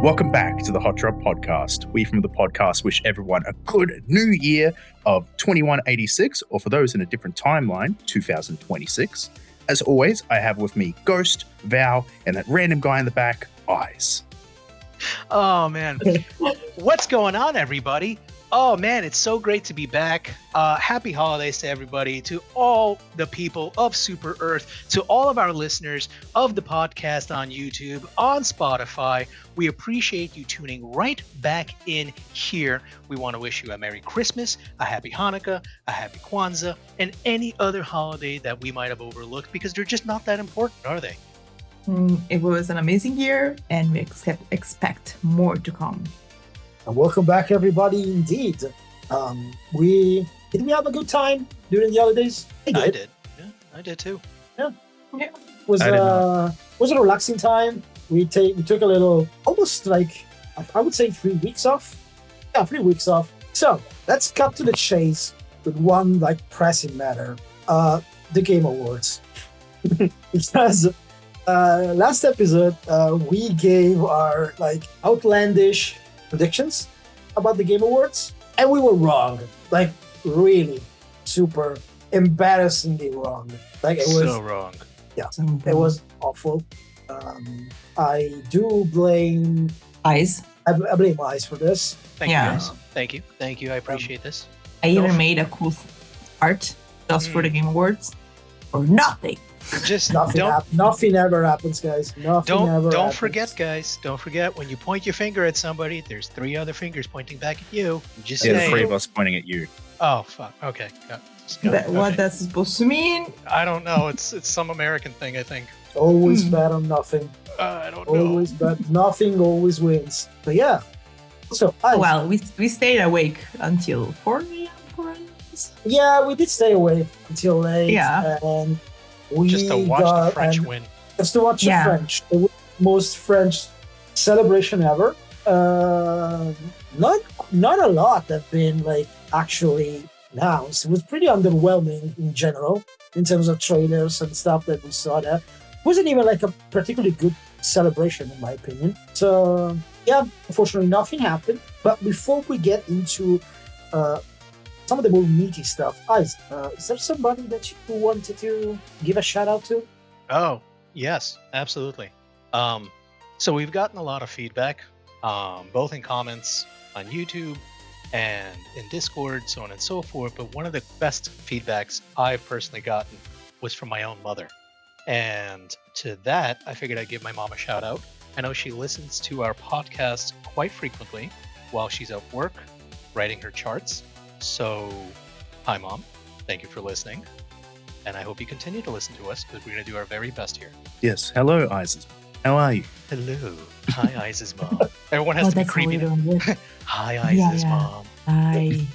Welcome back to the Hotdrop podcast. We from the podcast wish everyone a good new year of 2186, or for those in a different timeline, 2026. As always, I have with me Ghost, Val, and that random guy in the back, Eyes. Oh, man. What's going on, everybody? Oh, man, it's so great to be back. Happy holidays to everybody, to all the people of Super Earth, to all of our listeners of the podcast on YouTube, on Spotify. We appreciate you tuning right back in here. We want to wish you a Merry Christmas, a Happy Hanukkah, a Happy Kwanzaa, and any other holiday that we might have overlooked, because they're just not that important, are they? It was an amazing year, and we expect more to come. And welcome back, everybody. Indeed, we have a good time during the holidays. I did. Yeah, I did too. Yeah. It was a relaxing time. We took a little, almost like I would say 3 weeks off. Yeah, 3 weeks off. So let's cut to the chase with one pressing matter: the Game Awards. Because last episode we gave our outlandish predictions about the Game Awards, and we were wrong. Really super embarrassingly wrong. It was so wrong. Yeah, it was awful. I do blame Eyes. I blame Eyes for this. Thank you, guys. Thank you. I appreciate this. I even made a cool art just for the Game Awards, or nothing. Just nothing ever happens, guys. Don't forget, guys. Don't forget, when you point your finger at somebody, there's 3 other fingers pointing back at you. Just there's 3 of us pointing at you. Oh fuck. Okay. What that's supposed to mean? I don't know. It's some American thing, I think. Always bet on nothing. I don't know. Always bet nothing. Always wins. But yeah. So we stayed awake until 4 a.m. for us. Yeah, we did stay awake until late. Yeah. And we just to watch the French win. Just to watch the French. The most French celebration ever. Not a lot have been actually announced. It was pretty underwhelming in general in terms of trailers and stuff that we saw there. It wasn't even a particularly good celebration in my opinion. So yeah, unfortunately nothing happened. But before we get into some of the more meaty stuff, Eyes, is there somebody that you wanted to give a shout out to? Oh, yes, absolutely. So we've gotten a lot of feedback, both in comments on YouTube and in Discord, so on and so forth. But one of the best feedbacks I've personally gotten was from my own mother. And to that, I figured I'd give my mom a shout out. I know she listens to our podcast quite frequently while she's at work, writing her charts. So, hi, Mom. Thank you for listening. And I hope you continue to listen to us, because we're going to do our very best here. Yes. Hello, Eyes. How are you? Hello. Hi, Eyes' mom. Everyone has to be creepy. Hi, Eyes' mom. Hi.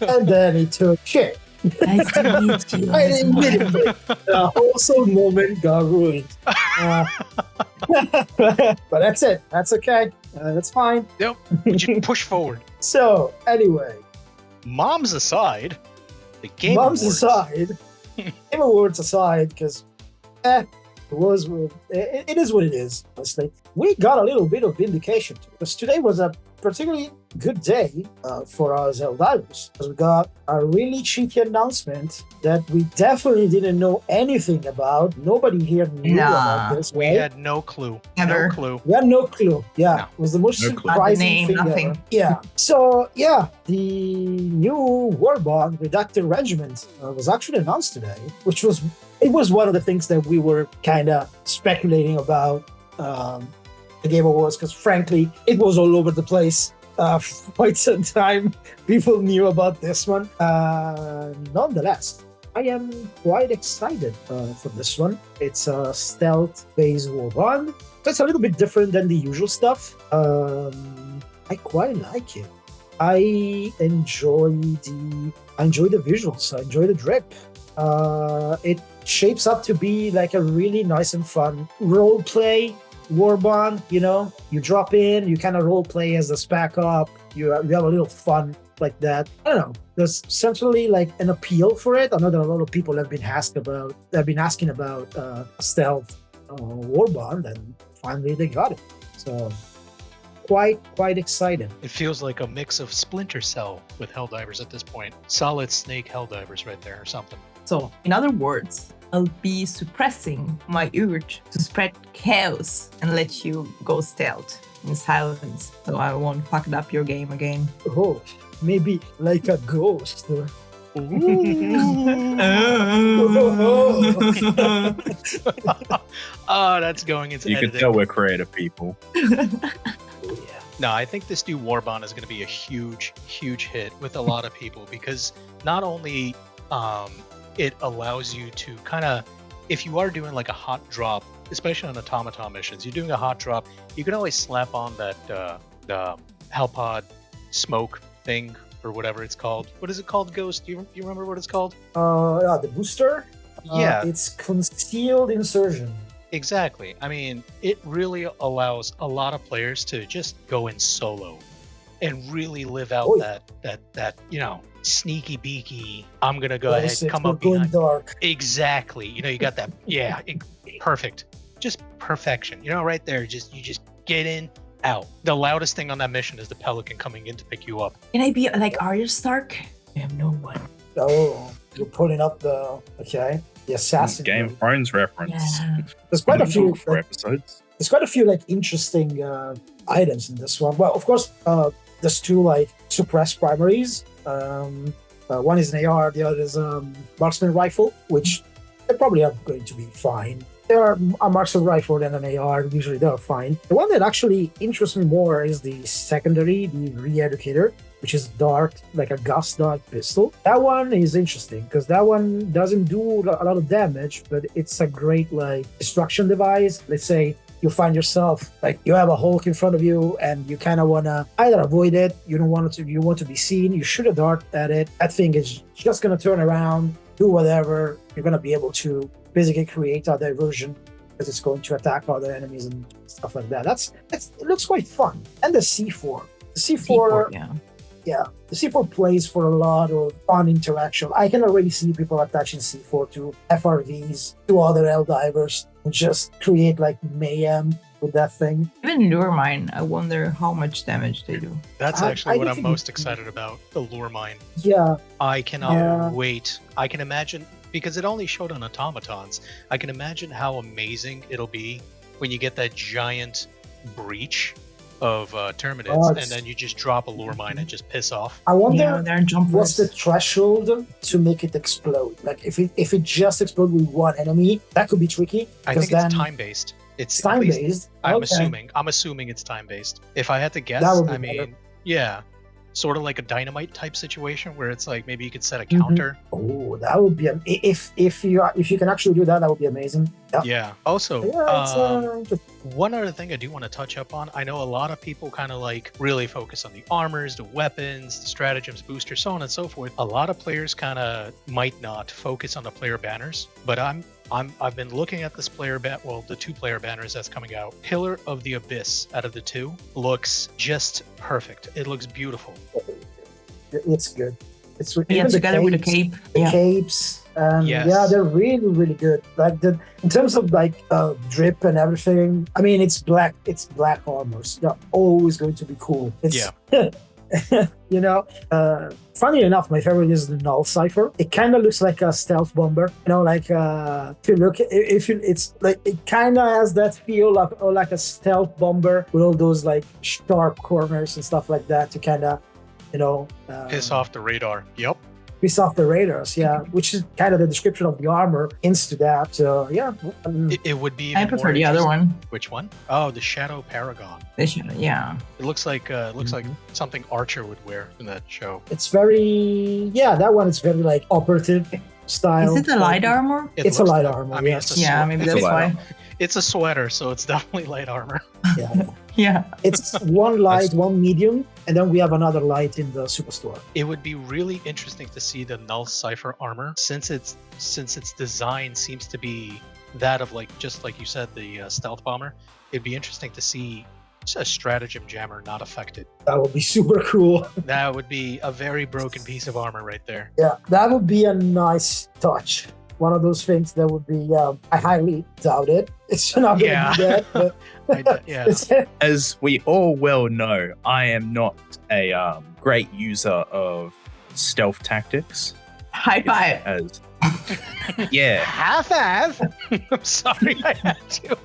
And then he took shit. Nice to meet you. I didn't mean it. The wholesome moment got ruined. But that's it. That's okay. That's fine. Yep. We should push forward. So, anyway. Moms aside, the Game Moms Awards. aside. Game Awards aside, because it is what it is, honestly. We got a little bit of vindication, because today was a particularly good day for us Helldivers, because we got a really cheeky announcement that we definitely didn't know anything about. Nobody here knew about this. We had no clue. Never. No clue. We had no clue. Yeah, it was the most surprising thing ever. Yeah. So, yeah, the new Warbond Redacted Regiment was actually announced today, which was one of the things that we were kind of speculating about the Game Awards, because frankly, it was all over the place for quite some time. People knew about this one. Nonetheless, I am quite excited for this one. It's a stealth-based warband. So it's a little bit different than the usual stuff. I quite like it. I enjoy the visuals. I enjoy the drip. It shapes up to be a really nice and fun role play warband. You drop in, you kind of role play as the spec op. You have a little fun like that. I don't know. There's certainly an appeal for it. I know that a lot of people have been asking about stealth warband, and finally they got it. So quite excited. It feels like a mix of Splinter Cell with Helldivers at this point. Solid Snake Helldivers right there or something. So, in other words, I'll be suppressing my urge to spread chaos and let you go stealth in silence, so I won't fuck up your game again. Oh, maybe like a ghost. Oh, that's going into You editing. can tell we're creative people. No, I think this new Warbond is going to be a huge hit with a lot of people because not only it allows you to kind of, if you are doing like a hot drop, especially on automaton missions, you're doing a hot drop, you can always slap on that the Halpod smoke thing or whatever it's called. What is it called, Ghost? Do you remember what it's called? The booster? Yeah. It's concealed insertion. Exactly. I mean, it really allows a lot of players to just go in solo and really live out that sneaky beaky. I'm gonna go ahead, come up behind. Dark. Exactly. You got that. Yeah, perfect. Just perfection. Right there. You just get in, out. The loudest thing on that mission is the Pelican coming in to pick you up. Can I be like Arya Stark? I have no one. Oh, you're pulling up the assassin. Game of Thrones reference. Yeah. There's quite a few episodes. There's quite a few interesting items in this one. Well, of course, there's two suppressed primaries. One is an AR, the other is a marksman rifle, which they probably are going to be fine. They are a marksman rifle and an AR. Usually they're fine. The one that actually interests me more is the secondary, the Re-Educator, which is dark, like a gust dart pistol. That one is interesting because that one doesn't do a lot of damage, but it's a great destruction device. Let's say you find yourself you have a Hulk in front of you and you kind of want to either avoid it, you want to be seen, you shoot a dart at it, that thing is just going to turn around, do whatever. You're going to be able to basically create a diversion because it's going to attack other enemies and stuff like that. It looks quite fun. And the C4. The C4, the C4 plays for a lot of fun interaction. I can already see people attaching C4 to FRVs, to other Helldivers, and just create mayhem with that thing. Even Lure Mine, I wonder how much damage they do. That's actually what I'm most excited about, the Lure Mine. Yeah. I cannot wait. I can imagine, because it only showed on automatons, I can imagine how amazing it'll be when you get that giant breach of Terminids, and then you just drop a Lure Mine and just piss off. I wonder what's the threshold to make it explode. If it just explodes with one enemy, that could be tricky. I think it's time-based. It's time-based. I'm assuming it's time-based. If I had to guess, sort of like a dynamite type situation where it's maybe you could set a counter. Oh, that would be if you can actually do that, that would be amazing. Yeah. Also, one other thing I do want to touch up on. I know a lot of people kind of really focus on the armors, the weapons, the stratagems, boosters, so on and so forth. A lot of players kind of might not focus on the player banners, but I've been looking at this the 2-player banners that's coming out. Pillar of the Abyss out of the 2 looks just perfect. It looks beautiful. It's good. It's together with the cape. The capes. They're really, really good. In terms of drip and everything. I mean, it's black armors. They're always going to be cool. Funny enough, my favorite is the Null Cypher. It kind of looks like a stealth bomber. It kind of has that feel of like a stealth bomber with all those sharp corners and stuff like that to kind of, piss off the radar. Yep. Piss off the radars, which is kind of the description of the armor into that. So it would be. I prefer the other one. Which one? Oh, the Shadow Paragon. The Shadow, yeah. It looks like something Archer would wear in that show. It's very that one is very operative style. Is it the light armor? It's a light armor. I mean, maybe that's why. It's a sweater, so it's definitely light armor. Yeah. It's one light, one medium, and then we have another light in the superstore. It would be really interesting to see the Null Cypher armor, since its design seems to be that of just like you said, the stealth bomber. It'd be interesting to see a stratagem jammer not affected. That would be super cool. That would be a very broken piece of armor right there. Yeah, that would be a nice touch. one of those things that would be, I highly doubt it. It's not going to be that. But As we all well know, I am not a great user of stealth tactics. High five. Yeah. Half-half. I'm sorry I had to.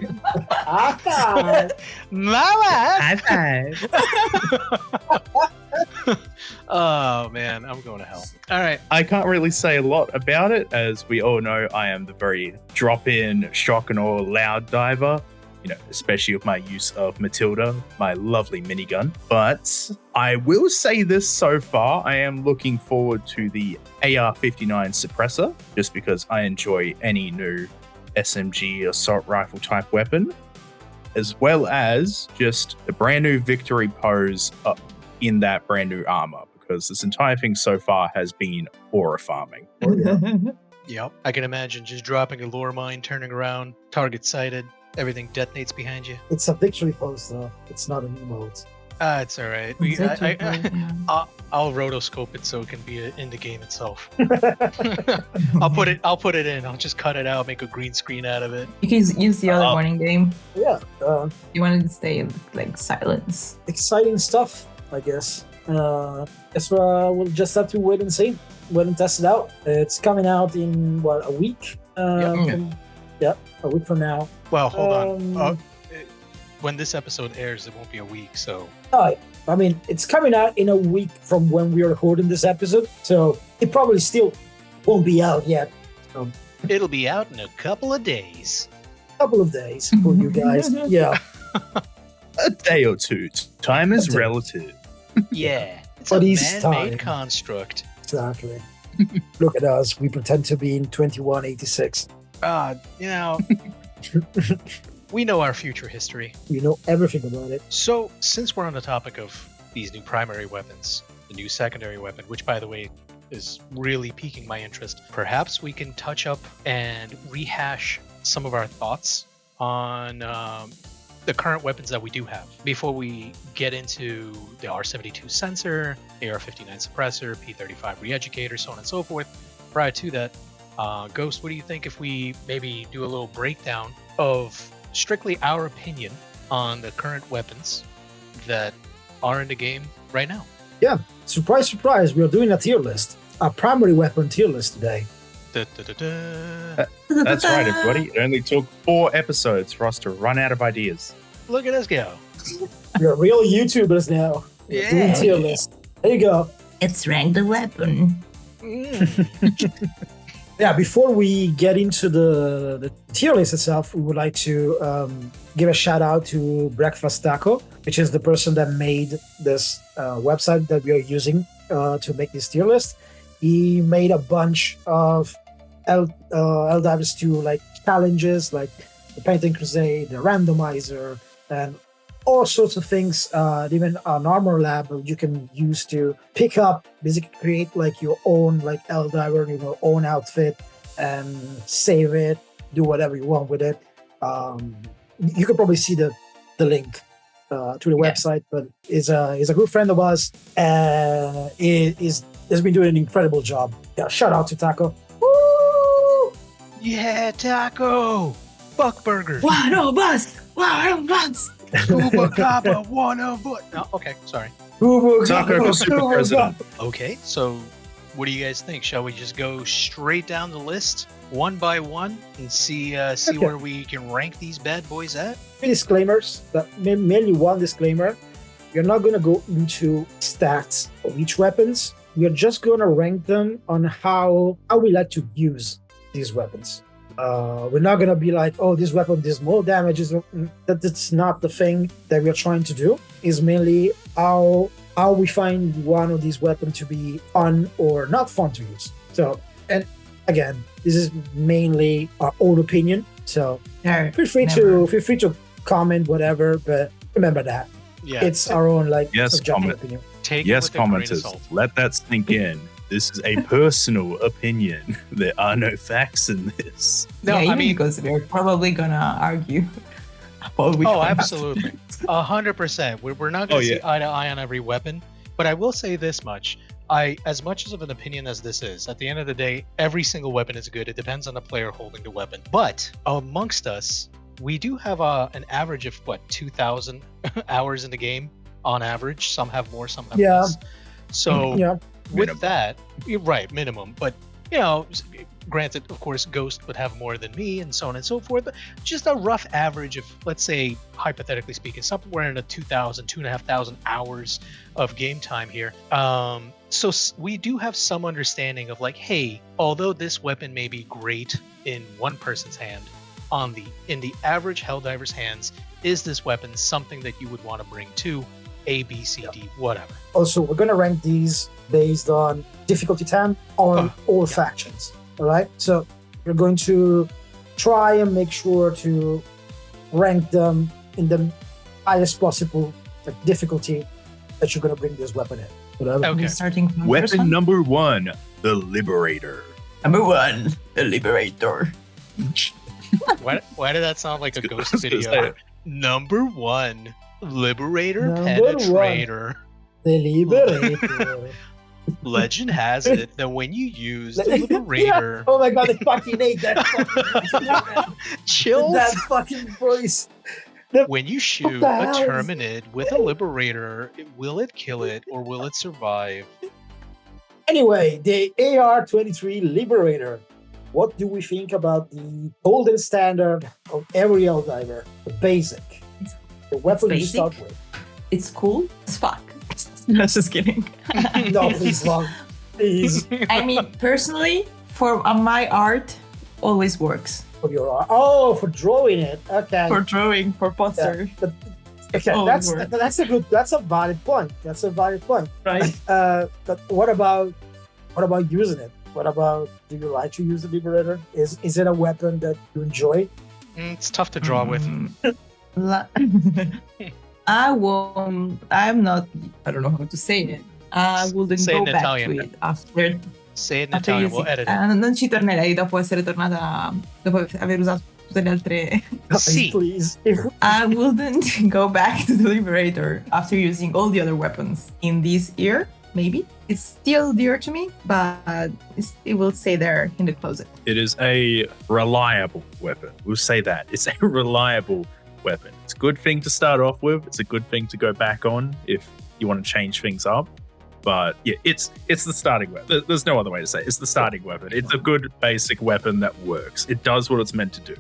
High My five. Oh, man. I'm going to hell. All right. I can't really say a lot about it. As we all know, I am the very drop-in, shotgun or loud diver. Especially with my use of Matilda, my lovely minigun. But I will say this so far, I am looking forward to the AR-59 suppressor, just because I enjoy any new SMG assault rifle type weapon, as well as just the brand new victory pose in that brand new armor, because this entire thing so far has been aura farming. Yep. I can imagine just dropping a lore mine, turning around, target sighted. Everything detonates behind you. It's a victory pose, though. It's not an emote. It's all right. I'll rotoscope it so it can be in the game itself. I'll put it in. I'll just cut it out, make a green screen out of it. You can use the other warning game. Yeah. You wanted to stay like silence. Exciting stuff, I guess. Guess we'll just have to wait and see. Wait and test it out. It's coming out in, a week? A week from now. Well, hold on. When this episode airs, it won't be a week, so... I mean, it's coming out in a week from when we are recording this episode, so it probably still won't be out yet. It'll be out in a couple of days. Couple of days for you guys. Yeah. A day or two. Time is relative. Yeah. It's but a man-made construct. Exactly. Look at us. We pretend to be in 2186. We know our future history. We know everything about it. So, since we're on the topic of these new primary weapons, the new secondary weapon, which, by the way, is really piquing my interest, perhaps we can touch up and rehash some of our thoughts on the current weapons that we do have before we get into the R72 sensor, AR-59 suppressor, P35 re-educator, so on and so forth. Prior to that, Ghost, what do you think if we maybe do a little breakdown of strictly our opinion on the current weapons that are in the game right now? Yeah, surprise, surprise, we are doing a tier list. A primary weapon tier list today. That's right, everybody. It only took 4 episodes for us to run out of ideas. Look at us go. We're real YouTubers now. We're doing tier list. There you go. It's ranked the weapon. Yeah, before we get into the tier list itself, we would like to give a shout out to Breakfast Taco, which is the person that made this website that we are using to make this tier list. He made a bunch of Helldivers 2 like challenges, like the Painting Crusade, the randomizer, and all sorts of things, even an armor lab you can use to pick up, basically create like your own like Helldiver, own outfit and save it, do whatever you want with it. You could probably see the link to the website, but he's a good friend of ours and has been doing an incredible job. Yeah, shout out to Taco. Woo! Yeah, Taco! Fuck burgers. One of us! Uber Kappa, one of us. No, okay, sorry. Taco for Super President. Okay, so what do you guys think? Shall we just go straight down the list, one by one, and see where we can rank these bad boys at? Disclaimers, mainly one disclaimer. We're not going to go into stats of each weapons. We're just going to rank them on how we like to use these weapons. We're not going to be like, oh, this weapon does more damage. That's not the thing that we're trying to do. It's mainly how we find one of these weapons to be fun or not fun to use. So, and again, this is mainly our own opinion. So feel free to comment whatever, but remember that it's our own subjective opinion. Commenters, let that sink in. This is a personal opinion. There are no facts in this. No, I mean, because we're probably gonna argue. Absolutely, 100%. We're not gonna see eye to eye on every weapon, but I will say this much: as much of an opinion as this is, at the end of the day, every single weapon is good. It depends on the player holding the weapon. But amongst us, we do have an average of 2,000 hours in the game on average. Some have more, some have less. So with minimum. That, right, minimum. But granted, of course, Ghost would have more than me, and so on and so forth. But just a rough average of, let's say, hypothetically speaking, somewhere in the 2,500 hours of game time here. So we do have some understanding of like, hey, although this weapon may be great in one person's hand, in the average Helldiver's hands, is this weapon something that you would want to bring to A, B, C, D, whatever? Also, we're going to rank these based on difficulty 10 on all factions. All right. So we're going to try and make sure to rank them in the highest possible difficulty that you're going to bring this weapon in. Okay. Starting from weapon number 1, the Liberator. Number 1, the Liberator. Why did that sound like a Ghost video? Number 1, Liberator, Penetrator. The Liberator. Legend has it that when you use the Liberator... Oh my god, I fucking hate that. Chills. That fucking voice. When you shoot a Terminid with a Liberator, will it kill it or will it survive? Anyway, the AR-23 Liberator. What do we think about the golden standard of every Helldiver? The basic. The weapon you start with. It's cool as fuck. No, just kidding. No, please, Long. Please. I mean, personally, for my art, always works. For your art? Oh, for drawing it. Okay. For drawing, for poster. Yeah, okay, that's a valid point. That's a valid point. Right. But what about using it? What about, do you like to use the Liberator? Is it a weapon that you enjoy? It's tough to draw with. I don't know how to say it. I wouldn't say go it in back Italian. to it after. Say it in Italian, we'll edit it. Non ci tornerei dopo essere tornata, dopo aver usato tutte le altre. Sì. Please. I wouldn't go back to the Liberator after using all the other weapons in this year. Maybe it's still dear to me, but it will stay there in the closet. It is a reliable weapon. We'll say that. It's a reliable weapon. It's a good thing to start off with. It's a good thing to go back on if you want to change things up. But yeah, it's the starting weapon. There's no other way to say it. It's the starting weapon. It's a good basic weapon that works. It does what it's meant to do.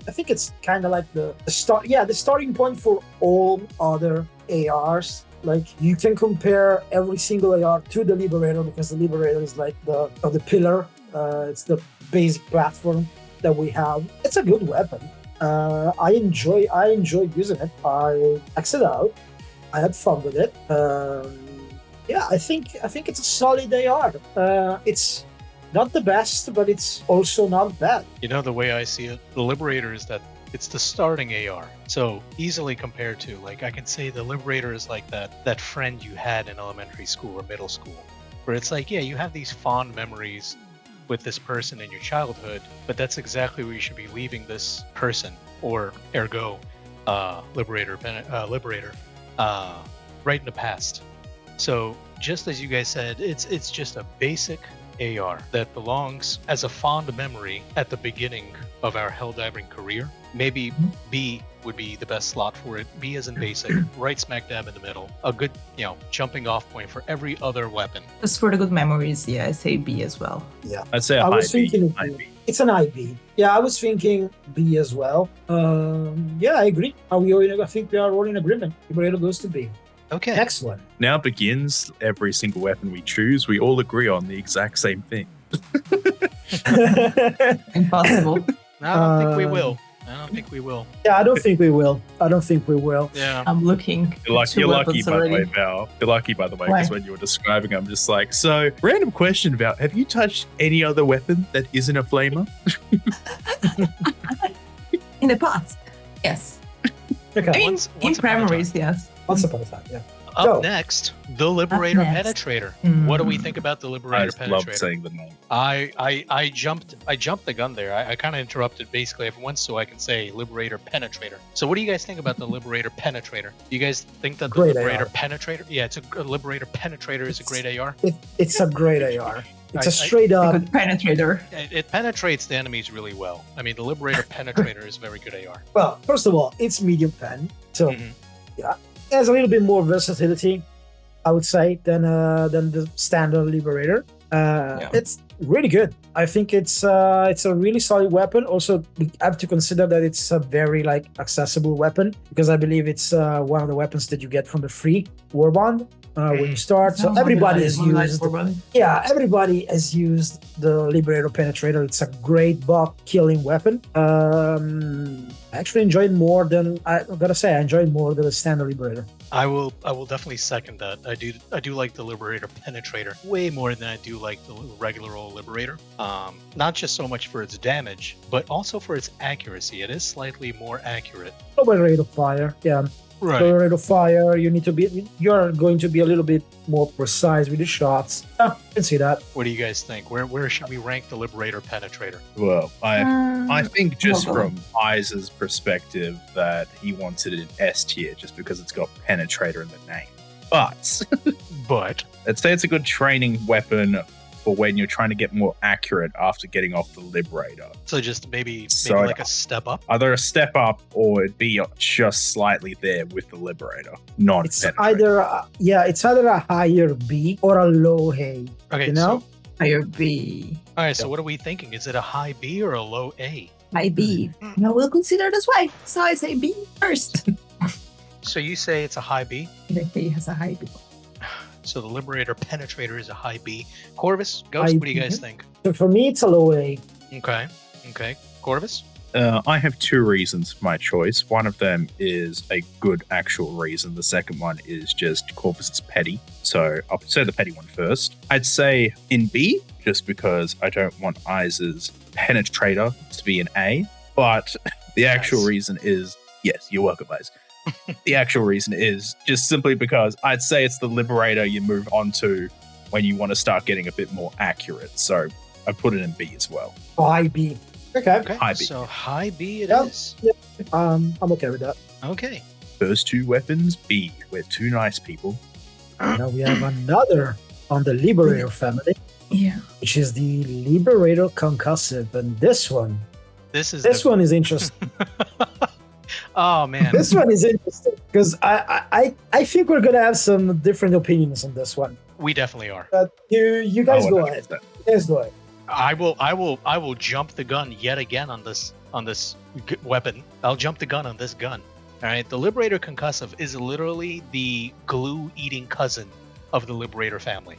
I think it's kind of like the starting point for all other ARs. Like, you can compare every single AR to the Liberator because the Liberator is like the pillar. It's the basic platform that we have. It's a good weapon. I enjoy using it. I X'd out. I had fun with it. I think it's a solid AR. It's not the best, but it's also not bad. The way I see it, the Liberator is that it's the starting AR. So easily compared to, like, I can say the Liberator is like that friend you had in elementary school or middle school, where it's like, yeah, you have these fond memories with this person in your childhood, but that's exactly where you should be leaving this person, or ergo, Liberator, right in the past. So just as you guys said, it's just a basic AR that belongs as a fond memory at the beginning of our Helldiving career. Maybe B would be the best slot for it. B as in basic, right smack dab in the middle. A good, jumping off point for every other weapon. Just for the good memories, yeah, I say B as well. Yeah, I'd say I was thinking IB. It's an IB. Yeah, I was thinking B as well. I agree. I think we are all in agreement. Liberator goes to B. Okay. Next one. Now begins every single weapon we choose. We all agree on the exact same thing. Impossible. I don't think we will. Yeah, I don't think we will. Yeah. I'm looking. You're lucky, by the way, Val. You're lucky, by the way, because when you were describing, I'm just like, so, random question, Val. Have you touched any other weapon that isn't a flamer? In the past, yes. Okay. I mean, in primaries, yes. Once upon a time, yeah. Up next, the Liberator Penetrator. What do we think about the Liberator Penetrator? I love saying the name. I jumped the gun there. I kind of interrupted basically everyone so I can say Liberator Penetrator. So what do you guys think about the Liberator Penetrator? Do you guys think that the Liberator Penetrator? Yeah, it's a Liberator Penetrator is a great AR. It's a great AR. It's a straight up penetrator. It penetrates the enemies really well. I mean, the Liberator Penetrator is a very good AR. Well, first of all, it's medium pen, so yeah, it has a little bit more versatility, I would say, than the standard Liberator. It's really good. I think it's a really solid weapon. Also, we have to consider that it's a very accessible weapon, because I believe it's one of the weapons that you get from the free Warband. When you start, so everybody has used. Yeah, everybody has used the Liberator Penetrator. It's a great bot killing weapon. I actually enjoyed more than I enjoyed more than the standard Liberator. I will definitely second that. I do like the Liberator Penetrator way more than I do like the regular old Liberator. Not just so much for its damage, but also for its accuracy. It is slightly more accurate. Lower rate of fire, yeah. Right. Lower rate of fire. You're going to be a little bit more precise with the shots. I can see that. What do you guys think? Where should we rank the Liberator Penetrator? Well, I think just from Eyes' perspective that he wants it in S tier just because it's got Penetrator in the name. But let's say it's a good training weapon for when you're trying to get more accurate after getting off the Liberator. So just maybe like a step up? Either a step up or it'd be just slightly there with the Liberator. It's either a higher B or a low A. Okay, you know? So higher B. All right, so what are we thinking? Is it a high B or a low A? High B. No, we'll consider it this way. So I say B first. So you say it's a high B? I think it has a high B. So the Liberator Penetrator is a high B. Corvus, Ghost, what do you guys think? So for me, it's a low A. Okay. Corvus? I have two reasons for my choice. One of them is a good actual reason. The second one is just Corvus is petty. So I'll say the petty one first. I'd say in B, just because I don't want Eyes' Penetrator to be an A. But the actual reason is, yes, you're welcome, Eyes. The actual reason is just simply because I'd say it's the Liberator you move on to when you want to start getting a bit more accurate. So I put it in B as well. High B. Okay. High B. So high B it is. Yeah. I'm okay with that. Okay. First two weapons, B. We're two nice people. Now we have another on the Liberator family. Yeah. Which is the Liberator Concussive. And this one is interesting. Oh man, this one is interesting because I think we're gonna have some different opinions on this one. We definitely are. You guys go ahead. I will jump the gun yet again on this weapon. I'll jump the gun on this gun. All right, the Liberator Concussive is literally the glue-eating cousin of the Liberator family.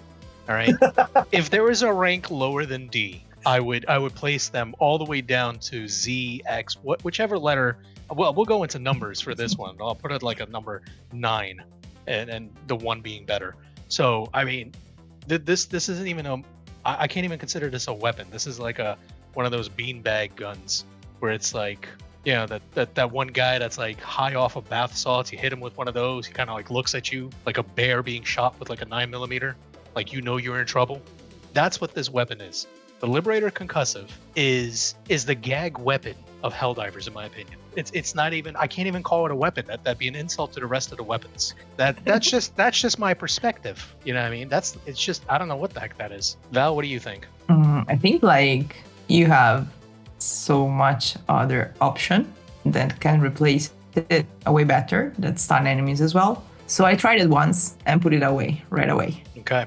All right, if there was a rank lower than D, I would place them all the way down to Z, X, whichever letter. Well, we'll go into numbers for this one. I'll put it like a number 9, and the 1 being better. So, I mean, this isn't even I can't even consider this a weapon. This is like one of those beanbag guns where it's like, that one guy that's like high off of bath salts. You hit him with one of those. He kind of like looks at you like a bear being shot with like a 9mm. Like you're in trouble. That's what this weapon is. The Liberator Concussive is the gag weapon of Helldivers, in my opinion. It's not even. I can't even call it a weapon. That'd be an insult to the rest of the weapons. That's just my perspective. You know what I mean? It's just I don't know what the heck that is. Val, what do you think? I think you have so much other option that can replace it way better. That stun enemies as well. So I tried it once and put it away right away. Okay.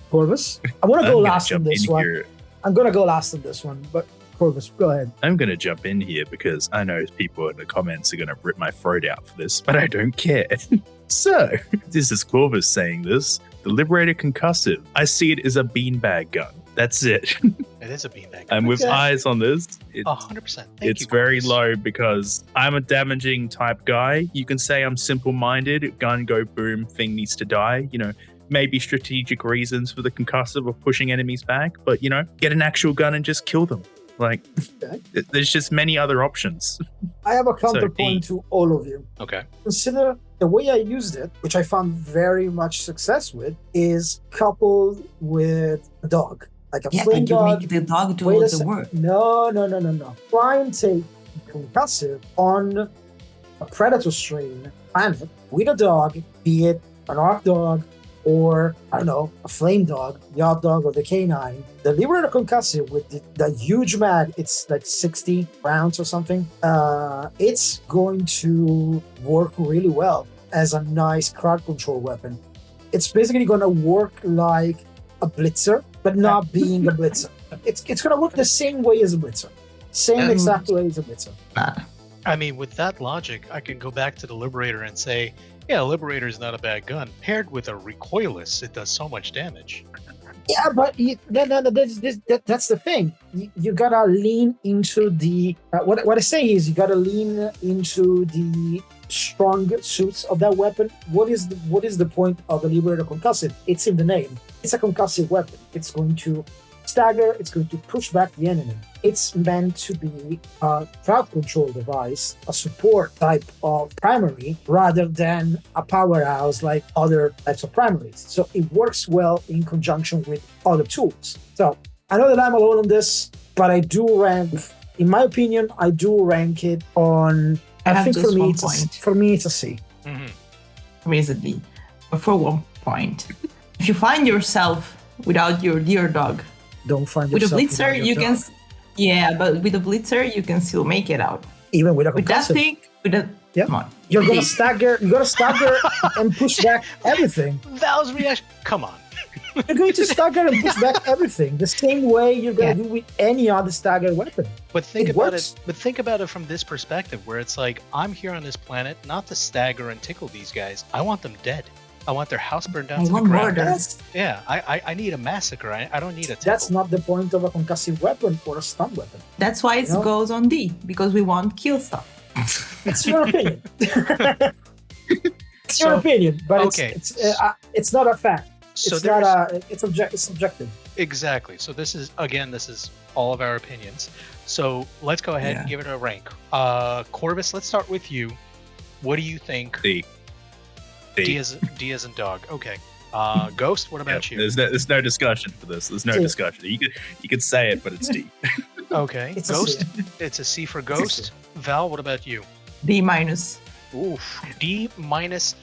Corvus. I want to go last on this one. Here. I'm gonna go last on this one, but Corvus, go ahead. I'm going to jump in here because I know people in the comments are going to rip my throat out for this, but I don't care. So, this is Corvus saying this. The Liberator Concussive. I see it as a beanbag gun. That's it. It is a beanbag gun. And with Eyes on this, 100%. It's very low because I'm a damaging type guy. You can say I'm simple-minded. Gun, go, boom, thing needs to die. Maybe strategic reasons for the Concussive of pushing enemies back, but get an actual gun and just kill them. Like, there's just many other options. I have a counterpoint to all of you. Okay. Consider the way I used it, which I found very much success with, is coupled with a dog. Like a flame dog. You make the dog do all the work. No. Try and take Concussive on a predator strain planet with a dog, be it an arc dog or, I don't know, a flame dog, yacht dog, or the canine. The Liberator Concussive with the huge mag, it's like 60 rounds or something. It's going to work really well as a nice crowd control weapon. It's basically going to work like a Blitzer, but not being a Blitzer. It's going to work the same way as a Blitzer. Same exact way as a Blitzer. I mean, with that logic, I can go back to the Liberator and say, yeah, Liberator is not a bad gun. Paired with a recoilless, it does so much damage. Yeah, but that's the thing. You gotta lean into the what I say is you gotta lean into the strong suits of that weapon. What is the point of the Liberator Concussive? It's in the name. It's a concussive weapon. It's going to stagger. It's going to push back the enemy. It's meant to be a crowd control device, a support type of primary, rather than a powerhouse like other types of primaries. So it works well in conjunction with other tools. So I know that I'm alone on this, but I do rank, in my opinion, I do rank it on. I think for me it's a C. Mm-hmm. For me it's a D. But for 1 point, if you find yourself without your dear dog, don't find with yourself a Blitzer, you can. Yeah, but with a Blitzer, you can still make it out. Even with a with that thing, yeah. Come on. You're gonna stagger and push back everything. Val's reaction. Come on. You're going to stagger and push back everything the same way you're going to do with any other stagger weapon. But think about it from this perspective, where it's like, I'm here on this planet not to stagger and tickle these guys. I want them dead. I want their house burned down to the ground. Yeah, I need a massacre. I don't need a tickle. That's not the point of a concussive weapon or a stun weapon. That's why it goes on D, because we want kill stuff. It's your opinion. It's your opinion, but it's not a fact. So it's subjective. Exactly. So this is all of our opinions. So let's go ahead and give it a rank. Corvus, let's start with you. What do you think? D as in dog. Okay. Ghost, what about you? There's no discussion for this. There's no discussion. You could say it, but it's D. Okay. Ghost, it's a C for Ghost. Val, what about you? D minus. Oof. D minus.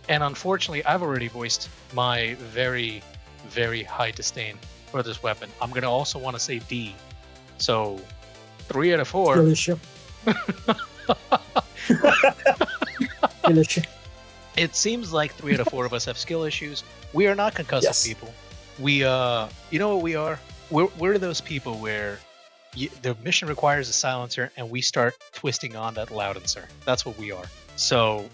And unfortunately, I've already voiced my very, very high disdain for this weapon. I'm going to also want to say D. So, 3 out of 4. Delicious. Delicious. It seems like 3 out of 4 of us have skill issues. We are not concussive people. We, you know what we are? We're those people where the mission requires a silencer and we start twisting on that loudencer. That's what we are. So,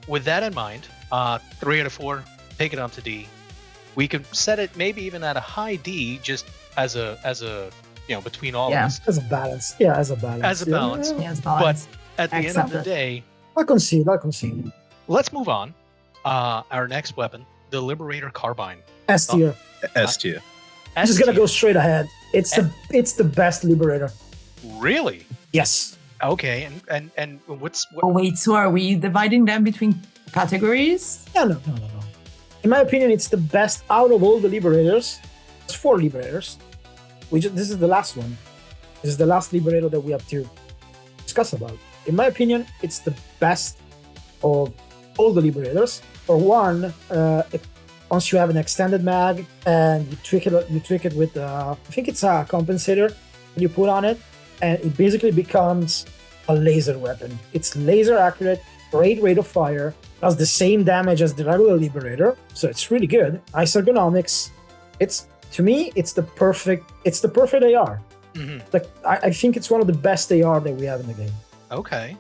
with that in mind, 3 out of 4, take it on to D. We could set it maybe even at a high D, just as a between all of us. As a balance. Yeah, as a balance. As a balance. Yeah, as a balance. But at the end of the day, I concede. Let's move on. Our next weapon, the Liberator Carbine. S tier. S tier. I'm just gonna go straight ahead. It's the best Liberator. Really? Yes. Okay, and what? Oh wait, so are we dividing them between categories? Yeah, no. In my opinion, it's the best out of all the Liberators. It's 4 Liberators. This is the last one. This is the last Liberator that we have to discuss about. In my opinion, it's the best of all the Liberators. For one, once you have an extended mag and you tweak it with I think it's a compensator you put on it, and it basically becomes a laser weapon. It's laser accurate, great rate of fire, does the same damage as the regular Liberator, so it's really good. Nice ergonomics. To me, it's the perfect AR. Mm-hmm. Like I think it's one of the best AR that we have in the game. Okay.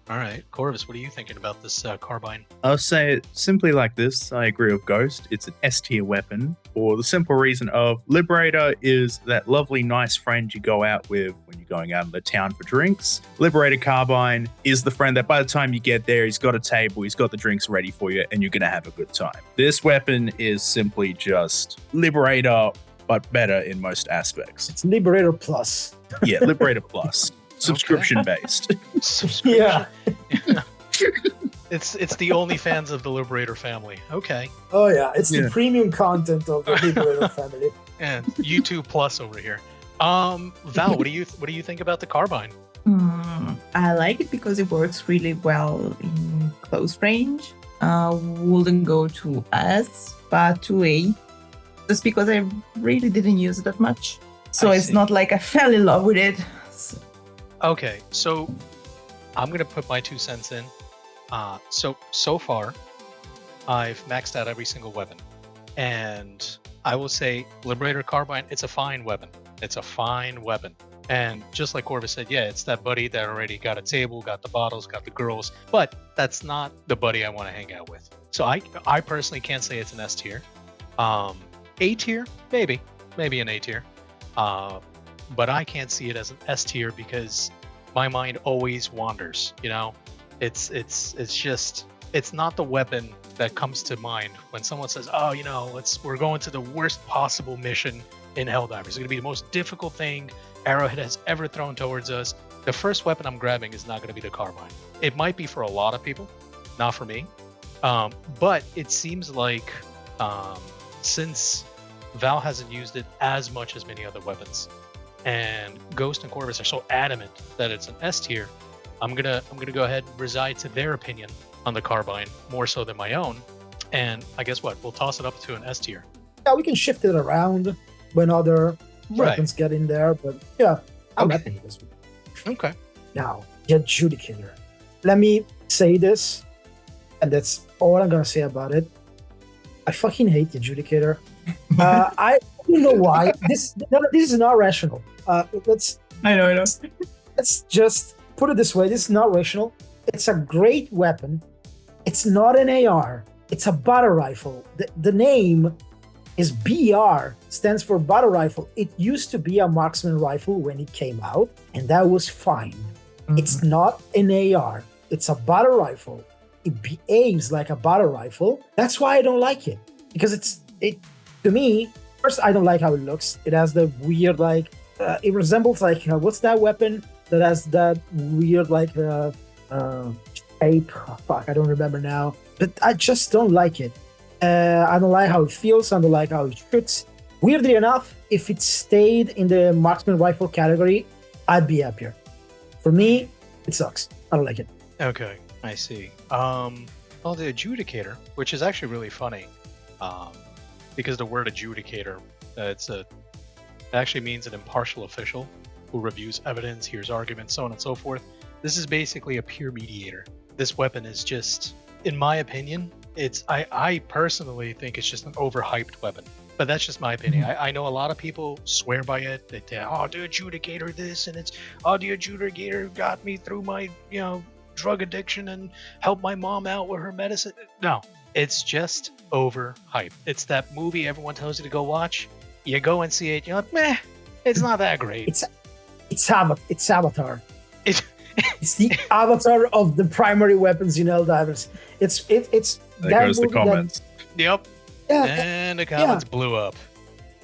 All right, Corvus, what are you thinking about this Carbine? I'll say it simply like this. I agree with Ghost. It's an S tier weapon for the simple reason of Liberator is that lovely, nice friend you go out with when you're going out in the town for drinks. Liberator Carbine is the friend that by the time you get there, he's got a table, he's got the drinks ready for you, and you're going to have a good time. This weapon is simply just Liberator, but better in most aspects. It's Liberator Plus. Yeah, Liberator Plus. Subscription based. Subscription. Yeah. It's the OnlyFans of the Liberator family. Okay. Oh yeah, it's the premium content of the Liberator family. And YouTube Plus over here. Val, what do you think about the Carbine? I like it because it works really well in close range. Wouldn't go to S, but to A, just because I really didn't use it that much. So it's not like I fell in love with it. Okay, so I'm gonna put my 2 cents in. So far, I've maxed out every single weapon, and I will say Liberator Carbine, it's a fine weapon. It's a fine weapon. And just like Corvus said, yeah, it's that buddy that already got a table, got the bottles, got the girls, but that's not the buddy I want to hang out with. So I personally can't say it's an S tier. A tier, maybe an A tier. But I can't see it as an S tier because my mind always wanders, you know? It's just, it's not the weapon that comes to mind when someone says, oh, you know, we're going to the worst possible mission in Helldivers. It's going to be the most difficult thing Arrowhead has ever thrown towards us. The first weapon I'm grabbing is not going to be the Carbine. It might be for a lot of people, not for me. But it seems like since Val hasn't used it as much as many other weapons, and Ghost and Corvus are so adamant that it's an S tier, I'm gonna go ahead and reside to their opinion on the Carbine more so than my own. And I guess what? We'll toss it up to an S tier. Yeah, we can shift it around when other weapons get in there, but yeah, I'm happy with this one. Okay. Now, the Adjudicator. Let me say this, and that's all I'm gonna say about it. I fucking hate the Adjudicator. I don't know why. This is not rational. I know. Let's just put it this way. This is not rational. It's a great weapon. It's not an AR. It's a battle rifle. The name is BR, stands for battle rifle. It used to be a marksman rifle when it came out, and that was fine. Mm-hmm. It's not an AR. It's a battle rifle. It behaves like a battle rifle. That's why I don't like it. Because to me, first, I don't like how it looks. It has the weird, like, it resembles, like, what's that weapon that has that weird, like, shape? Oh, fuck, I don't remember now. But I just don't like it. I don't like how it feels. I don't like how it shoots. Weirdly enough, if it stayed in the marksman rifle category, I'd be happier. For me, it sucks. I don't like it. Okay, I see. Well, the Adjudicator, which is actually really funny, because the word Adjudicator, it actually means an impartial official who reviews evidence, hears arguments, so on and so forth. This is basically a pure mediator. This weapon is just, in my opinion, I personally think it's just an overhyped weapon. But that's just my opinion. I know a lot of people swear by it. That the Adjudicator this, and it's, the Adjudicator got me through my, drug addiction and helped my mom out with her medicine. No, it's just overhyped. It's that movie everyone tells you to go watch. You go and see it, you're like, meh, it's not that great. It's Avatar. It's the Avatar of the primary weapons in Helldivers. It's there goes the comments. Yep. Yeah, and the comments blew up.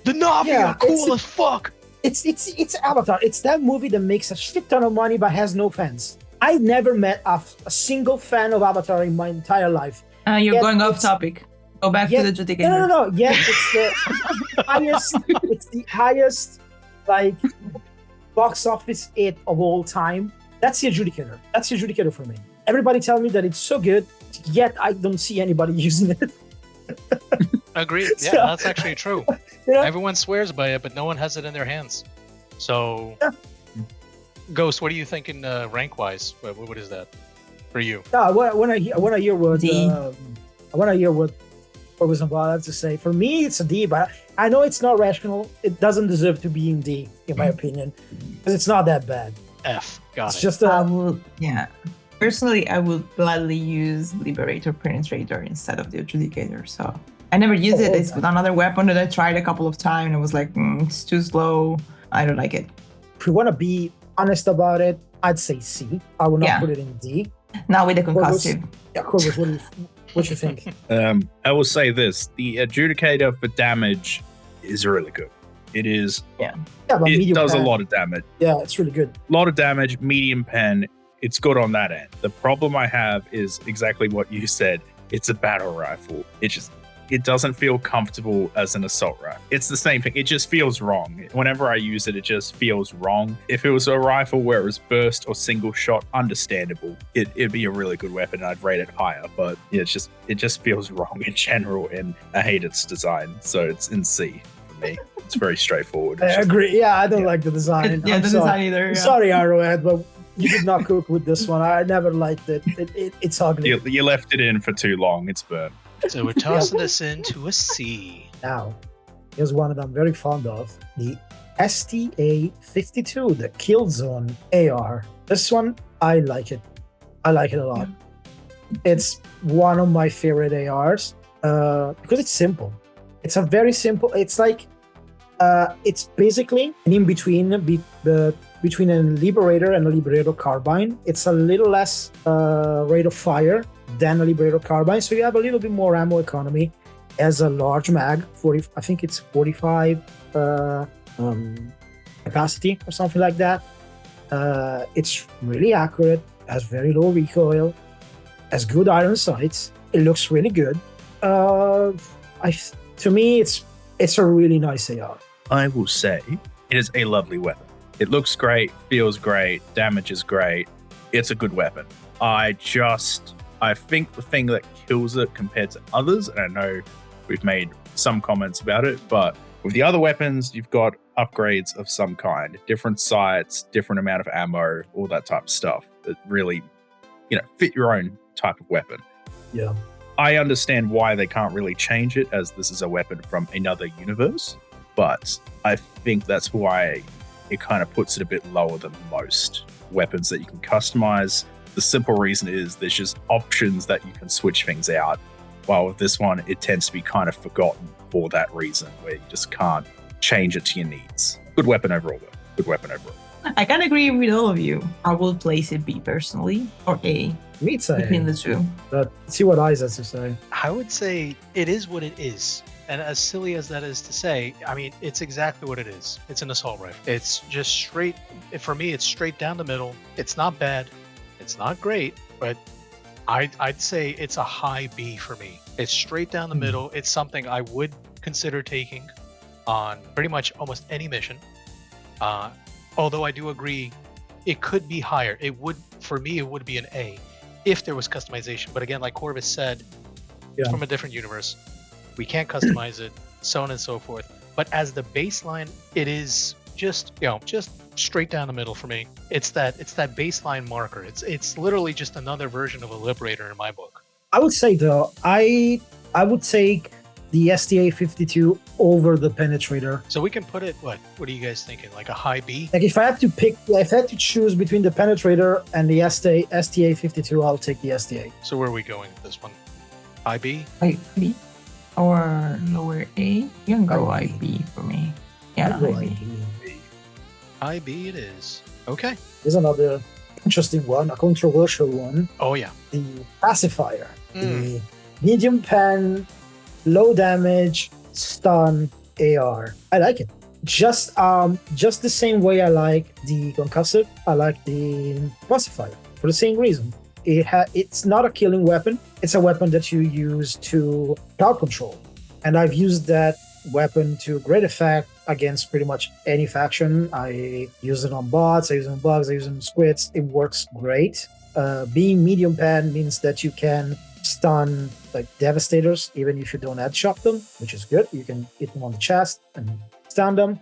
The Na'vi are cool as fuck. It's Avatar. It's that movie that makes a shit ton of money but has no fans. I never met a single fan of Avatar in my entire life. You're going off topic. Go back to the Adjudicator. No. Yeah, it's the highest. It's the highest, like, box office hit of all time. That's the Adjudicator. That's the Adjudicator for me. Everybody tell me that it's so good, yet I don't see anybody using it. Agreed. Yeah, that's actually true. Everyone swears by it, but no one has it in their hands. So, Ghost, what are you thinking rank-wise? What is that for you? I want to hear what was about to say. For me, it's a D, but I know it's not rational. It doesn't deserve to be in D, in my opinion, because it's not that bad. F. Got it's it. Just Personally, I would gladly use Liberator Penetrator instead of the Adjudicator. So I never used it. It's another weapon that I tried a couple of times and I was like, it's too slow. I don't like it. If you want to be honest about it, I'd say C. I would not put it in D. Now with the Concussive. Corvus, what do you think? I will say this. The Adjudicator for damage is really good. It is. Yeah, but it does pen, a lot of damage. Yeah, it's really good. A lot of damage, medium pen. It's good on that end. The problem I have is exactly what you said. It's a battle rifle. It doesn't feel comfortable as an assault rifle. It's the same thing. It just feels wrong. Whenever I use it, it just feels wrong. If it was a rifle where it was burst or single shot, understandable. It'd be a really good weapon and I'd rate it higher. But it just feels wrong in general, and I hate its design. So it's in C for me. It's very straightforward. I agree. Yeah, I don't like the design. Design either. Yeah. Sorry, Arrowhead, but you did not cook with this one. I never liked it. It's ugly. You left it in for too long. It's burnt. So we're tossing this into a C. Now, here's one that I'm very fond of. The Sta-52, the Killzone AR. This one, I like it. I like it a lot. It's one of my favorite ARs because it's simple. It's a very simple, it's like, it's basically an in-between between a Liberator and a Liberator Carbine. It's a little less rate of fire than a Liberator Carbine, so you have a little bit more ammo economy. As a large mag, I think it's 45 capacity or something like that. It's really accurate, has very low recoil, has good iron sights. It looks really good. To me, it's a really nice AR. I will say it is a lovely weapon. It looks great, feels great, damage is great. It's a good weapon. I think the thing that kills it compared to others, and I know we've made some comments about it, but with the other weapons, you've got upgrades of some kind, different sights, different amount of ammo, all that type of stuff that really, fit your own type of weapon. Yeah. I understand why they can't really change it, as this is a weapon from another universe, but I think that's why it kind of puts it a bit lower than most weapons that you can customize. The simple reason is there's just options that you can switch things out. While with this one, it tends to be kind of forgotten for that reason, where you just can't change it to your needs. Good weapon overall, though. Good weapon overall. I can agree with all of you. I will place it B personally, or A. Me too. Between the two. But see what Eyes has to say. I would say it is what it is. And as silly as that is to say, I mean, it's exactly what it is. It's an assault rifle. It's just straight, for me, it's straight down the middle. It's not bad. It's not great, but I'd say it's a high B for me. It's straight down the middle. It's something I would consider taking on pretty much almost any mission. Although I do agree, it could be higher. For me, it would be an A if there was customization. But again, like Corvus said, it's from a different universe. We can't customize it, so on and so forth. But as the baseline, it is just straight down the middle for me. It's that baseline marker. It's literally just another version of a Liberator in my book. I would say though, I would take the Sta-52 over the Penetrator. So we can put it, what are you guys thinking? Like a high B? Like if I had to choose between the Penetrator and the Sta-52, I'll take the Sta. So where are we going with this one? High B? High B or lower A? You can go high B for me. Yeah, high B. High B it is. Okay. Here's another interesting one, a controversial one. Oh yeah. The Pacifier. The medium pen, low damage, stun AR. I like it. Just the same way I like the Concussive, I like the Pacifier for the same reason. It's not a killing weapon. It's a weapon that you use to crowd control. And I've used that weapon to great effect against pretty much any faction. I use it on bots, I use it on bugs, I use it on squids. It works great. Being medium pen means that you can stun like Devastators, even if you don't headshot them, which is good. You can hit them on the chest and stun them.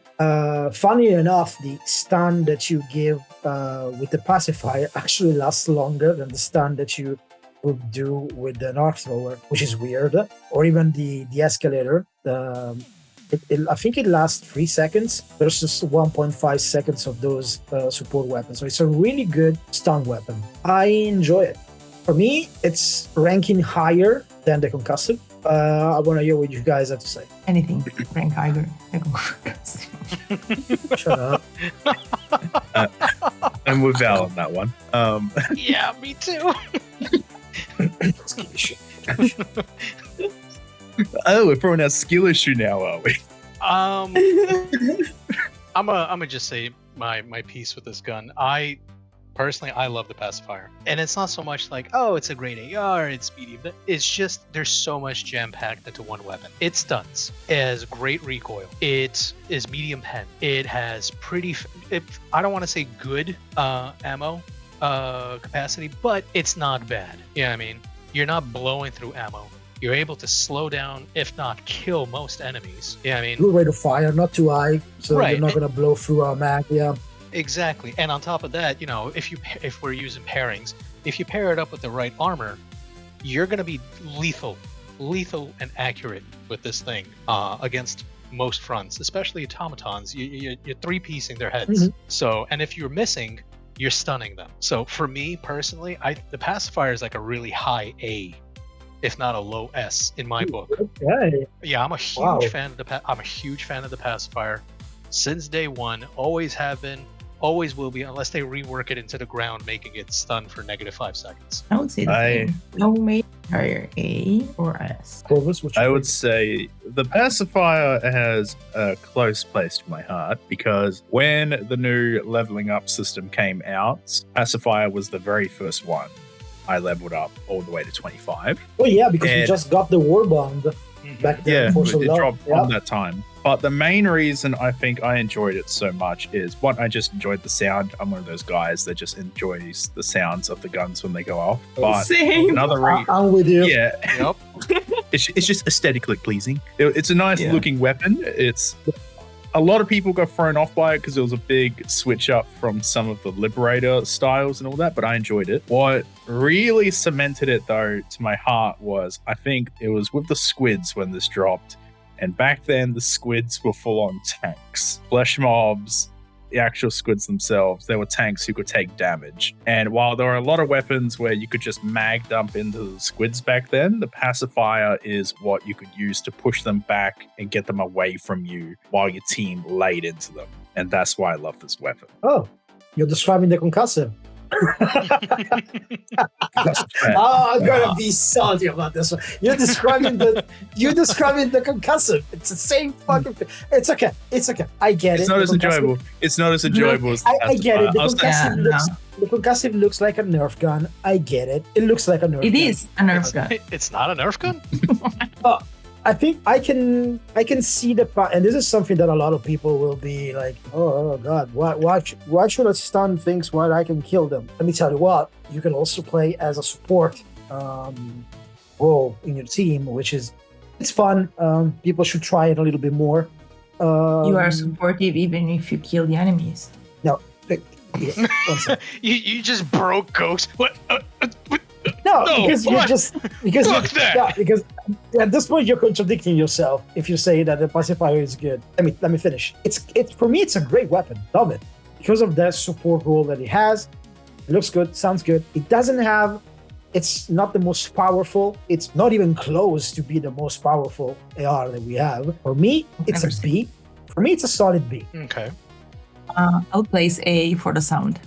Funny enough, the stun that you give with the Pacifier actually lasts longer than the stun that you would do with an arc thrower, which is weird. Or even the Escalator. I think it lasts 3 seconds versus 1.5 seconds of those support weapons. So it's a really good stun weapon. I enjoy it. For me, it's ranking higher than the Concussive. I want to hear what you guys have to say. Anything rank higher than Concussive. Shut up. I'm with Val on that one. Yeah, me too. Oh, we're throwing out skill issue now, are we? I'm gonna just say my piece with this gun. Personally, I love the Pacifier. And it's not so much like, oh, it's a great AR, it's medium. It's just there's so much jam-packed into one weapon. It stunts. It has great recoil. It is medium pen. It has I don't want to say good ammo capacity, but it's not bad. You know what I mean? You're not blowing through ammo. You're able to slow down, if not kill, most enemies. Yeah, I mean, good rate of fire, not too high, so right. You're not gonna blow through our mag. Yeah, exactly. And on top of that, you know, if we're using pairings, if you pair it up with the right armor, you're gonna be lethal and accurate with this thing against most fronts, especially automatons. You're three-piecing their heads. Mm-hmm. So, and if you're missing, you're stunning them. So for me personally, the Pacifier is like a really high A, if not a low S in my book. Okay. Yeah, I'm a huge fan of the Pacifier since day one. Always have been, always will be, unless they rework it into the ground, making it stun for -5 seconds. I would say the same. No major higher A or S. I would say the Pacifier has a close place to my heart because when the new leveling up system came out, Pacifier was the very first one I leveled up all the way to 25. Oh yeah, because we just got the war bond back then. Yeah, it dropped on that time. But the main reason I think I enjoyed it so much is, one, I just enjoyed the sound. I'm one of those guys that just enjoys the sounds of the guns when they go off. But same. Another reason, I'm with you. Yeah, yep. It's just aesthetically pleasing. It's a nice looking weapon. It's a lot of people got thrown off by it because it was a big switch up from some of the Liberator styles and all that, but I enjoyed it. What really cemented it, though, to my heart was, I think it was with the squids when this dropped. And back then, the squids were full-on tanks. Flesh mobs, the actual squids themselves, they were tanks who could take damage. And while there were a lot of weapons where you could just mag dump into the squids back then, the Pacifier is what you could use to push them back and get them away from you while your team laid into them. And that's why I love this weapon. Oh, you're describing the Concussive. I'm gonna be salty about this one. You're describing the Concussive. It's the same fucking thing. It's okay. I get it. It's not as enjoyable. It's not as enjoyable as I get it. The Concussive looks like a Nerf gun. I get it. It looks like a Nerf gun. It is a Nerf gun. It's not a Nerf gun? I think I can see and this is something that a lot of people will be like, oh god, why should I stun things while I can kill them? Let me tell you what, you can also play as a support role in your team, which is, it's fun. People should try it a little bit more. You are supportive even if you kill the enemies. No, you just broke Ghost. What? No, because at this point you're contradicting yourself if you say that the Pacifier is good. Let me finish. It's for me, it's a great weapon. Love it because of that support role that it has. It looks good, sounds good. It's not the most powerful. It's not even close to be the most powerful AR that we have. For me, it's a B. For me, it's a solid B. Okay. I'll place A for the sound.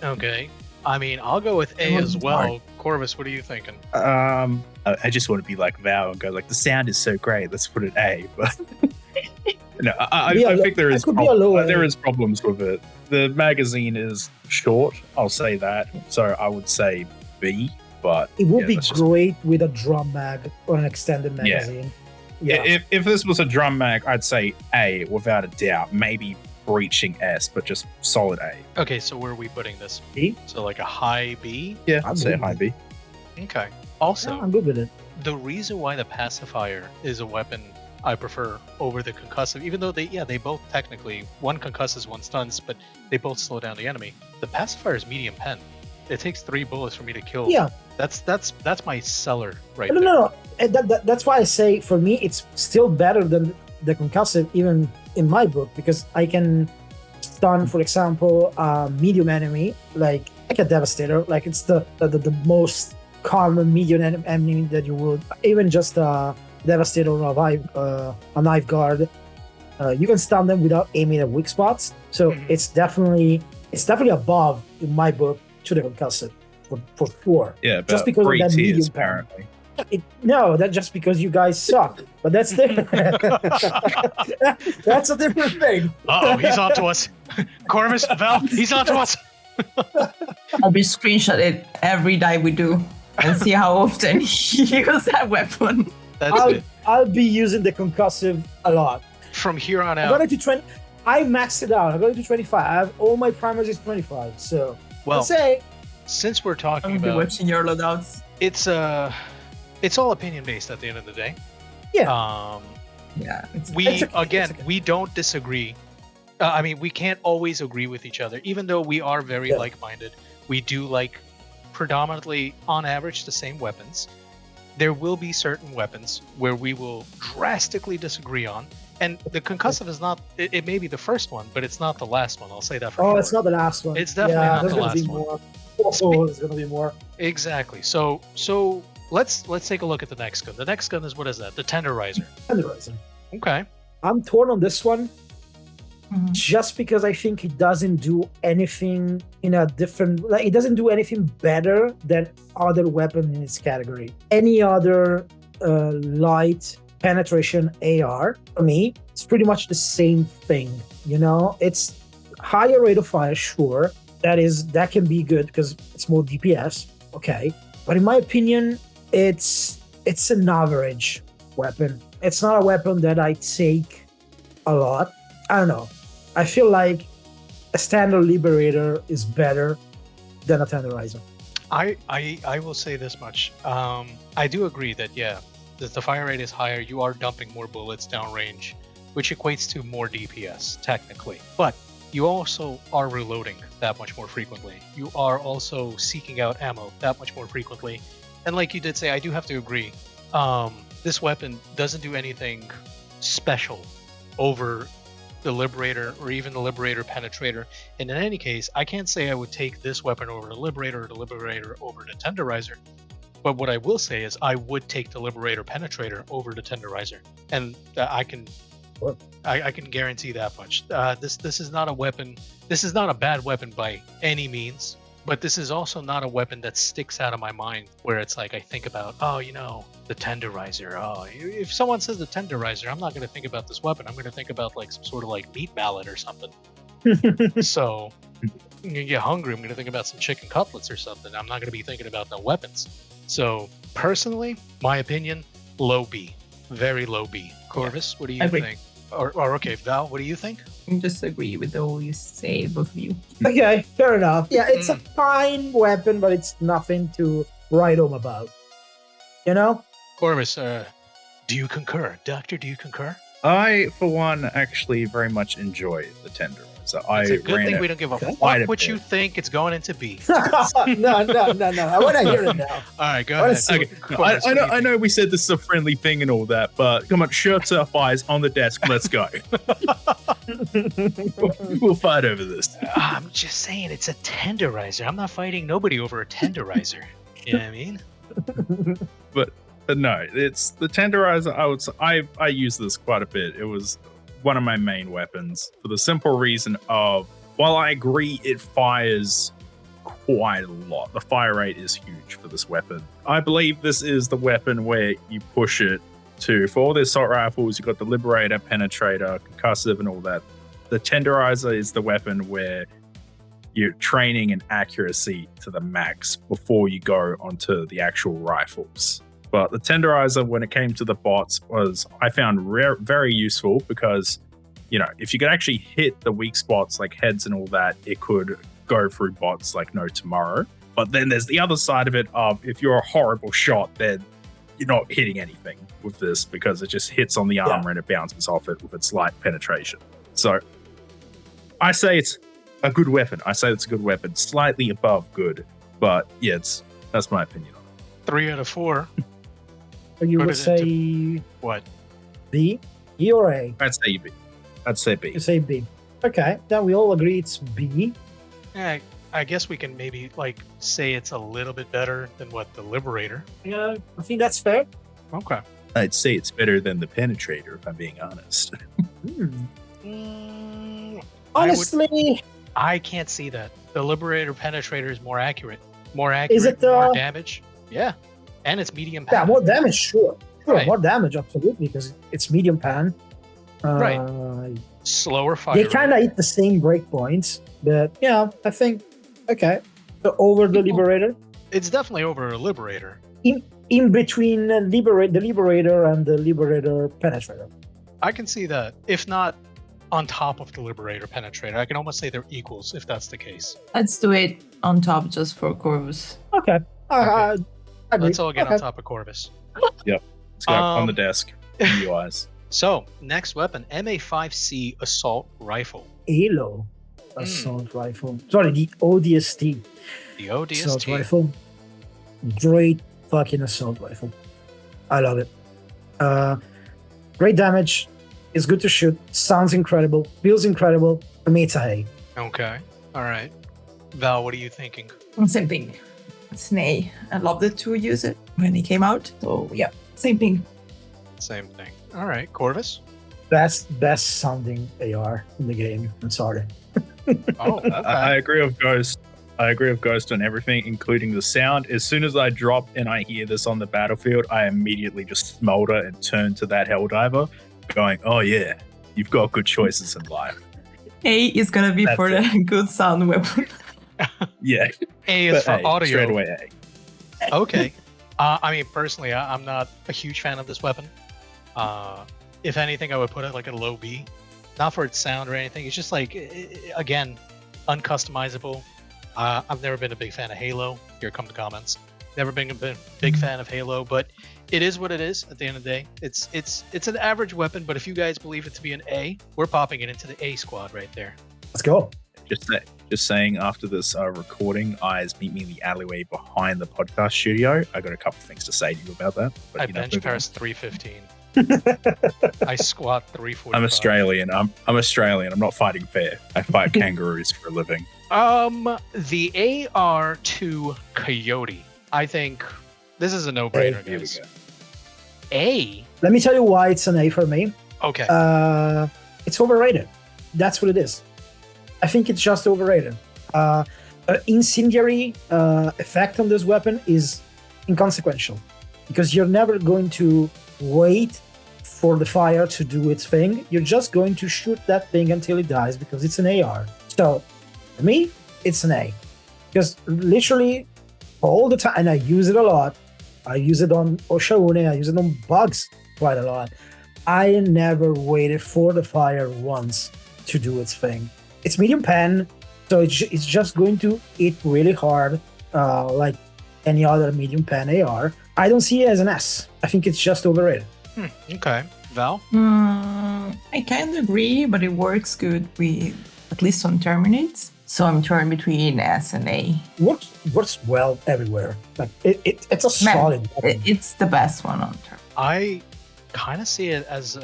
Okay. I mean, I'll go with A as well. Corvus, what are you thinking? I just want to be like Val and go like, the sound is so great, let's put it A. But no, I think there is problems with it. The magazine is short, I'll say that. So I would say B, but it would be great with a drum mag or an extended magazine. Yeah. If this was a drum mag, I'd say A without a doubt. Maybe reaching S, but just solid A. Okay, so where are we putting this? B? So like a high B? Yeah, I'd say high B. Okay. Also, I'm good with it. The reason why the Pacifier is a weapon I prefer over the Concussive, even though they both technically, one concusses, one stuns, but they both slow down the enemy. The Pacifier is medium pen. It takes 3 bullets for me to kill. Yeah. That's my seller right there. No. That's why I say, for me, it's still better than the Concussive, even in my book, because I can stun, for example, a medium enemy, like a Devastator. Like, it's the most common medium enemy that you would, even just a Devastator or a Knife Guard. You can stun them without aiming at weak spots. So it's definitely above, in my book, to the Concussive, for sure. Yeah, but just because of that medium apparently. No, that's just because you guys suck. But that's different. That's a different thing. Uh-oh, he's on to us. Corvus, Val, he's on to us. I'll be screenshotting every dive we do and see how often he uses that weapon. I'll be using the concussive a lot. From here on out. I'm going to 20. I maxed it out. I'm going to 25. I have all my primaries is 25. So, well, say, since we're talking about watching your loadouts, it's all opinion based at the end of the day. Yeah. Yeah. We don't disagree. I mean, we can't always agree with each other, even though we are very like-minded. We do like predominantly, on average, the same weapons. There will be certain weapons where we will drastically disagree on. And the concussive is not, it may be the first one, but it's not the last one. I'll say that for sure. Oh, it's not the last one. It's definitely not the last one. There's going to be more. Exactly. So let's take a look at the next gun. The next gun is, what is that? The Tenderizer. Tenderizer. Okay. I'm torn on this one. Just because I think it doesn't do anything in a different, like it doesn't do anything better than other weapons in its category. Any other light penetration AR, for me, it's pretty much the same thing. You know, it's higher rate of fire, sure. That can be good because it's more DPS, okay. But in my opinion, it's an average weapon. It's not a weapon that I take a lot. I don't know. I feel like a standard Liberator is better than a Tenderizer. I will say this much. I do agree that, the fire rate is higher. You are dumping more bullets downrange, which equates to more DPS, technically. But you also are reloading that much more frequently. You are also seeking out ammo that much more frequently. And like you did say, I do have to agree. This weapon doesn't do anything special over the Liberator or even the Liberator Penetrator. And in any case, I can't say I would take this weapon over the Liberator or the Liberator over the Tenderizer. But what I will say is I would take the Liberator Penetrator over the Tenderizer. And I can guarantee that much. This is not a weapon. This is not a bad weapon by any means. But this is also not a weapon that sticks out of my mind where it's like I think about, the Tenderizer. Oh, if someone says the Tenderizer, I'm not going to think about this weapon. I'm going to think about like some sort of like meat mallet or something. So I'm going to get hungry. I'm going to think about some chicken cutlets or something. I'm not going to be thinking about the weapons. So personally, my opinion, low B. Very low B. Corvus, what do you think? Or okay, Val, what do you think? I disagree with all you say, both of you. Okay, fair enough. Yeah, it's a fine weapon, but it's nothing to write home about. You know? Corvus, do you concur? Doctor, do you concur? I, for one, actually very much enjoy the Tenderizer. It's a good thing we don't give a fuck what you think. It's going into B. No. I want to hear it now. All right, go ahead. Okay. Corvus, I know we said this is a friendly thing and all that, but come on, shirts off, eyes on the desk. Let's go. We'll fight over this. I'm just saying it's a Tenderizer. I'm not fighting nobody over a Tenderizer. You know what I mean? But no, it's the Tenderizer. I would say I use this quite a bit. It was one of my main weapons for the simple reason of, while I agree it fires quite a lot, the fire rate is huge for this weapon. I believe this is the weapon where you push it to, for all the assault rifles, you've got the Liberator, Penetrator, Concussive and all that. The Tenderizer is the weapon where you're training and accuracy to the max before you go onto the actual rifles. But the Tenderizer, when it came to the bots, I found very useful because, if you could actually hit the weak spots like heads and all that, it could go through bots like no tomorrow. But then there's the other side of it of, if you're a horrible shot, then you're not hitting anything with this because it just hits on the armor and it bounces off it with its light penetration. So I say it's a good weapon. Slightly above good. But yeah, that's my opinion on it. 3 out of 4. You would say what? B? E or A? I'd say B. You say B. Okay, then we all agree it's B. Yeah, I guess we can maybe say it's a little bit better than what the Liberator. Yeah, I think that's fair. Okay. I'd say it's better than the Penetrator, if I'm being honest. Honestly, I can't see that. The Liberator Penetrator is more accurate. More is it more damage. Yeah. And it's medium pan. Yeah, more damage, sure. Right. More damage, absolutely, because it's medium pan. Right. Slower fire. They kind of hit the same breakpoints, but yeah, I think, okay. So over the Liberator? It's definitely over a Liberator. In between the Liberator and the Liberator Penetrator. I can see that. If not on top of the Liberator Penetrator, I can almost say they're equals if that's the case. Let's do it on top just for Corvus. Okay. Let's all get on top of Corvus. Yep. Let's go on the desk. UIs. So, next weapon, MA5C Assault Rifle. Halo Assault Rifle. Sorry, the ODST. The ODST. Assault Rifle. Great fucking assault rifle. I love it. Great damage. It's good to shoot. Sounds incredible. Feels incredible. For me, it's a A. Okay. All right. Val, what are you thinking? Same thing. It's an A. I loved it to use it when it came out. So, yeah, same thing. Same thing. All right. Corvus? Best sounding AR in the game. I'm sorry. Oh, okay. I agree with Ghost. I agree with Ghost on everything, including the sound. As soon as I drop and I hear this on the battlefield, I immediately just smolder and turn to that Helldiver, going, oh yeah, you've got good choices in life. A is going to be for the good sound weapon. Yeah. A is for audio. Straight away A. Okay. I mean, personally, I'm not a huge fan of this weapon. If anything, I would put it like a low B. Not for its sound or anything. It's just like, again, uncustomizable. I've never been a big fan of Halo. Here come the comments. Never been a big fan of Halo, but it is what it is at the end of the day. It's an average weapon, but if you guys believe it to be an A, we're popping it into the A squad right there. Let's go. Just saying, after this recording, eyes meet me in the alleyway behind the podcast studio. I got a couple of things to say to you about that. But, I bench press 315. I squat 345. I'm Australian. I'm Australian. I'm not fighting fair. I fight kangaroos for a living. The AR2 Coyote. I think this is a no-brainer, guys. A. Let me tell you why it's an A for me. Okay. It's overrated. That's what it is. I think it's just overrated. Incendiary effect on this weapon is inconsequential because you're never going to wait for the fire to do its thing. You're just going to shoot that thing until it dies because it's an AR. So for me, it's an A. Because literally all the time, and I use it a lot. I use it on Oshaune, I use it on bugs quite a lot. I never waited for the fire once to do its thing. It's medium pen, so it's just going to hit really hard, like any other medium pen AR. I don't see it as an S. I think it's just overrated. Okay. Val? I kind of agree, but it works good with at least some terminates. So I'm torn between S and A. Works well everywhere. Like it's a solid weapon. It's the best one on turn. I kind of see it as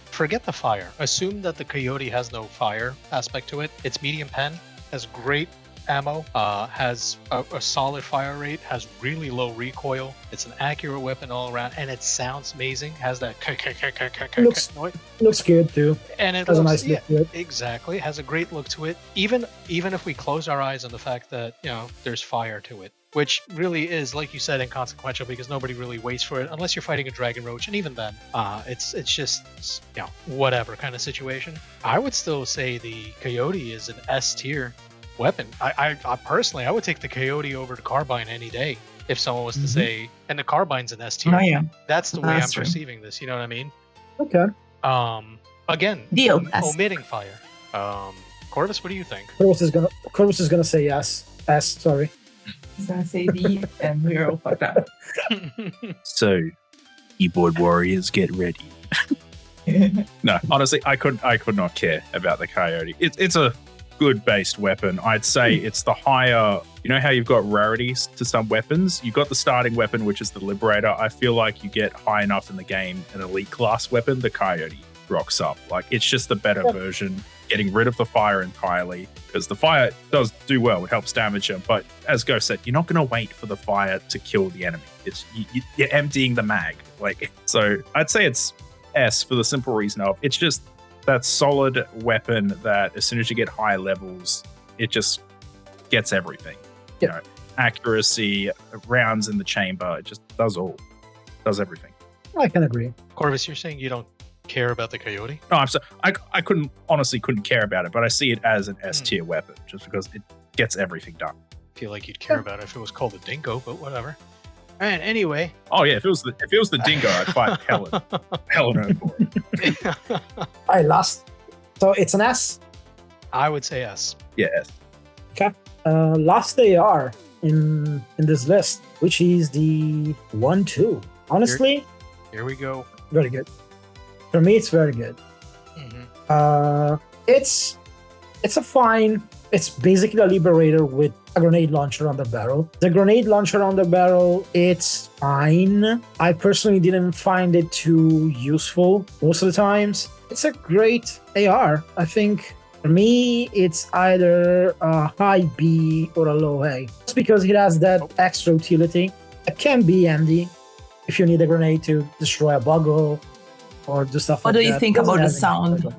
forget the fire. Assume that the Coyote has no fire aspect to it. It's medium pen, has great ammo, has a solid fire rate, has really low recoil. It's an accurate weapon all around, and it sounds amazing. Has that noise. Looks good too. And it has looks, a nice look to it. Exactly. Has a great look to it. Even if we close our eyes on the fact that there's fire to it, which really is, like you said, inconsequential because nobody really waits for it unless you're fighting a Dragon Roach, and even then, it's just whatever kind of situation. I would still say the Coyote is an S tier weapon. I personally, I would take the Coyote over the Carbine any day if someone was to say, and the Carbine's an S tier. Oh, yeah. That's the way That's I'm true. perceiving this. You know what I mean? Okay. Again, Deal. omitting fire. Corvus, what do you think? Corvus is gonna say yes. S. Sorry. He's gonna say D, and we're all fucked up. So, keyboard warriors, get ready. No, honestly, I could not care about the Coyote. It's a good based weapon. I'd say it's the higher. You know how you've got rarities to some weapons? You've got the starting weapon, which is the Liberator. I feel like you get high enough in the game, an elite class weapon, the Coyote rocks up. Like, it's just the better version, getting rid of the fire entirely, because the fire does do well. It helps damage him. But as Ghost said, you're not going to wait for the fire to kill the enemy. It's you're emptying the mag. So I'd say it's S for the simple reason of it's just that solid weapon that as soon as you get high levels, it just gets everything. accuracy, rounds in the chamber. It just does everything. I can agree. Corvus, you're saying you don't care about the Coyote? No, I'm sorry. I couldn't care about it, but I see it as an S tier weapon just because it gets everything done. I feel like you'd care about it if it was called a Dingo, but whatever. All right, anyway. Oh yeah, if it was the Dingo, I'd fight hell no for it. All right, last. So it's an S. I would say S. Yeah, S. Okay. Last AR in this list, which is the 1-2. Honestly, here we go. Very good. For me, it's very good. Mm-hmm. It's basically a Liberator with a grenade launcher on the barrel. The grenade launcher on the barrel, it's fine. I personally didn't find it too useful most of the times. It's a great AR. I think for me, it's either a high B or a low A. It's because it has that extra utility. It can be handy if you need a grenade to destroy a buggle or do stuff like that. What do you think about the sound?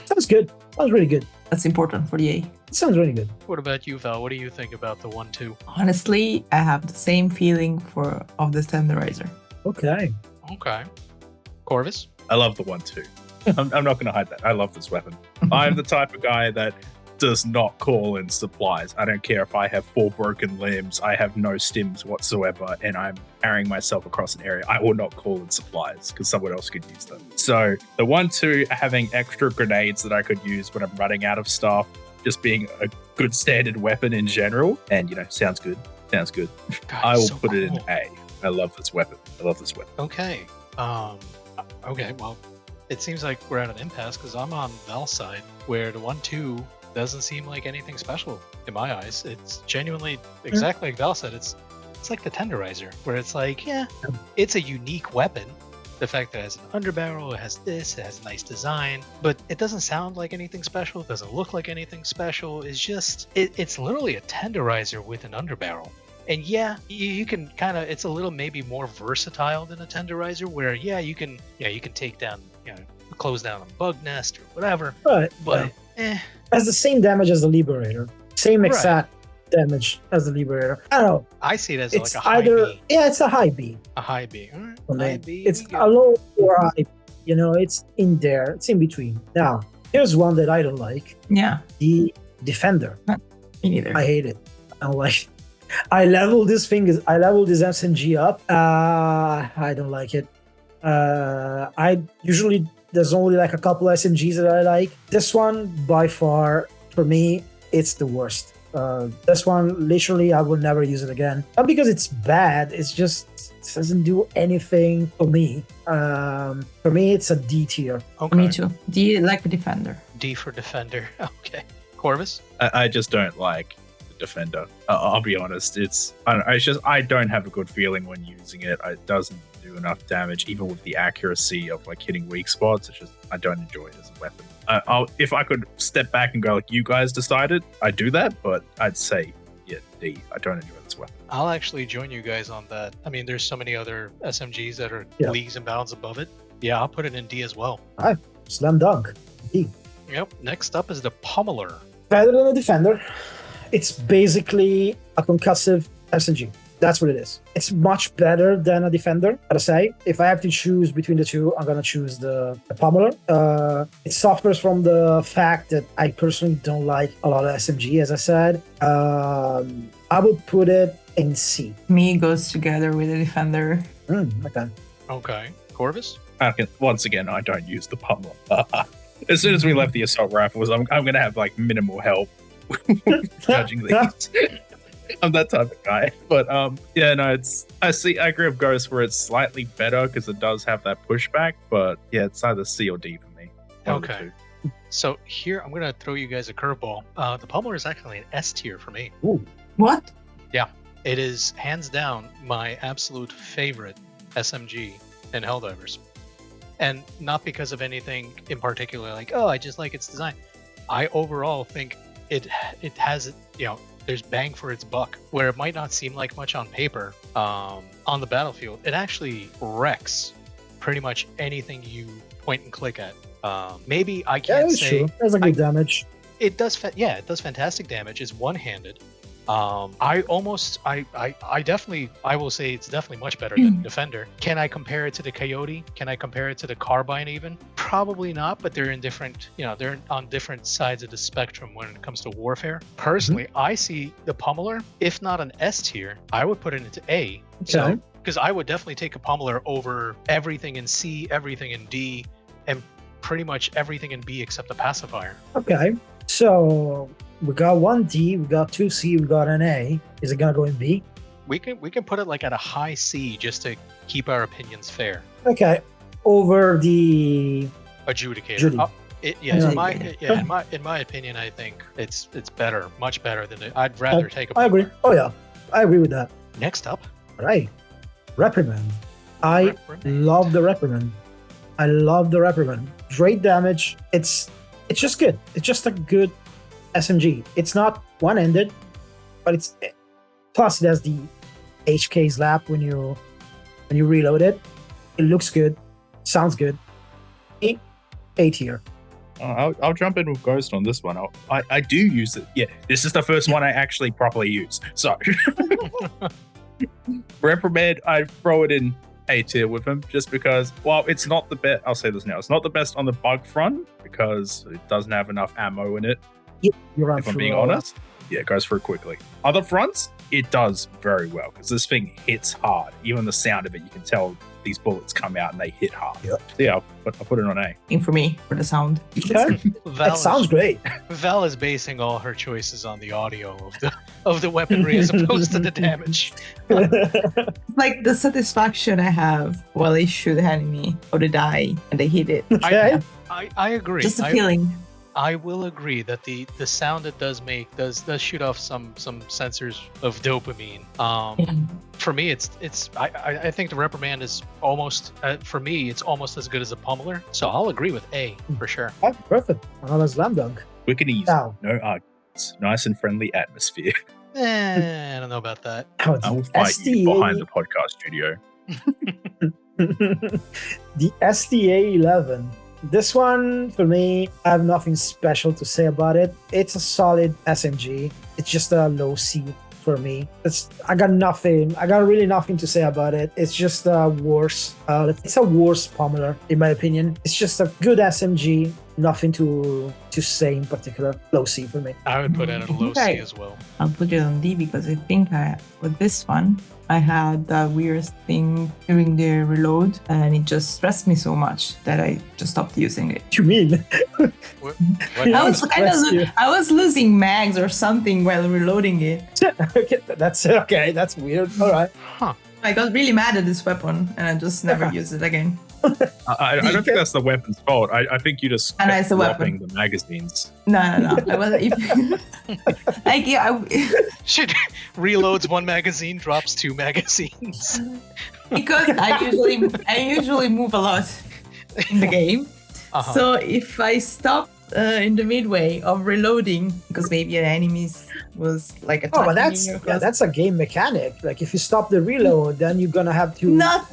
Sounds good. Sounds really good. That's important for the A. It sounds really good. What about you, Val? What do you think about the 1-2? Honestly, I have the same feeling of the Tenderizer. Okay. Corvus? I love the 1-2. I'm not going to hide that. I love this weapon. I'm the type of guy that does not call in supplies. I don't care if I have 4 broken limbs, I have no stims whatsoever, and I'm carrying myself across an area. I will not call in supplies because someone else could use them. So the 1-2 having extra grenades that I could use when I'm running out of stuff, just being a good standard weapon in general, and sounds good. God, I will put it in A. I love this weapon. Okay. Okay, well, it seems like we're at an impasse because I'm on Val's side where the 1-2 doesn't seem like anything special in my eyes. It's genuinely exactly like Val said. It's like the Tenderizer, where it's like, yeah, it's a unique weapon. The fact that it has an underbarrel, it has this, it has a nice design, but it doesn't sound like anything special. It doesn't look like anything special. It's just, it's literally a Tenderizer with an underbarrel. And yeah, you can kind of, it's a little maybe more versatile than a Tenderizer, where you can take down, close down a bug nest or whatever. Right. But has the same damage as the Liberator. Same exact damage as the Liberator. I don't know. I see it as it's like a high B. Yeah, it's a high B. A high B. All right. High B. It's a low or a high B. It's in there. It's in between. Now, here's one that I don't like. Yeah. The Defender. Me neither. I hate it. I don't like it. I leveled this SMG up. I don't like it. There's only like a couple SMGs that I like. This one, by far, for me, it's the worst. This one, literally, I will never use it again. Not because it's bad, it doesn't do anything for me. For me, it's a D tier. Okay. Me too. D like the Defender. D for Defender. Okay. Corvus? I just don't like the Defender. I'll be honest. I don't have a good feeling when using it. It doesn't do enough damage, even with the accuracy of like hitting weak spots. I don't enjoy it as a weapon. If I could step back and go like you guys decided, I'd do that, but I'd say D. I don't enjoy this weapon. I'll actually join you guys on that. I mean, there's so many other SMGs that are leagues and bounds above it. Yeah, I'll put it in D as well. All right, slam dunk. D. Yep. Next up is the Pummeler. Better than a Defender. It's basically a concussive SMG. That's what it is. It's much better than a Defender, gotta say. If I have to choose between the two, I'm gonna choose the Pummeler. It suffers from the fact that I personally don't like a lot of SMG, as I said. I would put it in C. Me goes together with the Defender. Okay. Okay. Corvus? Once again, I don't use the Pummeler. As soon as we left the assault rifles, I'm gonna have like minimal help judging these. I'm that type of guy, but I agree with Ghost where it's slightly better because it does have that pushback, but yeah, it's either C or D for me. Okay. So here I'm gonna throw you guys a curveball. The Pummeler is actually an S tier for me. Ooh. What? Yeah, it is hands down my absolute favorite SMG in Helldivers, and not because of anything in particular. Like, I just like its design. I overall think it has there's bang for its buck, where it might not seem like much on paper. On the battlefield, it actually wrecks pretty much anything you point and click at. Maybe I can't say. True. There's a good damage. It does. It does fantastic damage. It's one-handed. I will say it's definitely much better than Defender. Can I compare it to the Coyote? Can I compare it to the Carbine even? Probably not, but they're in different, they're on different sides of the spectrum when it comes to warfare. Personally, I see the Pummeler, if not an S tier, I would put it into A. So, because I would definitely take a Pummeler over everything in C, everything in D, and pretty much everything in B except the Pacifier. Okay, so we got 1 D, we got 2 C, we got an A. Is it gonna go in B? We can put it like at a high C just to keep our opinions fair. Okay, over the Adjudicator. In my opinion, I think it's better, much better than it. I'd rather take a. I agree. Oh yeah, I agree with that. Next up, all right, Reprimand. I love the Reprimand. I love the Reprimand. Great damage. It's just good. It's just a good SMG. It's not one-ended, but it's plus it has the HK slap when you reload it. It looks good, sounds good. A tier. I'll jump in with Ghost on this one. I do use it. Yeah, this is the first one I actually properly use. So Reprimand, I throw it in A tier with him just because, well, it's not the best. I'll say this now. It's not the best on the bug front because it doesn't have enough ammo in it. Yep, you're right. If I'm being honest, yeah, it goes through quickly. Other fronts, it does very well because this thing hits hard. Even the sound of it, you can tell these bullets come out and they hit hard. Yep. So yeah, I'll put it on A. For me, for the sound. Okay. It sounds great. Val is basing all her choices on the audio of the weaponry as opposed to the damage. Like the satisfaction I have while I shoot an enemy or the die and they hit it. Okay. I agree. Just a feeling. I will agree that the sound it does make does shoot off some sensors of dopamine. For me, I think the Reprimand is almost for me it's almost as good as a Pummeler. So I'll agree with A for sure. Oh, perfect. Another slam dunk. Quick and easy. No arguments. Nice and friendly atmosphere. I don't know about that. I will fight you behind the podcast studio. The Sta-11. This one, for me, I have nothing special to say about it. It's a solid SMG. It's just a low C for me. I got really nothing to say about it. It's just a worse. It's a worse Pummeler, in my opinion. It's just a good SMG. Nothing to say in particular. Low C for me. I would put it at a low C as well. I'll put it on D because I think with this one, I had that weird thing during the reload and it just stressed me so much that I just stopped using it. What do you mean? I was losing mags or something while reloading it. Okay, that's weird. All right. Huh. I got really mad at this weapon and I just never used it again. I don't think that's the weapon's fault. I think you just kept dropping the magazines. No. I wasn't. Shit, reloads 1 magazine, drops 2 magazines. Because I usually move a lot in the game. So if I stop in the midway of reloading, because maybe an enemy was like attacking but that's a game mechanic. Like if you stop the reload, then you're gonna have to not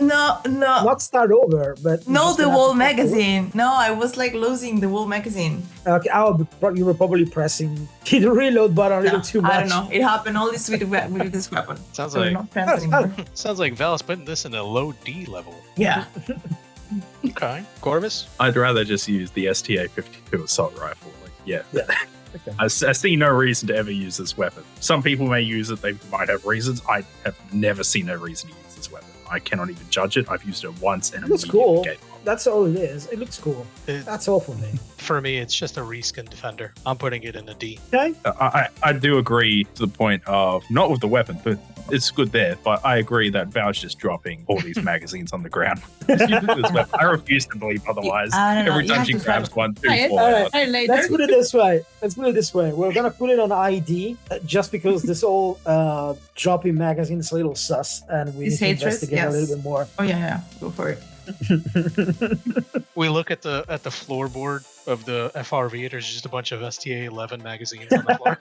start over, but the whole magazine. No, I was like losing the whole magazine. Okay, you were probably pressing the reload button a little too much. I don't know. It happened all this with this weapon. Sounds so like Val's putting this in a low D level. Yeah. Okay, Corvus? I'd rather just use the STA-52 assault rifle. Yeah. Okay. I see no reason to ever use this weapon. Some people may use it, they might have reasons. I have never seen a reason to use this weapon. I cannot even judge it. I've used it once and it looks cool. That's all it is. It looks cool. That's all for me. For me, it's just a reskin Defender. I'm putting it in a D. Okay. I do agree to the point of, not with the weapon, but it's good there, but I agree that Val's just dropping all these magazines on the ground. I refuse to believe otherwise. Every time she grabs one, two, four. Let's put it this way. We're going to put it on ID just because this whole dropping magazine is a little sus and we need to investigate a little bit more. Oh, yeah. Go for it. We look at the floorboard of the FRV. There's just a bunch of Sta-11 magazines on the floor.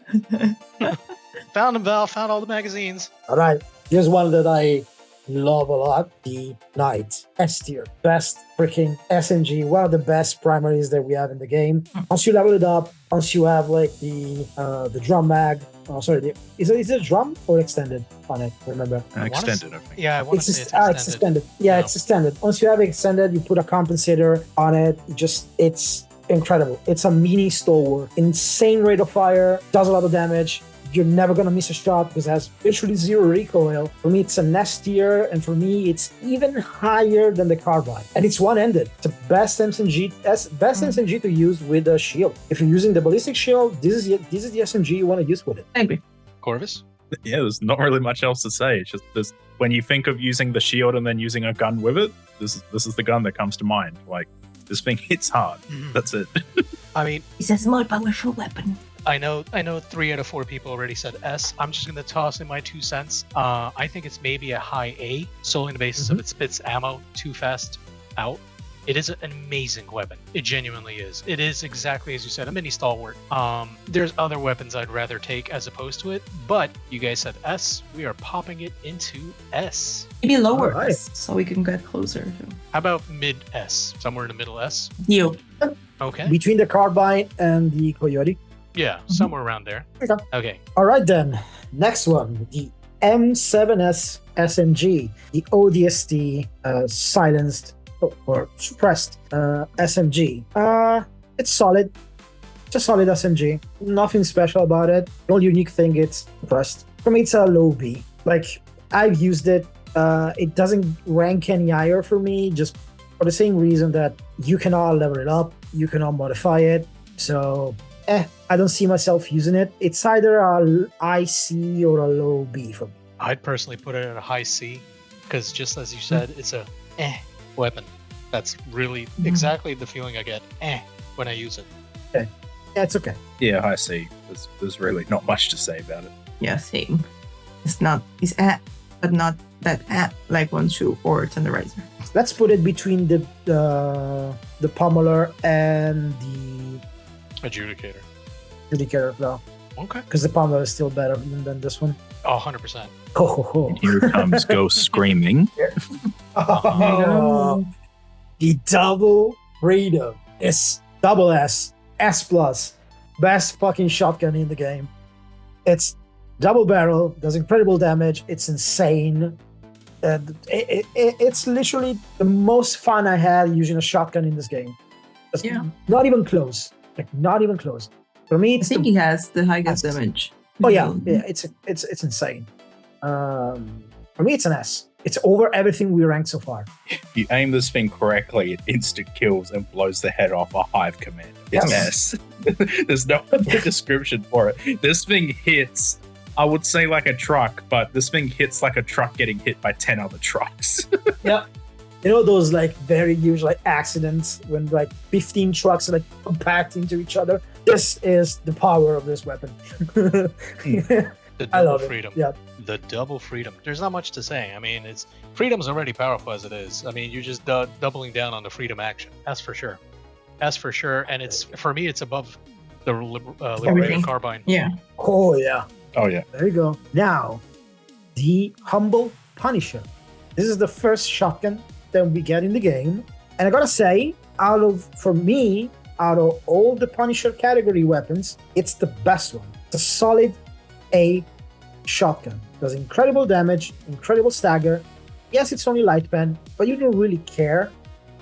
Found them, Val. Found all the magazines. All right. Here's one that I love a lot. The Knight S tier. Best freaking SMG. One of the best primaries that we have in the game. Once you level it up, once you have like the drum mag, Oh, sorry. Is it a drum or extended on it? Remember? Extended, I think. Yeah, I want to say it's extended. Yeah, it's extended. Once you have it extended, you put a compensator on it. It's incredible. It's a mini stalwart. Insane rate of fire. Does a lot of damage. You're never going to miss a shot because it has literally zero recoil. For me, it's a nest tier, and for me, it's even higher than the Carbine. And it's one-ended. It's the best SMG to use with a shield. If you're using the ballistic shield, this is the SMG you want to use with it. I agree. Corvus? Yeah, there's not really much else to say. It's just when you think of using the shield and then using a gun with it, this is the gun that comes to mind. Like, this thing hits hard. That's it. I mean, it's a small powerful weapon. I know 3 out of 4 people already said S. I'm just going to toss in my 2 cents. I think it's maybe a high A, solely on the basis of it spits ammo too fast out. It is an amazing weapon. It genuinely is. It is exactly as you said, a mini stalwart. There's other weapons I'd rather take as opposed to it, but you guys said S. We are popping it into S. Maybe lower S, so we can get closer. How about mid S? Somewhere in the middle S? You. Okay. Between the Carbine and the Coyote. Yeah, somewhere around there. Okay. All right, then. Next one, the M7S SMG, the ODST silenced or suppressed SMG. It's solid. It's a solid SMG. Nothing special about it. The only unique thing, it's suppressed. For me, it's a low B. Like, I've used it. It doesn't rank any higher for me, just for the same reason that you cannot level it up, you cannot modify it. So, I don't see myself using it. It's either a high C or a low B for me. I'd personally put it at a high C, because just as you said, it's a weapon. That's really exactly the feeling I get when I use it. Okay. Yeah, it's okay. Yeah, high C. There's really not much to say about it. Yeah, same. It's but not that like 1-2 or Tenderizer. Let's put it between the Pummeler and the Adjudicator. Though. Okay. Because the Pummeler is still better than this one. Oh, 100%. Oh. Here comes Ghost screaming. Oh, the double freedom is double S plus best fucking shotgun in the game. It's double barrel, does incredible damage. It's insane. It's literally the most fun I had using a shotgun in this game. Yeah. Not even close. Like, not even close. For me, I think he has the highest damage. Oh yeah, it's insane. For me, it's an S. It's over everything we ranked so far. If you aim this thing correctly, it instant kills and blows the head off a hive commander. It's S. There's no other description for it. This thing hits, I would say, like a truck, but this thing hits like a truck getting hit by 10 other trucks. Yeah. You know those like very huge like accidents when like 15 trucks are like compact into each other? This is the power of this weapon. The double freedom. Yeah. The double freedom. There's not much to say. I mean, freedom's already powerful as it is. I mean, you're just doubling down on the freedom action. That's for sure. And it's, for me, it's above the Liberator Carbine. Yeah. Oh yeah. There you go. Now, the Humble Punisher. This is the first shotgun that we get in the game, and I gotta say, out of all the Punisher category weapons, it's the best one. It's a solid A shotgun. Does incredible damage, incredible stagger. Yes, it's only light pen, but you don't really care.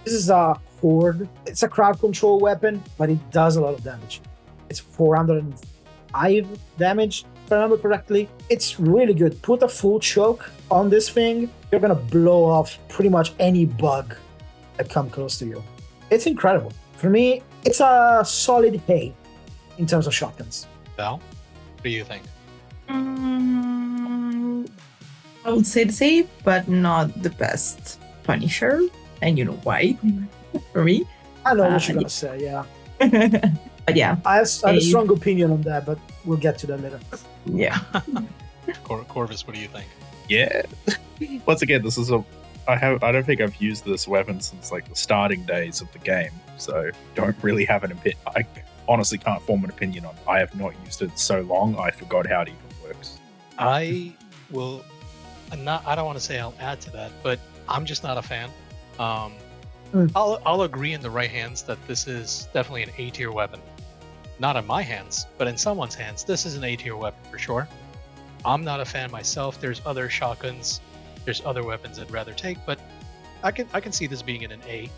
This is a horde. It's a crowd control weapon, but it does a lot of damage. It's 405 damage, if I remember correctly. It's really good. Put a full choke on this thing, you're gonna blow off pretty much any bug that come close to you. It's incredible. For me, it's a solid A in terms of shotguns. Val, what do you think? I would say the same, but not the best Punisher. And you know why, for me. I know what you're going to say, yeah. But yeah. I have a strong opinion on that, but we'll get to that later. Yeah. Corvus, what do you think? Yeah. Once again, this is I don't think I've used this weapon since like the starting days of the game, so don't really have an opinion. I honestly can't form an opinion on it. I have not used it so long, I forgot how it even works. I don't want to say I'll add to that, but I'm just not a fan. I'll agree in the right hands that this is definitely an A tier weapon. not in my hands, but in someone's hands, this is an A tier weapon for sure. I'm not a fan myself. There's other shotguns, there's other weapons I'd rather take, but I can see this being in an A.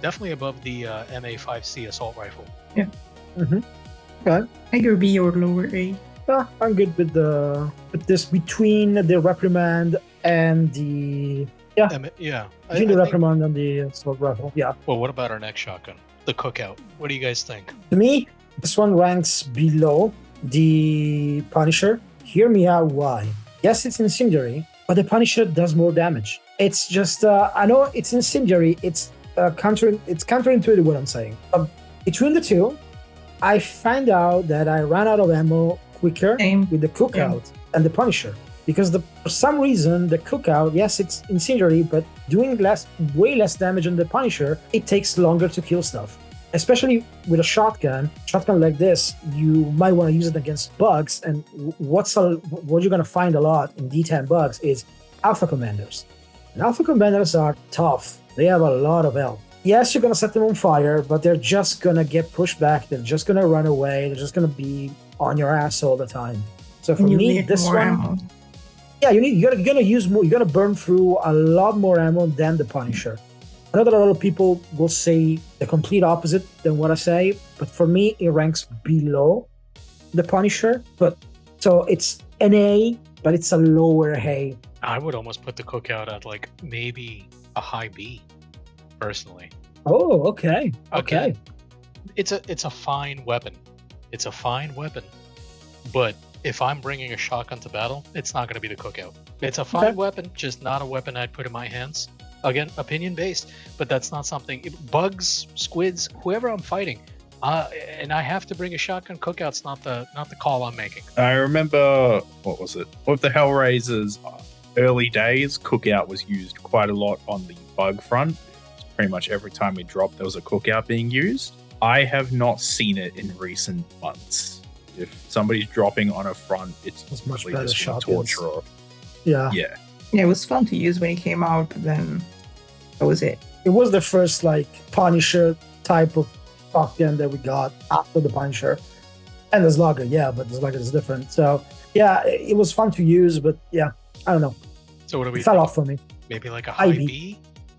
Definitely above the MA5C assault rifle. Yeah. Okay. Either B or lower A. I'm good with this between the Reprimand and the between the Reprimand and the assault rifle. Yeah. Well, what about our next shotgun, the Cookout? What do you guys think? To me, this one ranks below the Punisher. Hear me out. Why? Yes, it's Incindiary, but the Punisher does more damage. It's just I know it's Incindiary. It's counterintuitive what I'm saying. Between the two, I find out that I ran out of ammo quicker with the Cookout and the Punisher, because for some reason the Cookout, yes, it's Incendiary, but doing way less damage than the Punisher, it takes longer to kill stuff. Especially with a shotgun like this, you might want to use it against bugs. And what you're going to find a lot in D10 bugs is Alpha Commanders. And Alpha Commanders are tough. They have a lot of health. Yes, you're going to set them on fire, but they're just going to get pushed back. They're just going to run away. They're just going to be on your ass all the time. So for me, this one, ammo. Yeah, you're going to use more. You're going to burn through a lot more ammo than the Punisher. I know that a lot of people will say the complete opposite than what I say, but for me, it ranks below the Punisher. But so it's an A, but it's a lower A. I would almost put the Cookout at like maybe a high B, personally. Oh, okay. Okay. It's a fine weapon. It's a fine weapon. But if I'm bringing a shotgun to battle, it's not going to be the Cookout. It's a fine weapon, just not a weapon I'd put in my hands. Again, opinion based, but that's not something. Bugs, squids, whoever I'm fighting, and I have to bring a shotgun. Cookout's not the call I'm making. I remember, what was it? With the Hellraiser's early days, Cookout was used quite a lot on the bug front. Pretty much every time we dropped, there was a Cookout being used. I have not seen it in recent months. If somebody's dropping on a front, it's much better shotguns. Torture. Yeah, it was fun to use when it came out, but then that was it. It was the first like Punisher type of shotgun that we got after the Punisher. And the Slugger, but the Slugger is different. So yeah, it was fun to use, but yeah, I don't know. So what do we fell off for me. Maybe like a high B?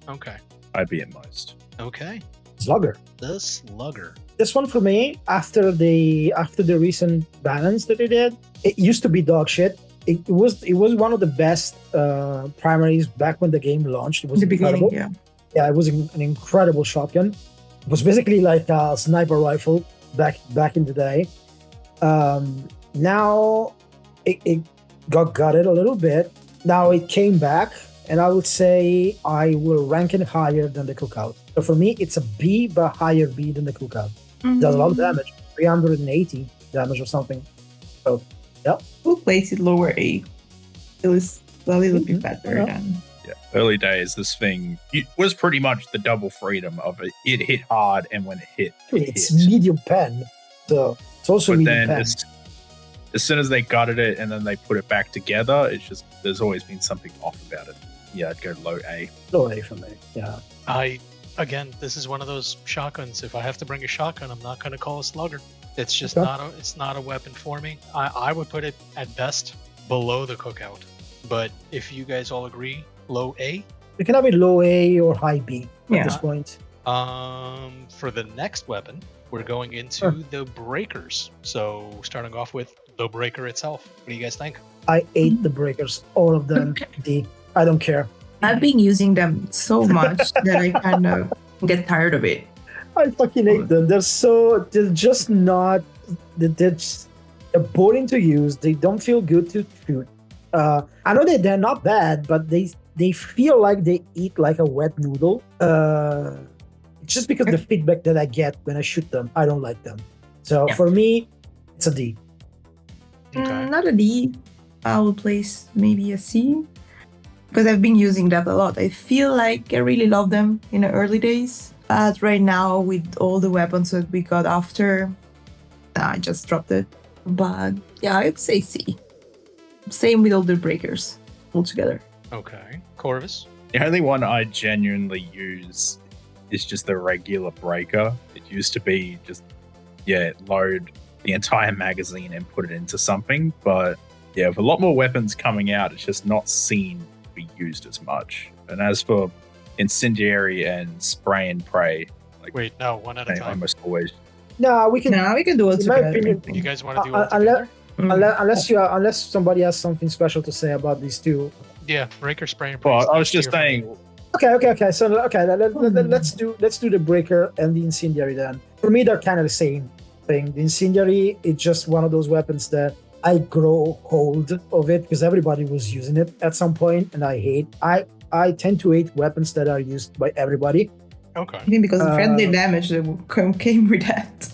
Okay. High B at most. Okay. Slugger. The Slugger. This one for me, after the recent balance that they did, it used to be dog shit. It was one of the best primaries back when the game launched. It was incredible. Yeah, it was an incredible shotgun. It was basically like a sniper rifle back in the day. Now it got gutted a little bit. Now it came back, and I would say I will rank it higher than the Cookout. So for me, it's a B, but higher B than the Cookout. It does a lot of damage, 380 damage or something. So, yeah. We'll place it lower A. It was a little bit better than... Yeah, early days, this thing, it was pretty much the double freedom of it. It hit hard, and when it hit, it's medium pen. So it's also but medium then pen. As soon as they gutted it and then they put it back together, it's just, there's always been something off about it. Yeah, I'd go low A. Low A for me, yeah. Again, this is one of those shotguns. If I have to bring a shotgun, I'm not going to call a Slugger. It's just not a weapon for me. I would put it at best below the Cookout. But if you guys all agree, low A? You can have it low A or high B at this point. For the next weapon, we're going into the Breakers. So starting off with the Breaker itself. What do you guys think? I ate the Breakers, all of them. I don't care. I've been using them so much that I kind of get tired of it. I fucking hate them. They're just not, they're boring to use. They don't feel good to shoot. I know that they're not bad, but they feel like they eat like a wet noodle. It's just because the feedback that I get when I shoot them, I don't like them. So for me, it's a D. Okay. Not a D. I will place maybe a C. Because I've been using that a lot. I feel like I really love them in the early days. But right now, with all the weapons that we got after, I just dropped it. But yeah, I'd say C. Same with all the Breakers altogether. Okay. Corvus? The only one I genuinely use is just the regular Breaker. It used to be just load the entire magazine and put it into something. But yeah, with a lot more weapons coming out, it's just not seen to be used as much. And as for Incendiary and Spray&Pray, wait, no, one at a time. Almost always. No, we can do it. In my opinion, you guys want to do it together? Unless somebody has something special to say about these two. Yeah, breaker, Spray&Pray. Well, I was just saying. Okay. So let's do the breaker and the incendiary then. For me, they're kind of the same thing. The incendiary is just one of those weapons that I grow hold of it because everybody was using it at some point, and I tend to hate weapons that are used by everybody. Okay. I think because the friendly damage that came with that.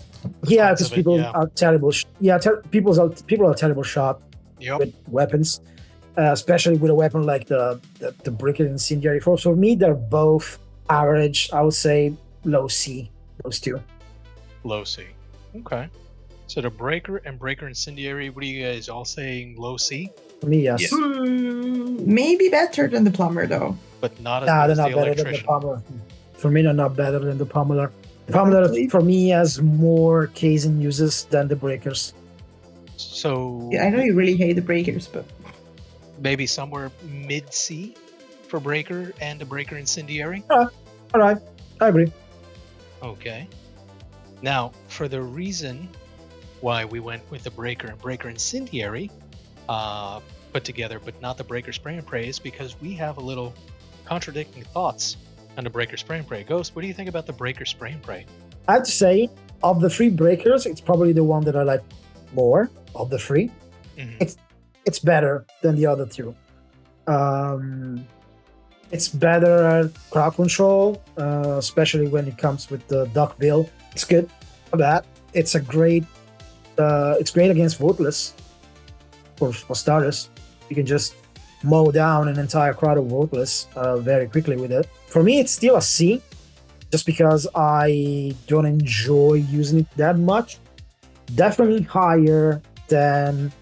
Yeah, because people are terrible. People are terrible shot with weapons, especially with a weapon like the breaker incendiary. For me, they're both average. I would say low C. Those two. Low C. Okay. So the breaker and breaker incendiary. What are you guys all saying? Low C. For me, yes. Maybe better than the plumber though. But not as good as the better than the pummeler. For me, they're not better than the pummeler. The pummeler, for me, has more casing uses than the breakers. So I know you really hate the breakers, but maybe somewhere mid C for breaker and a breaker incendiary. All right, I agree. Okay. Now, for the reason why we went with the breaker and breaker incendiary put together, but not the breaker Spray&Pray, is because we have a little contradicting thoughts on the breaker Spray&Pray. Ghost, what do you think about the breaker Spray&Pray? I have to say, of the three breakers, it's probably the one that I like more of the three. Mm-hmm. It's better than the other two. It's better at crowd control, especially when it comes with the duck bill. It's good for that. It's great against voteless. For starters, you can just mow down an entire crowd of voteless very quickly with it. For me, it's still a C, just because I don't enjoy using it that much. Definitely higher than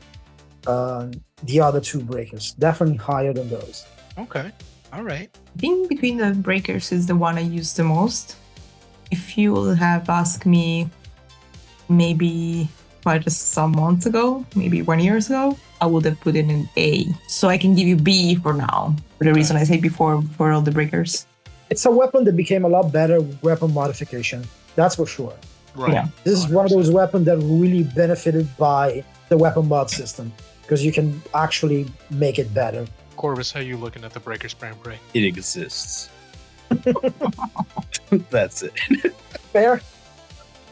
the other two breakers. Definitely higher than those. Okay. All right. I think between the breakers is the one I use the most. If you would have asked me maybe just some months ago, maybe 1 year ago, I would have put it in A. So I can give you B for now, for the reason I said before for all the breakers. It's a weapon that became a lot better with weapon modification. That's for sure. Right. Yeah. This is 100%. One of those weapons that really benefited by the weapon mod system, because you can actually make it better. Corvus, how are you looking at the breaker Spray&Pray? It exists. That's it. Fair.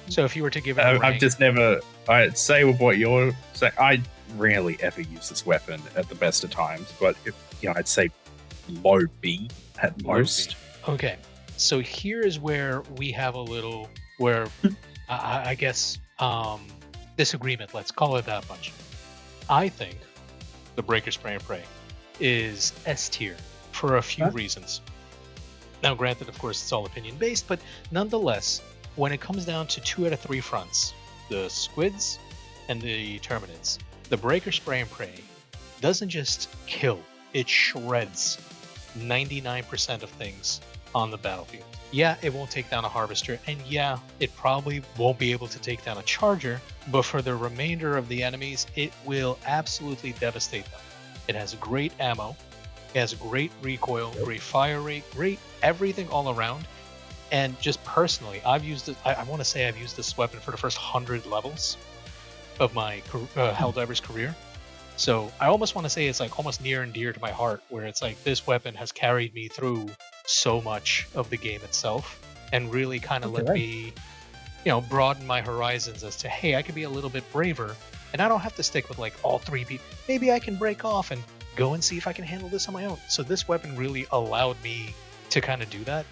So if you were to give it a rank, I've just never... I'd say with what you're saying, I rarely ever use this weapon at the best of times, but I'd say low B at most. Okay, so here is where we have a little, I guess, disagreement, let's call it that much. I think the breaker Spray&Pray is S tier for a few reasons. Now, granted, of course, it's all opinion-based, but nonetheless, when it comes down to 2 out of 3 fronts, the squids and the terminids, the breaker Spray&Pray doesn't just kill, it shreds 99% of things on the battlefield. Yeah, it won't take down a harvester, and yeah, it probably won't be able to take down a charger, but for the remainder of the enemies, it will absolutely devastate them. It has great ammo, it has great recoil, great fire rate, great everything all around. And just personally, I've used it. I want to say I've used this weapon for the first 100 levels of my Helldivers career. So I almost want to say it's like almost near and dear to my heart, where it's like this weapon has carried me through so much of the game itself, and really kind of let me, broaden my horizons as to, hey, I can be a little bit braver, and I don't have to stick with like all 3 people. Maybe I can break off and go and see if I can handle this on my own. So this weapon really allowed me to kind of do that.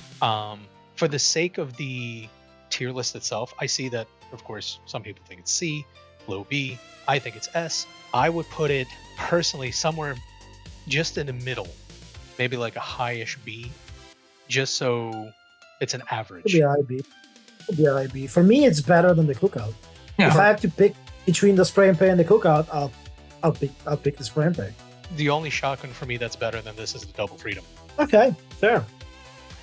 For the sake of the tier list itself, I see that, of course, some people think it's C, low B. I think it's S. I would put it, personally, somewhere just in the middle. Maybe like a high-ish B, just so it's an average. It'll be IB. For me, it's better than the Cookout. Yeah. If I have to pick between the Spray&Pray and the Cookout, I'll pick the Spray&Pray. The only shotgun for me that's better than this is the Double Freedom. Okay, fair.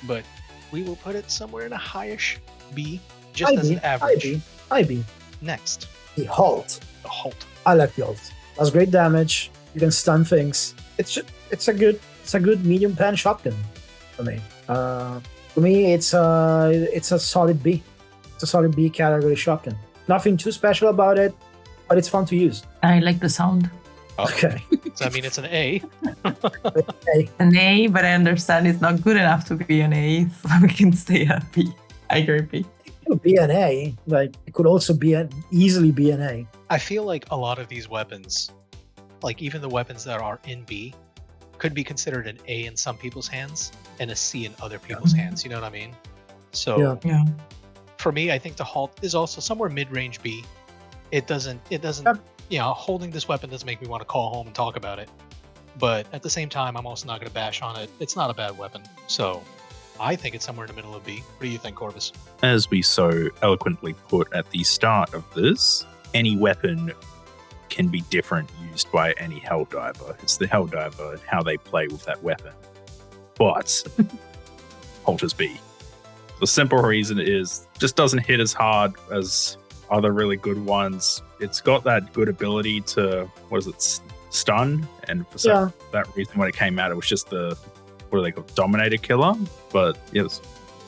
But we will put it somewhere in a high-ish B, just as an average. IB. next? The Halt. The Halt. I like the Halt. Does great damage. You can stun things. It's a good medium pen shotgun for me. For me, it's a solid B. It's a solid B category shotgun. Nothing too special about it, but it's fun to use. I like the sound. Oh. Okay. So I mean, it's an A. An A, but I understand it's not good enough to be an A, so we can stay at B. I agree, B. It could be an A. Like it could also easily be an A. I feel like a lot of these weapons, like even the weapons that are in B, could be considered an A in some people's hands and a C in other people's hands. You know what I mean? So Yeah. for me, I think the Halt is also somewhere mid-range B. It doesn't, holding this weapon doesn't make me want to call home and talk about it. But at the same time, I'm also not going to bash on it. It's not a bad weapon. So I think it's somewhere in the middle of B. What do you think, Corvus? As we so eloquently put at the start of this, any weapon can be different used by any Helldiver. It's the Helldiver and how they play with that weapon. But Halt is B. The simple reason is just doesn't hit as hard as other really good ones. It's got that good ability to, stun? And for that reason, when it came out, it was just the, what do they call, Dominator Killer? But yeah, it's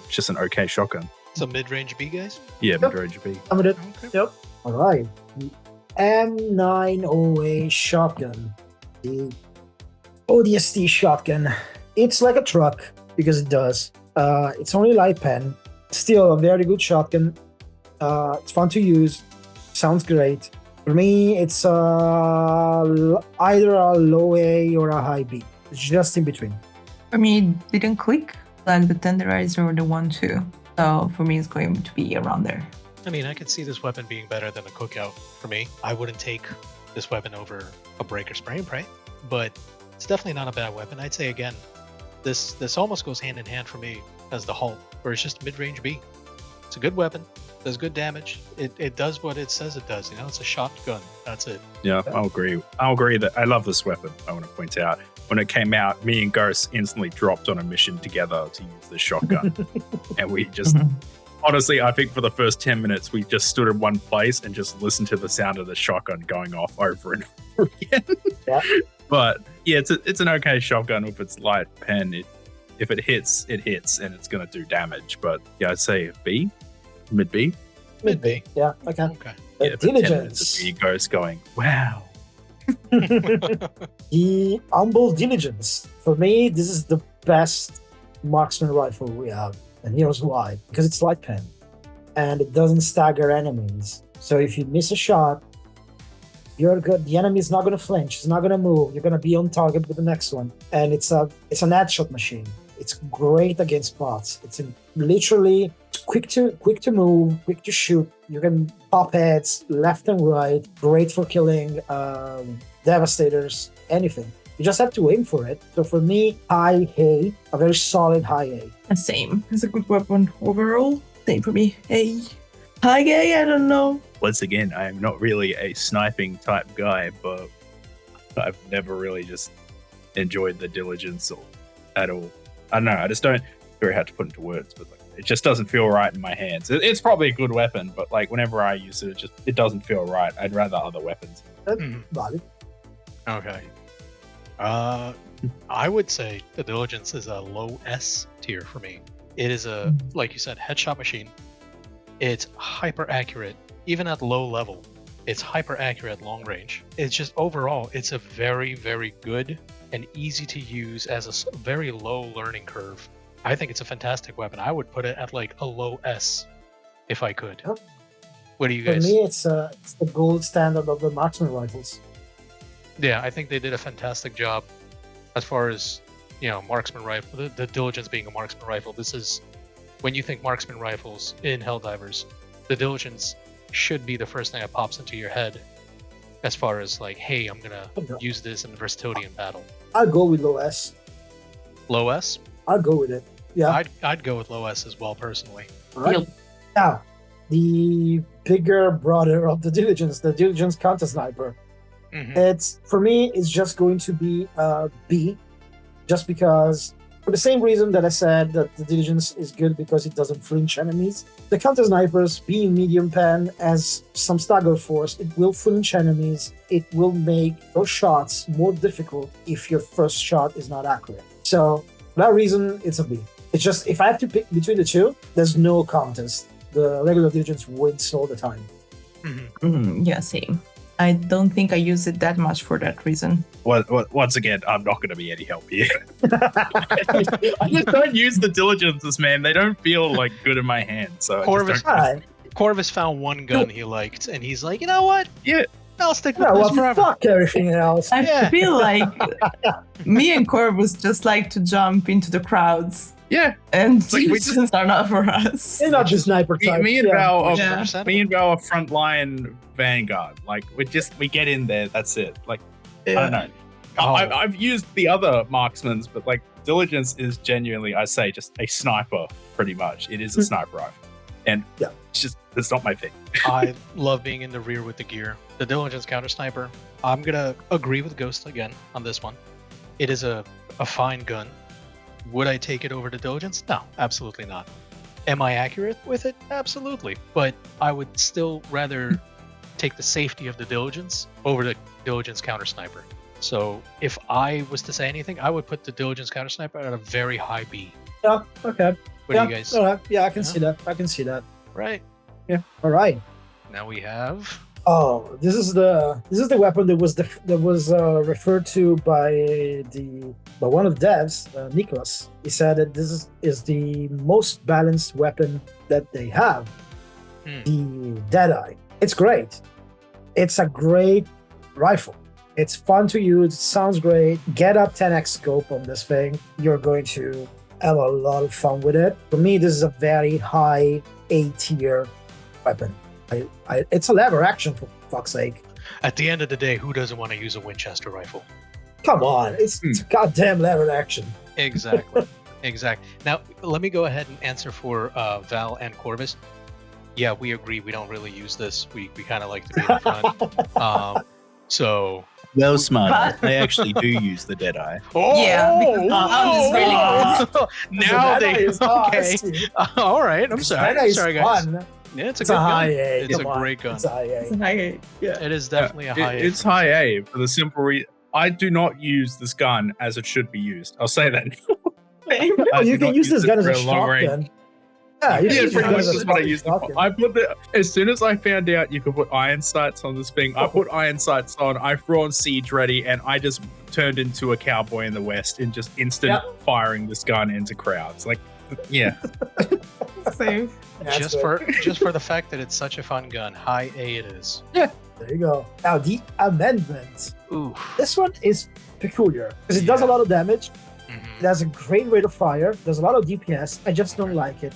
just an okay shotgun. So mid-range B, guys? Yeah, mid-range B. I'm with it. Okay. Yep. All right. The M90A Shotgun. The ODST shotgun. It's like a truck because it does. It's only light pen. Still a very good shotgun. It's fun to use. Sounds great. For me, it's either a low A or a high B. It's just in between. For me, it didn't click like the Tenderizer or the 1-2. So for me, it's going to be around there. I mean, I could see this weapon being better than a Cookout for me. I wouldn't take this weapon over a Breaker Spray&Pray, but it's definitely not a bad weapon. I'd say, again, this almost goes hand in hand for me as the Halt, where it's just mid-range B. It's a good weapon, does good damage. It does what it says it does. It's a shotgun. That's it. Yeah, I'll agree. that I love this weapon. I want to point out, when it came out, me and Ghost instantly dropped on a mission together to use the shotgun. And we just, honestly, I think for the first 10 minutes, we just stood in one place and just listened to the sound of the shotgun going off over and over again. Yeah. But yeah, it's an okay shotgun with its light pen. If it hits, and it's going to do damage. But yeah, I'd say B, mid B. Mid B. Yeah, okay. Okay. Yeah, Diligence. The Ghost going, wow. The Humble Diligence. For me, this is the best marksman rifle we have. And here's why. Because it's light pen. And it doesn't stagger enemies. So if you miss a shot, you're good. The enemy is not going to flinch. It's not going to move. You're going to be on target with the next one. And it's an headshot machine. It's great against bots. It's literally quick to move, quick to shoot. You can pop heads left and right. Great for killing devastators, anything. You just have to aim for it. So for me, high A, a very solid high A. Same. It's a good weapon overall. Same for me. A. High A, I don't know. Once again, I am not really a sniping type guy, but I've never really just enjoyed the Diligence at all. I don't know. I just don't. Very hard to put into words, but it just doesn't feel right in my hands. It's probably a good weapon, but whenever I use it, it doesn't feel right. I'd rather other weapons. Valid. Okay. I would say the Diligence is a low S tier for me. It is a, like you said, headshot machine. It's hyper accurate, even at low level. It's hyper accurate long range. It's just overall, it's a very, very good and easy to use as a very low learning curve. I think it's a fantastic weapon. I would put it at a low S if I could. Yep. What do you guys? For me, it's the gold standard of the marksman rifles. Yeah, I think they did a fantastic job as far as, marksman rifle, the Diligence being a marksman rifle. This is, when you think marksman rifles in Helldivers, the Diligence should be the first thing that pops into your head as far as hey, I'm going to use this in versatility in battle. I'll go with low S. Low S? I'll go with it. Yeah. I'd go with low S as well, personally. All right. Now, the bigger brother of the Diligence Counter Sniper. Mm-hmm. It's, for me, it's just going to be B, just because For the same reason that I said that the Diligence is good because it doesn't flinch enemies. The counter snipers, being medium pen, as some stagger force, it will flinch enemies. It will make those shots more difficult if your first shot is not accurate. So for that reason, it's a B. It's just, if I have to pick between the two, there's no contest. The regular Diligence wins all the time. Yeah, same. I don't think I use it that much for that reason. Well, once again, I'm not going to be any help here. I just don't use the Diligences, man. They don't feel like good in my hand. So Corvus found one gun he liked, and he's like, you know what? Yeah. I'll stick with this forever. Fuck everything else. I feel like me and Corvus just like to jump into the crowds. Yeah, and Diligence are not for us. They're not just sniper types. Me and Val are frontline vanguard. Like we get in there. That's it. Like I don't know. I've used the other marksmans, but like Diligence is genuinely, I say, just a sniper. Pretty much, it is a sniper rifle, and it's not my thing. I love being in the rear with the gear. The Diligence counter sniper. I'm gonna agree with Ghost again on this one. It is a fine gun. Would I take it over to Diligence? No, absolutely not. Am I accurate with it? Absolutely. But I would still rather take the safety of the Diligence over the Diligence counter sniper. So if I was to say anything, I would put the Diligence counter sniper at a very high B. Yeah, okay. What do you guys? All right. Yeah, I can see that. I can see that. Right. Yeah. All right. Now we have. Oh, this is the weapon that was referred to by one of the devs, Nicholas. He said that this is the most balanced weapon that they have. The Deadeye. It's great. It's a great rifle. It's fun to use. It sounds great. Get up 10x scope on this thing. You're going to have a lot of fun with it. For me, this is a very high A tier weapon. It's a lever action, for fuck's sake. At the end of the day, who doesn't want to use a Winchester rifle? Come on, it's a goddamn lever action. Exactly. Exactly. Now, let me go ahead and answer for Val and Corvus. Yeah, we agree. We don't really use this. We kind of like to be in front. So. Well, smart. They actually do use the Deadeye. Oh, yeah. Now they. Okay. All right. I'm sorry. Sorry, guys. Fun. Yeah, it's a good gun. High A. It's a great gun. It's a high A. It's a high A. Yeah. It is definitely a high A. It's high A for the simple reason I do not use this gun as it should be used. I'll say that. You can use this gun as a shotgun. Yeah, pretty much that's what I used. I put as soon as I found out you could put iron sights on this thing, I put iron sights on. I threw on Siege Ready, and I just turned into a cowboy in the West and just instant firing this gun into crowds. Like, yeah. Same. Just for the fact that it's such a fun gun, high A it is. Yeah. There you go. Now the amendment. Ooh. This one is peculiar because it does a lot of damage. It has a great rate of fire. There's a lot of DPS. I just don't like it.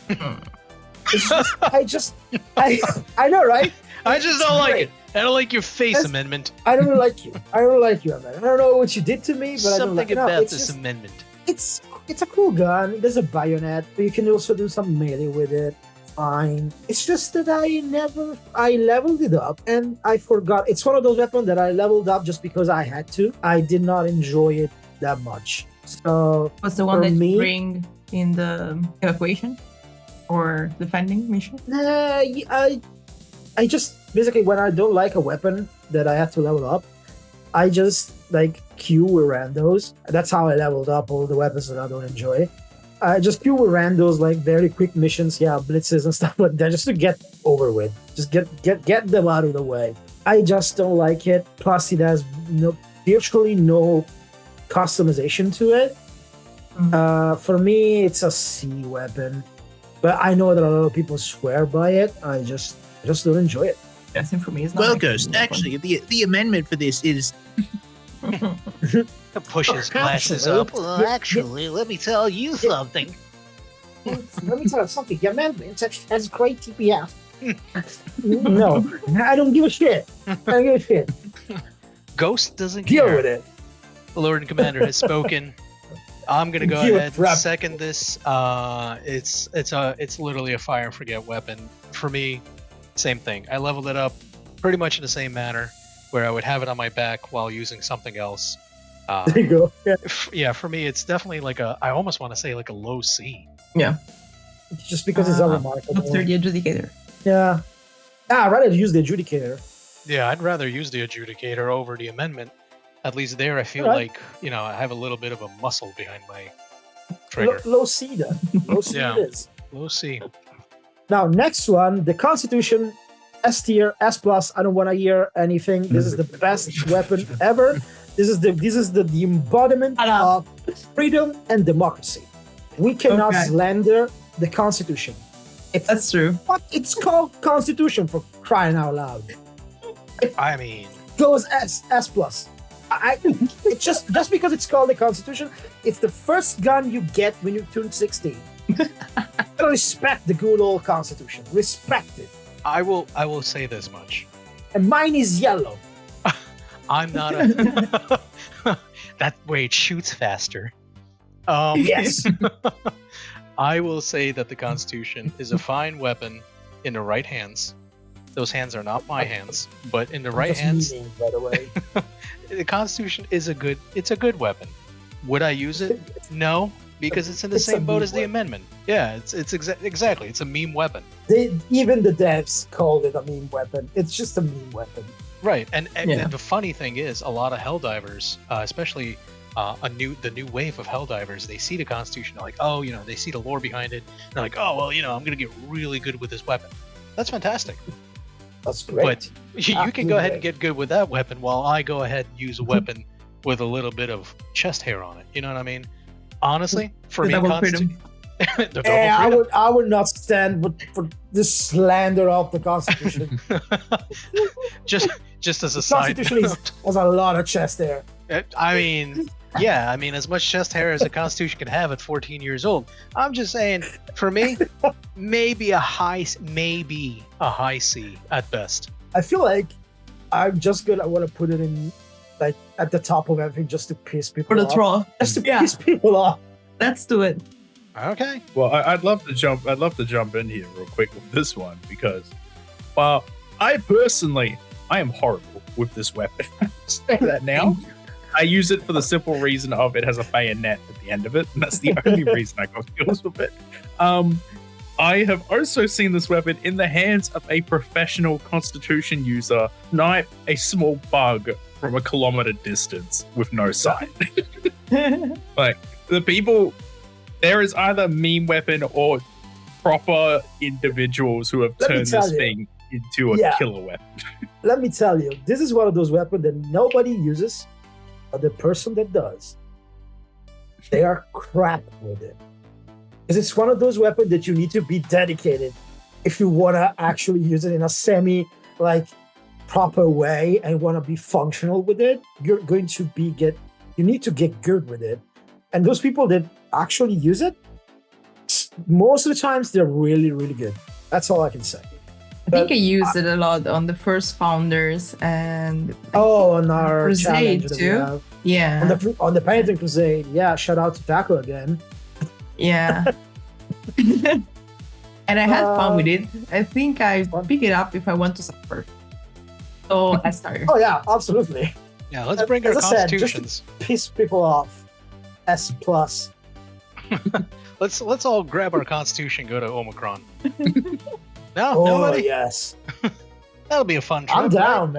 It's just, I know, right? I just don't like it. I don't like your face amendment. I don't like you. I don't like you, amendment. I don't know what you did to me, but something I don't like about this amendment. It's a cool gun. There's a bayonet, but you can also do some melee with it. Fine. It's just that I leveled it up and I forgot. It's one of those weapons that I leveled up just because I had to. I did not enjoy it that much. So what's the one that you bring in the evacuation or defending mission? I just basically, when I don't like a weapon that I have to level up, I just like queue with randos. That's how I leveled up all the weapons that I don't enjoy. I just queue with randos, like very quick missions, blitzes and stuff like that, just to get over with. Just get them out of the way. I just don't like it. Plus, it has virtually no customization to it. For me, it's a C weapon, but I know that a lot of people swear by it. I just don't enjoy it. Yes, and for me, it's not. Well, Ghost, actually, the amendment for this is push his glasses up. Well, actually, let me tell you something. Let me tell you something. The amendment has great TPS. No, I don't give a shit. I don't give a shit. Ghost doesn't deal care. with it. The Lord and Commander has spoken. I'm gonna go ahead and second this. It's literally a fire and forget weapon. For me, same thing. I leveled it up pretty much in the same manner, where I would have it on my back while using something else. There you go. Yeah. Yeah, for me, it's definitely like I almost want to say like a low C. Yeah. Just because it's unremarkable. After the Adjudicator. Yeah. I'd rather use the Adjudicator. Yeah, I'd rather use the Adjudicator over the amendment. At least there, I feel Alright. like, you know, I have a little bit of a muscle behind my trigger. Low C then. Low C Yeah. it is. Low C. Now, next one, the Constitution, S tier, S plus. I don't want to hear anything. This is the best weapon ever. This is the embodiment of freedom and democracy. We cannot slander the Constitution. That's true. But it's called Constitution, for crying out loud. I mean, Goes S plus. It's just because it's called the Constitution, it's the first gun you get when you turn 16. Respect the good old Constitution. Respect it. I will say this much. And mine is yellow. I'm not a that way it shoots faster. Yes. I will say that the Constitution is a fine weapon in the right hands. Those hands are not my hands, but in the right hands, Meaning, by the way. the Constitution is a good weapon. Would I use it? No, because it's in the It's a same boat meme as the weapon. amendment. Yeah, it's exactly. It's a meme weapon. Even the devs called it a meme weapon. It's just a meme weapon. Right, and the funny thing is, a lot of Helldivers, especially the new wave of Helldivers, they see the Constitution, they're like, oh, you know, they see the lore behind it. They're like, oh, well, you know, I'm gonna get really good with this weapon. That's fantastic. That's great. But you can go ahead and get good with that weapon while I go ahead and use a weapon with a little bit of chest hair on it. You know what I mean? Honestly, for me, double freedom. the double freedom. I would not stand for this slander of the Constitution. just as a The side Constitution note. has a lot of chest there. I mean, yeah, I mean, as much chest hair as a Constitution can have at 14 years old. I'm just saying, for me, maybe a high C at best. I feel like I want to put it in like at the top of everything just to piss people For the off. troll. Just to piss people off. Let's do it. Okay. Well, I'd love to jump in here real quick with this one because, well, I am horrible with this weapon. Say that now. I use it for the simple reason of it has a bayonet at the end of it, and that's the only reason I got skills with it. I have also seen this weapon in the hands of a professional Constitution user snipe a small bug from a kilometer distance with no sight. Like, the people, there is either meme weapon or proper individuals who have turned this thing into a killer weapon. Let me tell you, this is one of those weapons that nobody uses, but the person that does, they are crap with it. Because it's one of those weapons that you need to be dedicated if you want to actually use it in a proper way and want to be functional with it. You're going to you need to get good with it. And those people that actually use it, most of the times they're really, really good. That's all I can say. I think I used it a lot on the first Founders and on our Crusade challenge that we too. have. Yeah. On the Penetrator Crusade. Yeah, shout out to Taco again. Yeah. And I had fun with it. I think I pick it up if I want to suffer. So I start. Oh yeah, absolutely. Yeah, let's bring our As I said, Constitutions. just to piss people off. S plus. Let's all grab our Constitution, go to Omicron. No, Oh nobody. yes. That'll be a fun trip. I'm down,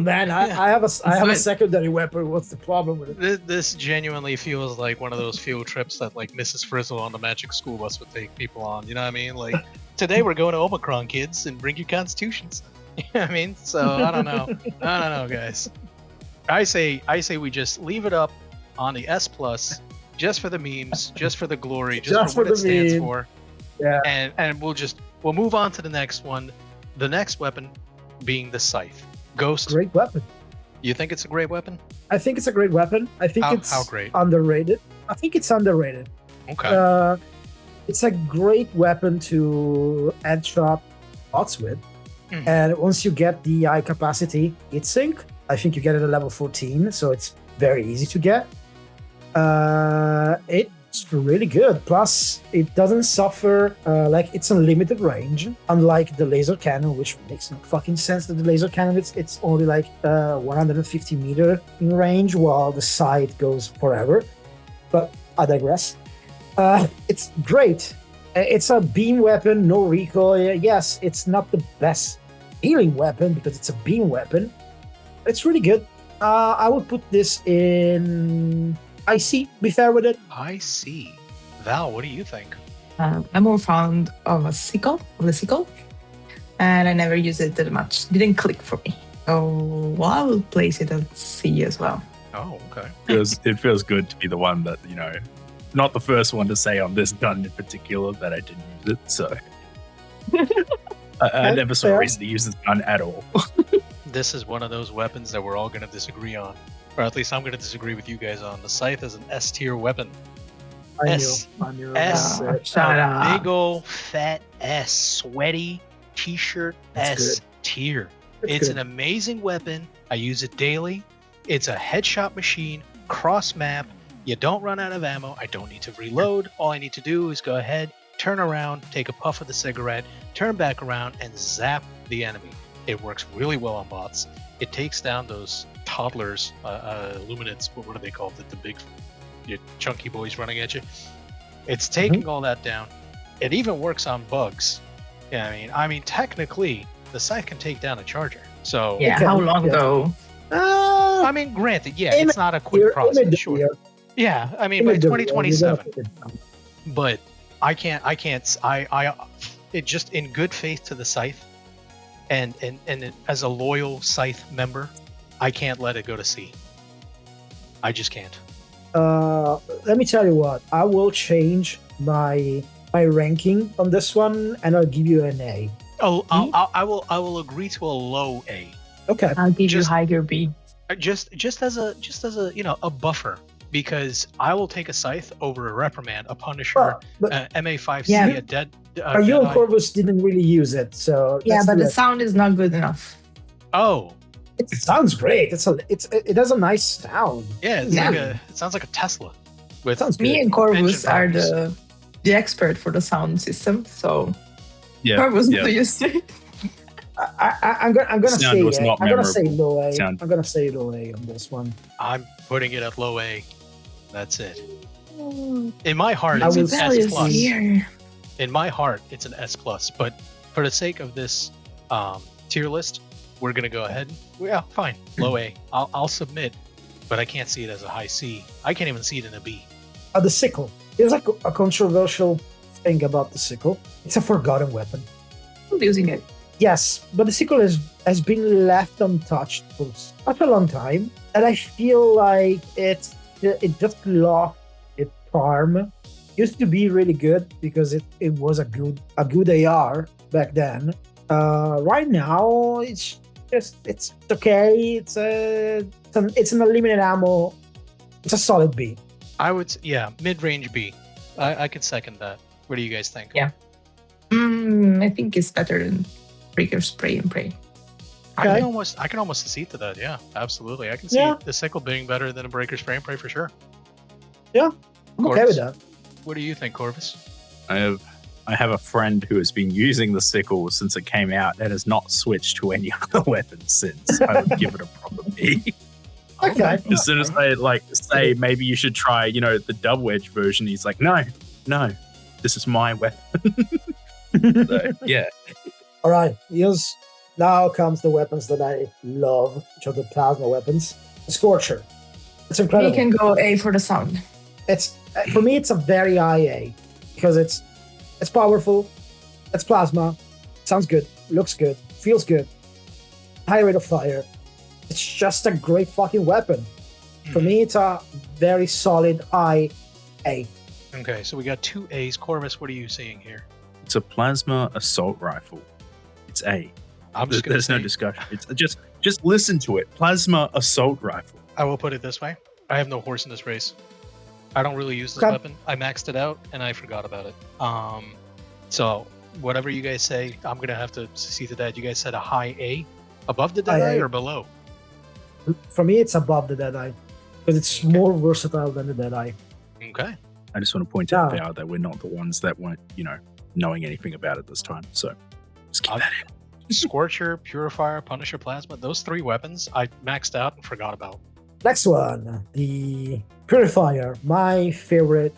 man. I have a good. secondary weapon. What's the problem with it? This genuinely feels like one of those field trips that like Mrs. Frizzle on the Magic School Bus would take people on. You know what I mean? Like, today we're going to Omicron, kids, and bring your Constitutions. You know what I mean? So I don't know, guys. I say we just leave it up on the S plus, just for the memes, just for the glory, just for what it stands for. Yeah. And we'll move on to the next one. The next weapon being the Scythe. Ghost. Great weapon. You think it's a great weapon? I think it's a great weapon. I think How great? Underrated. I think it's underrated. Okay. It's a great weapon to headshot bots with. Mhm. And once you get the high capacity heat sink, I think you get it at level 14, so it's very easy to get. It's really good. Plus, it doesn't suffer, it's unlimited range, unlike the laser cannon, which makes no fucking sense that the laser cannon, it's only 150 meter in range, while the Scythe goes forever. But I digress. It's great. It's a beam weapon, no recoil. Yes, it's not the best healing weapon because it's a beam weapon. It's really good. I would put this in IC, be fair with it. I see. Val, what do you think? I'm more fond of the Sickle, and I never use it that much. Didn't click for me. So I will place it at C as well. Oh, okay. It feels good to be the one that, not the first one to say on this gun in particular that I didn't use it, so I never saw a reason to use this gun at all. This is one of those weapons that we're all going to disagree on. Or at least I'm going to disagree with you guys on. The Scythe is an S tier weapon. S. Shut up. Big ol' fat S. Sweaty t-shirt S tier. It's an amazing weapon. I use it daily. It's a headshot machine, cross map. You don't run out of ammo. I don't need to reload. All I need to do is go ahead, turn around, take a puff of the cigarette, turn back around, and zap the enemy. It works really well on bots. It takes down those toddlers, luminants, what are they called? The big, chunky boys running at you. It's taking all that down. It even works on bugs. Yeah, I mean, technically, the Scythe can take down a charger. So yeah, how long though? Granted, it's not a quick process. Sure. Yeah, by 2027. But it just in good faith to the Scythe, and as a loyal Scythe member, I can't let it go to C. I just can't. Let me tell you what. I will change my ranking on this one, and I'll give you an A. Oh, I will agree to a low A. Okay. I'll give you higher B. Just as a buffer, because I will take a Scythe over a Reprimand, a Punisher, MA5C, a Dead. You and Corvus didn't really use it, so but the sound is not good enough. Oh, it sounds great. It has a nice sound. Yeah, it sounds like a Tesla. Me and Corvus are the expert for the sound system, so Corvus used it. I'm gonna say low A. I'm gonna say low A on this one. I'm putting it at low A. That's it. In my heart, it's an S plus. In my heart, it's an S plus. But for the sake of this tier list, we're gonna go ahead. Yeah, fine, low A. I'll submit, but I can't see it as a high C. I can't even see it in a B. The Sickle. There's a controversial thing about the Sickle. It's a forgotten weapon. I'm using it. Yes, but the Sickle has been left untouched for such a long time, and I feel like it just lost its charm. Used to be really good because it was a good AR back then. Right now, it's okay. It's an unlimited ammo. It's a solid B. I would, mid-range B. I could second that. What do you guys think? Yeah. I think it's better than Breaker Spray&Pray. I can almost accede to that. Yeah, absolutely. I can see the Sickle being better than a Breaker Spray&Pray for sure. Yeah, I'm okay with that. What do you think, Corvus? I have a friend who has been using the Sickle since it came out and has not switched to any other weapon since. I would give it a proper B. Okay. As soon as they say maybe you should try, the double edge version, he's like, no, this is my weapon. So, yeah. All right. Now comes the weapons that I love, which are the plasma weapons. The Scorcher. It's incredible. You can go A for the sound. For me, it's a very high A because it's powerful. It's plasma. Sounds good. Looks good. Feels good. High rate of fire. It's just a great fucking weapon. For me, it's a very solid high A. Okay, so we got two A's. Corvus, what are you seeing here? It's a plasma assault rifle. It's A. There's no discussion. It's just listen to it. Plasma assault rifle. I will put it this way. I have no horse in this race. I don't really use this weapon. I maxed it out and I forgot about it. So whatever you guys say, I'm gonna have to see to that. You guys said a high A, above the Deadeye or below? For me, it's above the Deadeye because it's more versatile than the Deadeye. Okay. I just want to point out now that we're not the ones that weren't, knowing anything about it this time. So just keep that in. Scorcher, Purifier, Punisher, Plasma, those 3 weapons I maxed out and forgot about. Next one, the Purifier, my favorite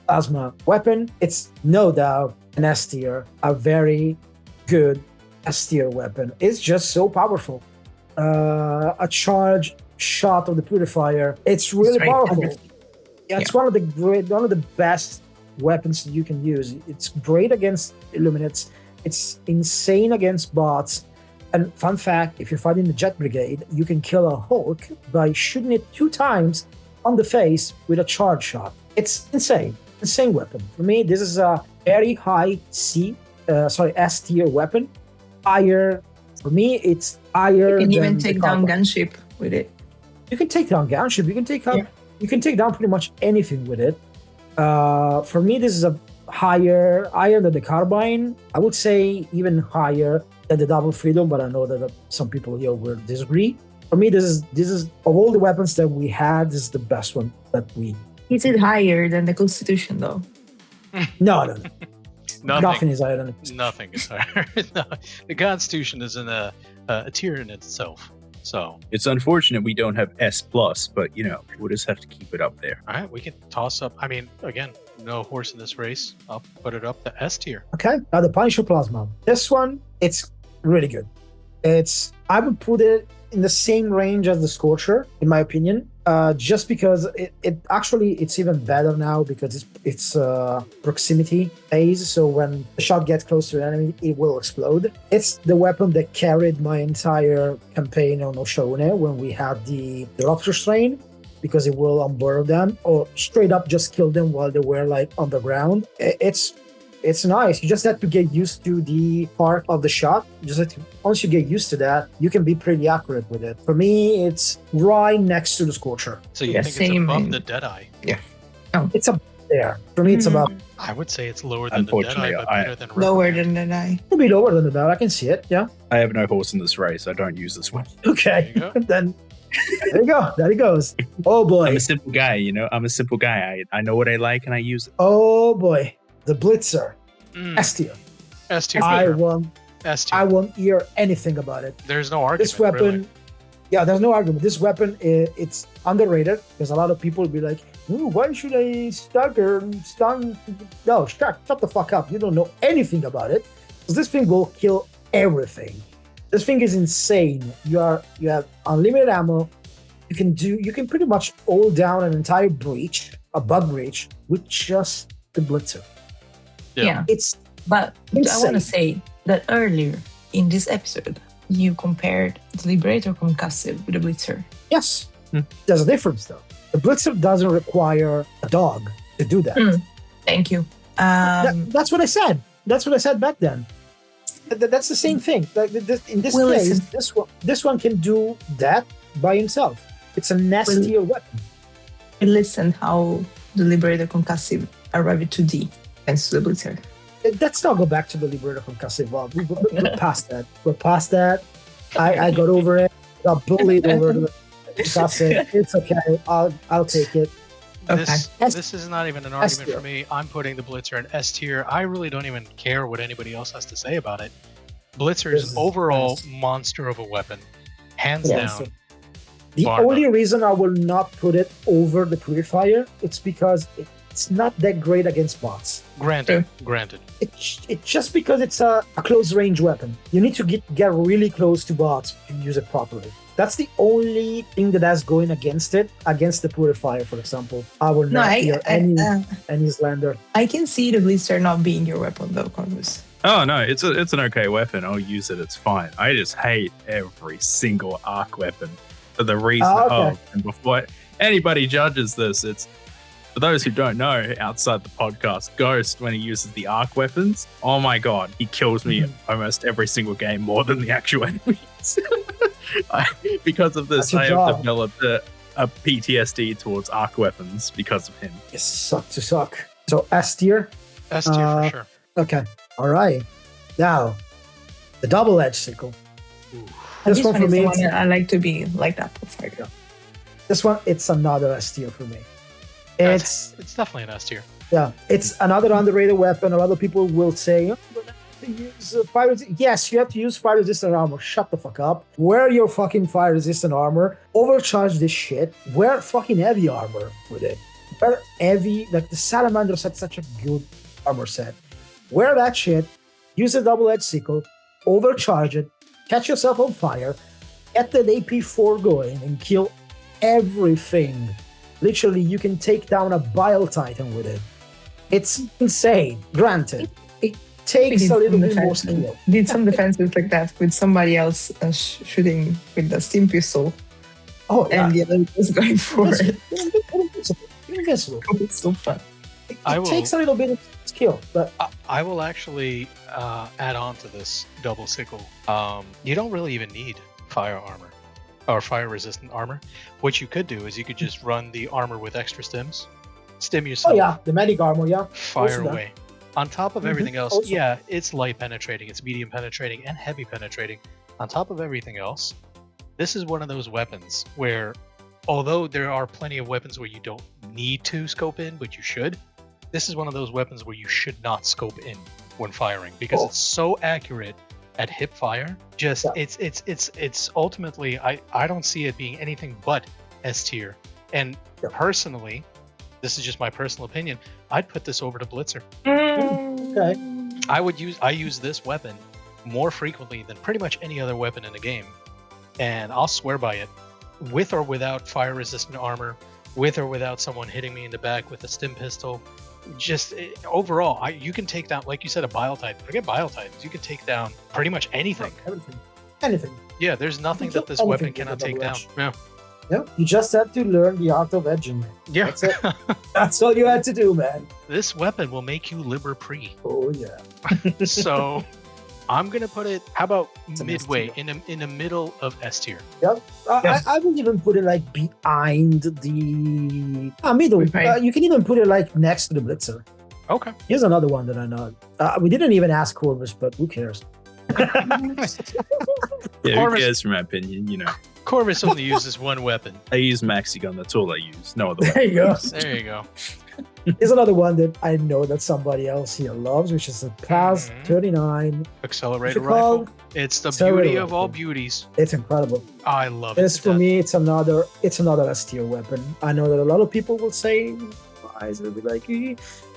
plasma weapon. It's no doubt an S tier, a very good S tier weapon. It's just so powerful. A charge shot of the Purifier, it's really powerful. Yeah, it's one of the best weapons that you can use. It's great against Illuminates. It's insane against bots. And fun fact, if you're fighting the Jet Brigade, you can kill a Hulk by shooting it 2 times on the face with a charge shot. It's insane. Insane weapon. For me, this is a very high S tier weapon. For me, it's higher. You can even take down gunship with it. You can take down gunship. You can take down pretty much anything with it. For me, this is a higher than the Carbine. I would say even higher than the Double Freedom, but I know that some people here will disagree. For me, this is of all the weapons that we had, this is the best one that we. Is it higher than the Constitution, though? No. Nothing is higher than it. Nothing is higher. No, the Constitution is in a tier in itself. So it's unfortunate we don't have S+, but we'll just have to keep it up there. All right, we can toss up. I mean, again, no horse in this race. I'll put it up the S tier. Okay, now the Punisher Plasma. This one, it's really good. I would put it in the same range as the Scorcher, in my opinion. Just because it's even better now because it's proximity phase. So when the shot gets close to an enemy, it will explode. It's the weapon that carried my entire campaign on Oshone when we had the Eruptor strain, because it will unburrow them or straight up just kill them while they were like on the ground. It's nice. You just have to get used to the part of the shot. Once you get used to that, you can be pretty accurate with it. For me, it's right next to the Scorcher. So you think it's above the Deadeye? Yeah. No, it's up there. For me, it's about. I would say it's lower than the Deadeye, but better than lower than the Deadeye. It'll be lower than the Deadeye. I can see it. Yeah. I have no horse in this race. I don't use this one. Okay. Then. There you go. There he goes. Oh boy. I'm a simple guy. I'm a simple guy. I know what I like and I use it. Oh boy. The Blitzer, S tier. S tier. I won't hear anything about it. There's no argument. This weapon, really. Yeah, there's no argument. This weapon, it's underrated because a lot of people will be like, "Ooh, why should I stun?" No, shut the fuck up. You don't know anything about it because this thing will kill everything. This thing is insane. You have unlimited ammo. You can pretty much hold down an entire breach, a bug breach, with just the Blitzer. Yeah. But insane. I want to say that earlier in this episode, you compared the Liberator Concussive with the Blitzer. Yes. There's a difference, though. The Blitzer doesn't require a dog to do that. Thank you. That's what I said. That's what I said back then. That's the same thing. In this case, this one can do that by himself. It's a nastier weapon. Listen how the Liberator Concussive arrived to D thanks to the Blitzer. Let's not go back to the Liberator Concussive. We're past that. We're past that. I got over it. Got bullied over the Concussive. It's okay. I'll take it. This is not even an argument for me. I'm putting the Blitzer in S tier. I really don't even care what anybody else has to say about it. Blitzer is an overall monster of a weapon, hands down. So the only reason I will not put it over the Purifier, it's because it's not that great against bots. Granted. It's just because it's a close range weapon. You need to get really close to bots and use it properly. That's the only thing that has going against it, against the Purifier, for example. I will not hear any slander. I can see the Blitzer not being your weapon, though, Corvus. Oh, no, it's an okay weapon. I'll use it. It's fine. I just hate every single arc weapon for the reason of, and before anybody judges this, it's, for those who don't know, outside the podcast, Ghost, when he uses the arc weapons, oh my god, he kills me almost every single game more than the actual enemies. Because of this, I have developed a PTSD towards arc weapons because of him. It sucks to suck. So S tier? S tier for sure. Okay, all right. Now, the double-edged sickle. This one for me, I like to be like that. This one, it's another S tier for me. It's definitely an S tier. Yeah, it's another underrated weapon. A lot of people will say, oh, but I have to use fire. Yes, you have to use fire resistant armor. Shut the fuck up. Wear your fucking fire resistant armor. Overcharge this shit. Wear fucking heavy armor with it. Wear heavy, like the Salamanders had such a good armor set. Wear that shit. Use a double-edged sickle. Overcharge it. Catch yourself on fire. Get that AP4 going and kill everything. Literally, you can take down a Bile Titan with it. It's insane. Granted, it takes a little bit more skill. Did some defenses like that with somebody else shooting with the steam pistol. Oh, yeah. And the other was going for it. Invincible. It's so fun. It takes a little bit of skill, but I will actually add on to this double sickle. You don't really even need fire armor or fire resistant armor. What you could do is you could just run the armor with extra stims. Stim yourself. Oh yeah, the medic armor, yeah. Fire away. On top of everything else, Also. yeah, it's light penetrating, it's medium penetrating, and heavy penetrating. On top of everything else, this is one of those weapons where, although there are plenty of weapons where you don't need to scope in, but you should, this is one of those weapons where you should not scope in when firing because it's so accurate at hip fire. Just it's ultimately I don't see it being anything but S tier. And personally, this is just my personal opinion, I'd put this over to Blitzer. Okay. I use this weapon more frequently than pretty much any other weapon in the game. And I'll swear by it. With or without fire resistant armor, with or without someone hitting me in the back with a stim pistol, just overall, you can take down, like you said, a Bile Titan. Forget Bile Titans. You can take down pretty much anything. Anything. Yeah, there's nothing that this weapon cannot take down. Yeah. Yeah, you just have to learn the art of edging, man. Yeah. That's it. That's all you had to do, man. This weapon will make you Liber-Pre. Oh, yeah. So I'm going to put it, how about It's an midway, S tier. in the middle of S tier? Yep. I would even put it like behind the middle. Okay. You can even put it like next to the Blitzer. Okay. Here's another one that I know. We didn't even ask Corvus, but who cares? Yeah, who Corvus- cares, from my opinion? You know, Corvus only uses one weapon. I use maxi gun. That's all I use. No other way. There you go. There you go. Here's another one that I know that somebody else here loves, which is the PLAS-39. Accelerator What's it called? rifle. It's the Accelerator beauty of rifle. all beauties. It's incredible. I love it. This to for death. me, it's another S tier weapon. I know that a lot of people will say, why is it be like,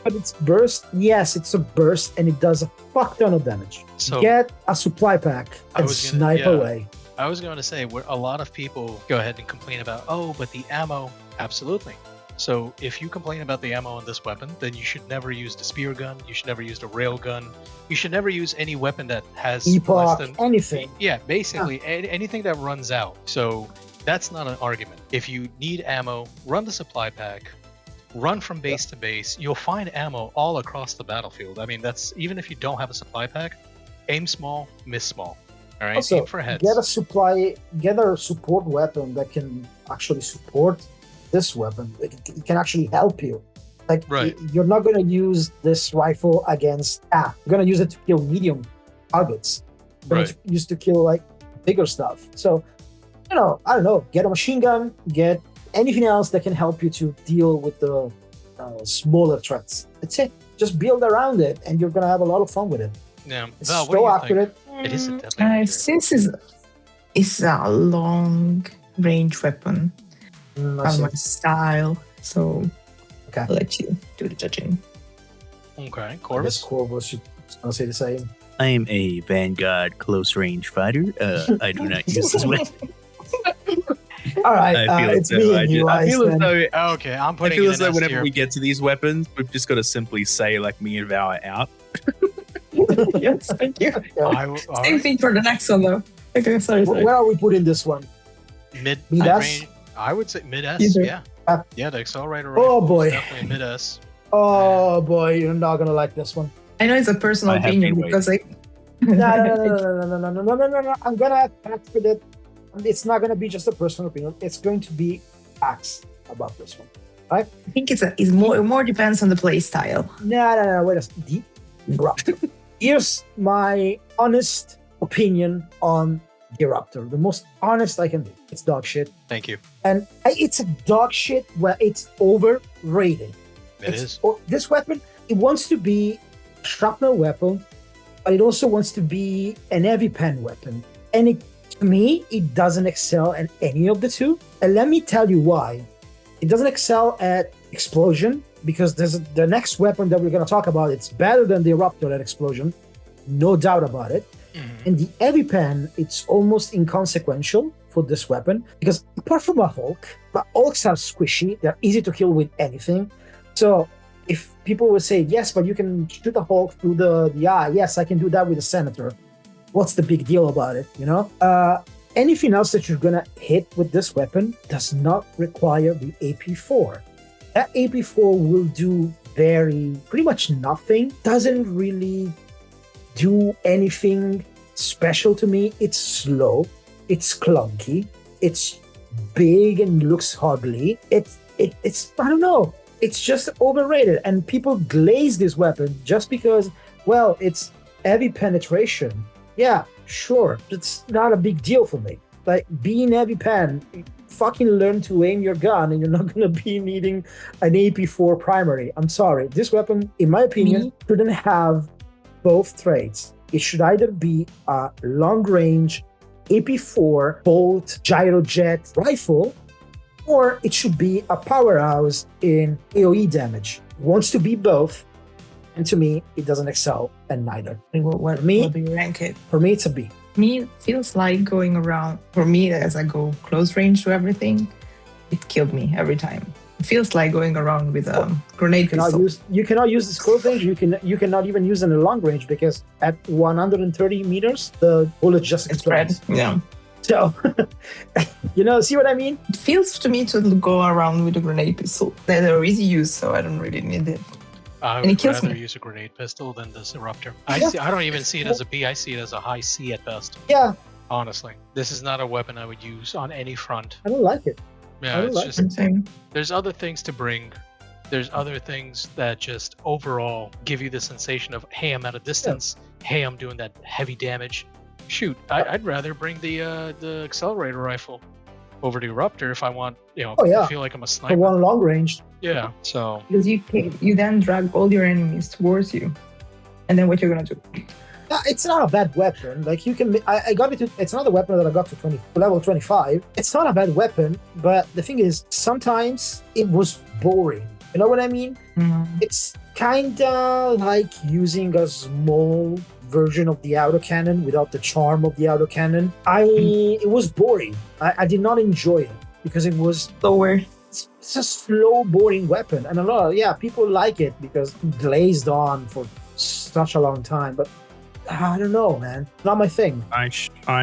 but it's burst. Yes, it's a burst, and it does a fuck ton of damage. So Get a supply pack I and was gonna- snipe yeah. away. I was going to say where a lot of people go ahead and complain about, oh, but the ammo. Absolutely. So if you complain about the ammo on this weapon, then you should never use the spear gun. You should never use the rail gun. You should never use any weapon that has less Epoch, than anything. Yeah, basically anything that runs out. So that's not an argument. If you need ammo, run the supply pack. Run from base to base. You'll find ammo all across the battlefield. I mean, that's even if you don't have a supply pack, aim small, miss small. All right, Also, aim for heads. get a support weapon that can actually support this weapon. It can actually help you. Like, Right. you're not going to use this rifle against you're going to use it to kill medium targets. You're going to use to kill like bigger stuff. So, I don't know, get a machine gun, get anything else that can help you to deal with the smaller threats. That's it. Just build around it, and you're going to have a lot of fun with it. Yeah, It's Val, what do so you accurate. think? It is a deadly accurate. Since it's a long range weapon, I of see. my style, so Okay. I'll let you do the judging. Okay, I guess Corvus. Corvus should say the same. I am a Vanguard close range fighter. I do not use this weapon. All right, I feel it's me and you, I feel as Iceman. though Okay, I'm I putting feel it as in though S whenever tier. we get to these weapons, we've just got to simply say like me and Val are out. Yes, thank you. All Same right. thing for the next one though. Okay, sorry. Where are we putting this one? Mid Mid S? range. I would say mid S. Either. Yeah. Ah. Yeah, the accelerator Oh, rifle is boy. definitely mid S. Oh boy, you're not gonna like this one. I know it's a personal I have opinion been because like No. I'm gonna have facts with it. It's not gonna be just a personal opinion. It's going to be facts about this one. I think it's more depends on the play style. No. Wait a second. Here's my honest opinion on the Eruptor. The most honest I can be. It's dog shit. Thank you. And it's a dog shit where it's overrated. This weapon, it wants to be a shrapnel weapon, but it also wants to be an heavy pen weapon. And to me, it doesn't excel at any of the two. And let me tell you why. It doesn't excel at explosion, because the next weapon that we're going to talk about, it's better than the Eruptor at explosion. No doubt about it. Mm-hmm. And the heavy pen, it's almost inconsequential for this weapon, because apart from a Hulk, but Hulks are squishy. They're easy to kill with anything. So if people will say, yes, but you can shoot a Hulk through the eye. Yes, I can do that with a Senator. What's the big deal about it, you know? Anything else that you're going to hit with this weapon does not require the AP4. That AP4 will do pretty much nothing. Doesn't really do anything special to me. It's slow. It's clunky. It's big and looks ugly. It's I don't know. It's just overrated. And people glaze this weapon just because, well, it's heavy penetration. Yeah, sure. It's not a big deal for me. Like, being heavy pen, fucking learn to aim your gun and you're not going to be needing an AP4 primary. I'm sorry. This weapon, in my opinion, shouldn't have both traits. It should either be a long-range AP4 bolt gyrojet rifle, or it should be a powerhouse in AoE damage. It wants to be both. And to me, it doesn't excel at neither. What do you rank it? For me, it's a B. Me, it feels like going around. For me, as I go close range to everything, it killed me every time. It feels like going around with a grenade pistol. You cannot use this close range. You cannot even use it in long range, because at 130 meters, the bullet just explodes. Yeah. So, see what I mean? It feels to me to go around with a grenade pistol. They're easy use, so I don't really need it. I would rather use a grenade pistol than this Eruptor. I don't even see it as a B. I see it as a high C at best. Yeah. Honestly, this is not a weapon I would use on any front. I don't like it. Yeah, it's just there's other things to bring. There's other things that just overall give you the sensation of, hey, I'm at a distance. Yeah. Hey, I'm doing that heavy damage. Shoot, I'd rather bring the Accelerator rifle over the Eruptor if I want, I feel like I'm a sniper. For one long range. Yeah, so. Because you then drag all your enemies towards you. And then what you're going to do? It's not a bad weapon. Like, you can, I got it to, it's another weapon that I got to level 25. It's not a bad weapon, but the thing is, sometimes it was boring. You know what I mean? Mm-hmm. It's kind of like using a small version of the autocannon without the charm of the autocannon. It was boring. I did not enjoy it because it was slower. It's a slow, boring weapon, and people like it because it glazed on for such a long time. But I don't know, man. Not my thing. I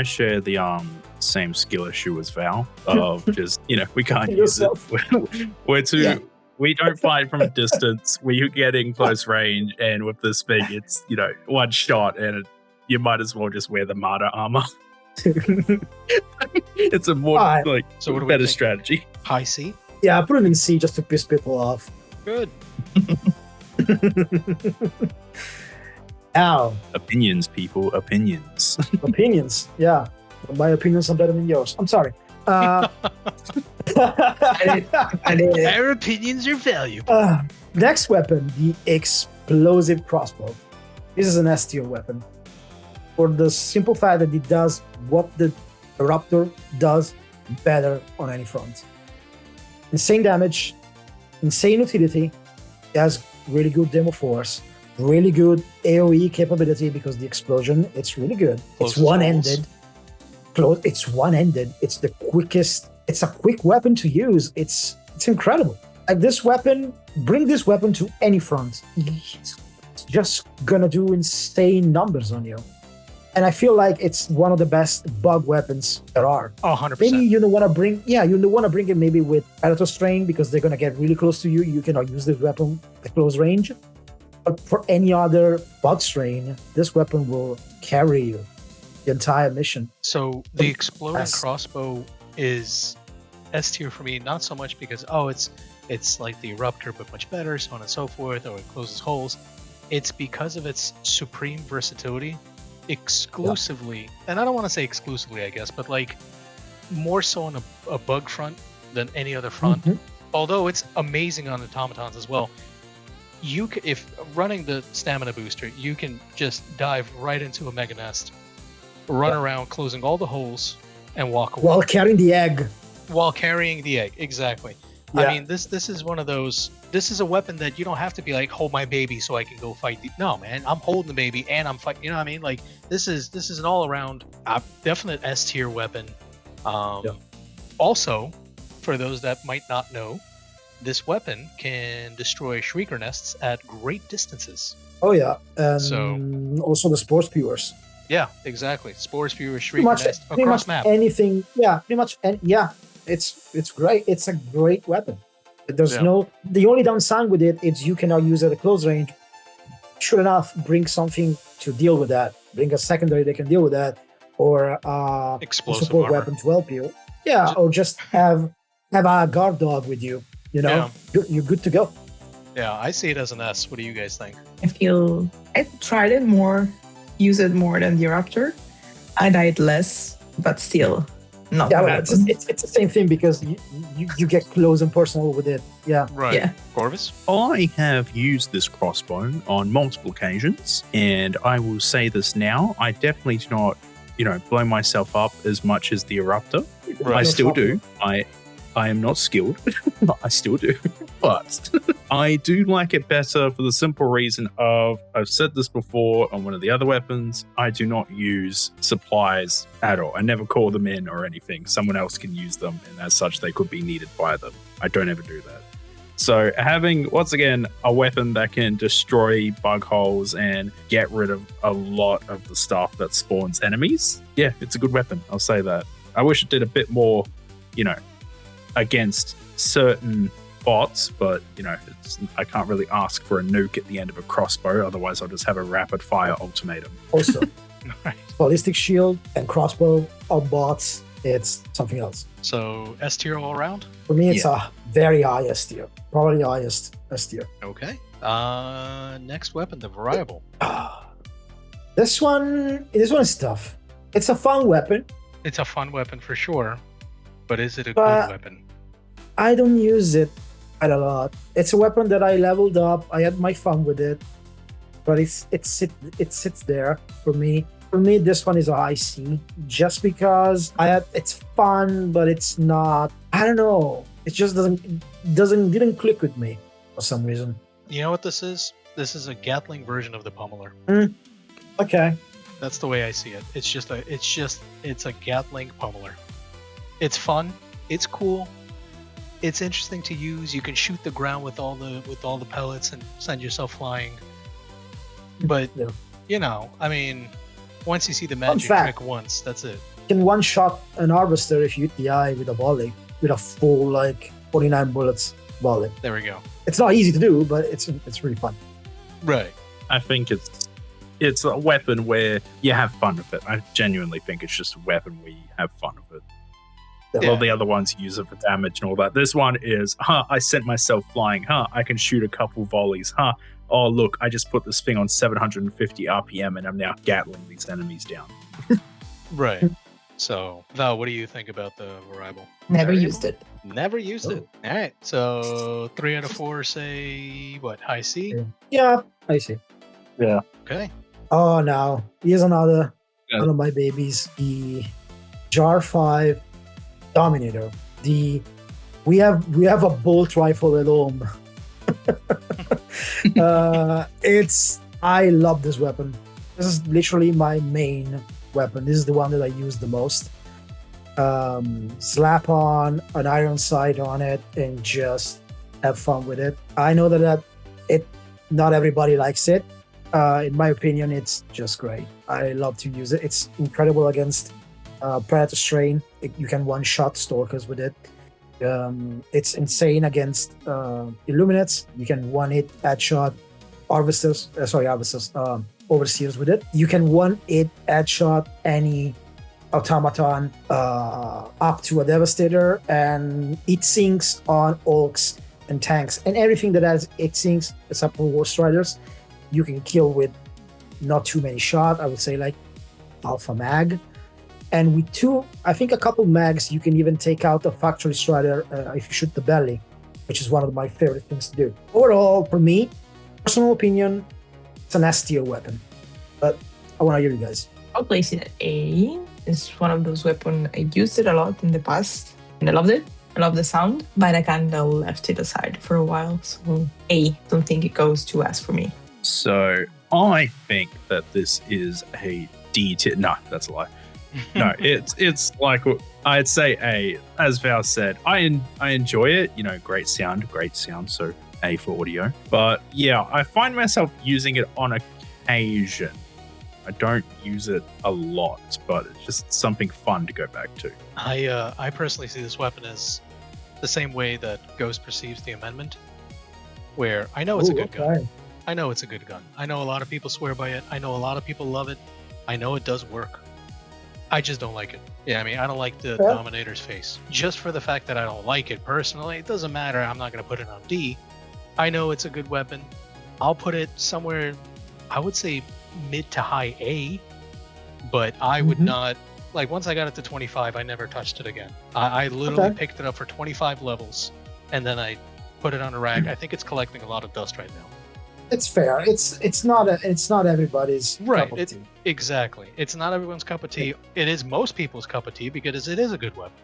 share the same skill issue as Val of just we can't use it. We're too. Yeah. We don't fight from a distance. We get in close range, and with this thing, it's one shot, and you might as well just wear the martyr armor. It's a more better strategy. High C? Yeah, I put it in C just to piss people off. Good. Ow. Opinions, people. Opinions. Opinions. Yeah. My opinions are better than yours. I'm sorry. Our opinions are valuable. Next weapon, the explosive crossbow. This is an S tier weapon. For the simple fact that it does what the Eruptor does better on any front. Insane damage, insane utility, it has really good demo force, really good AoE capability because the explosion, it's really good. It's one-handed. It's one-handed. It's the quickest. It's a quick weapon to use. It's incredible. Like, this weapon, bring this weapon to any front. It's just gonna do insane numbers on you. And I feel like it's one of the best bug weapons there are. 100%. Maybe you don't want to bring, it maybe with Predator Strain because they're gonna get really close to you. You cannot use this weapon at close range. But for any other bug strain, this weapon will carry you the entire mission. So the exploding crossbow is S tier for me, not so much because it's like the Eruptor but much better, so on and so forth, or it closes holes. It's because of its supreme versatility. Exclusively, and I don't want to say exclusively, I guess, but like more so on a bug front than any other front. Mm-hmm. Although it's amazing on automatons as well. if running the stamina booster, you can just dive right into a mega nest, run around, closing all the holes, and walk away. While carrying the egg. While carrying the egg, exactly. Yeah. I mean, this is one of those. This is a weapon that you don't have to be like, hold my baby so I can go fight. No, man, I'm holding the baby and I'm fighting. You know what I mean? Like this is an all around definite S tier weapon. Also, for those that might not know, this weapon can destroy shrieker nests at great distances. Oh yeah, so also the spore spewers. Yeah, exactly. Spore spewers, shrieker nest across map. Anything. Yeah, pretty much. It's great. It's a great weapon. There's the only downside with it is you cannot use it at close range. Sure enough, bring something to deal with that. Bring a secondary that can deal with that, or explosive support armor. weapon to help you. Yeah, or just have a guard dog with you. You know, you're good to go. Yeah, I see it as an S. What do you guys think? I've tried it more, use it more than the Eruptor. I died less, but still not. Yeah, well, it's the same thing because you get close and personal with it. Yeah. Right. Yeah. Corvus? I have used this crossbow on multiple occasions, and I will say this now. I definitely do not, blow myself up as much as the Eruptor. Right. I still do. I am not skilled. I still do. But I do like it better for the simple reason of, I've said this before on one of the other weapons, I do not use supplies at all. I never call them in or anything. Someone else can use them, and as such, they could be needed by them. I don't ever do that. So having, once again, a weapon that can destroy bug holes and get rid of a lot of the stuff that spawns enemies, yeah, it's a good weapon. I'll say that. I wish it did a bit more, against certain bots, but I can't really ask for a nuke at the end of a crossbow, otherwise I'll just have a rapid fire ultimatum. Also, Right. ballistic shield and crossbow on bots, it's something else. So S tier all around? For me, it's a very high S tier, probably highest S tier. Okay. Next weapon, the variable. This one is tough. It's a fun weapon. It's a fun weapon for sure, but is it a good weapon? I don't use it a lot. It's a weapon that I leveled up. I had my fun with it, but it sits there for me. For me, this one is a high C, just because it's fun, but it's not. I don't know. It just didn't click with me for some reason. You know what this is? This is a Gatling version of the Pummeler. Okay. That's the way I see it. It's a Gatling Pummeler. It's fun. It's cool. It's interesting to use. You can shoot the ground with all the pellets and send yourself flying. But I mean, once you see the magic trick once, that's it. You can one shot an harvester if you hit the eye with a volley, with a full 49 bullets volley. There we go. It's not easy to do, but it's really fun. Right. I think it's a weapon where you have fun with it. I genuinely think it's just a weapon where you have fun with it. Yeah. All the other ones use it for damage and all that. This one is, I sent myself flying. I can shoot a couple volleys. Oh, look, I just put this thing on 750 RPM and I'm now gatling these enemies down. Right. So, Val, what do you think about the variable? Never used it. Never used it. All right. So 3 out of 4 say what? High C? Yeah, I see. Yeah. Okay. Oh, now here's another one of my babies. The Jar 5 Dominator. We have a bolt rifle at home. I love this weapon. This is literally my main weapon. This is the one that I use the most. Slap on an iron sight on it and just have fun with it. I know that not everybody likes it. In my opinion, it's just great. I love to use it. It's incredible against Predator strain. You can one-shot stalkers with it. It's insane against Illuminates. You can one-hit headshot overseers with it. You can one-hit headshot any automaton up to a Devastator, and it sinks on Orcs and tanks and everything that has it sinks except for War Striders. You can kill with not too many shots. I would say like Alpha Mag. And with a couple mags, you can even take out a Factory Strider if you shoot the belly, which is one of my favorite things to do. Overall, for me, personal opinion, it's an S tier weapon. But I want to hear you guys. I'll place it at A. It's one of those weapons. I used it a lot in the past, and I loved it. I love the sound, but I kind of left it aside for a while. So A, don't think it goes to S for me. So I think that this is a D tier. No, that's a lie. No, it's like I'd say A. As Val said, I enjoy it. You know, great sound. So A for audio. But yeah, I find myself using it on occasion. I don't use it a lot, but it's just something fun to go back to. I personally see this weapon as the same way that Ghost perceives the amendment, where I know it's a good gun. I know it's a good gun. I know a lot of people swear by it. I know a lot of people love it. I know it does work. I just don't like it. Yeah, I mean, I don't like the Dominator's face. Just for the fact that I don't like it personally, it doesn't matter. I'm not going to put it on D. I know it's a good weapon. I'll put it somewhere, I would say mid to high A, but I would not, like once I got it to 25, I never touched it again. I literally picked it up for 25 levels and then I put it on a rack. I think it's collecting a lot of dust right now. It's fair. It's not everybody's right. cup of tea. Exactly. It's not everyone's cup of tea. It is most people's cup of tea because it is a good weapon.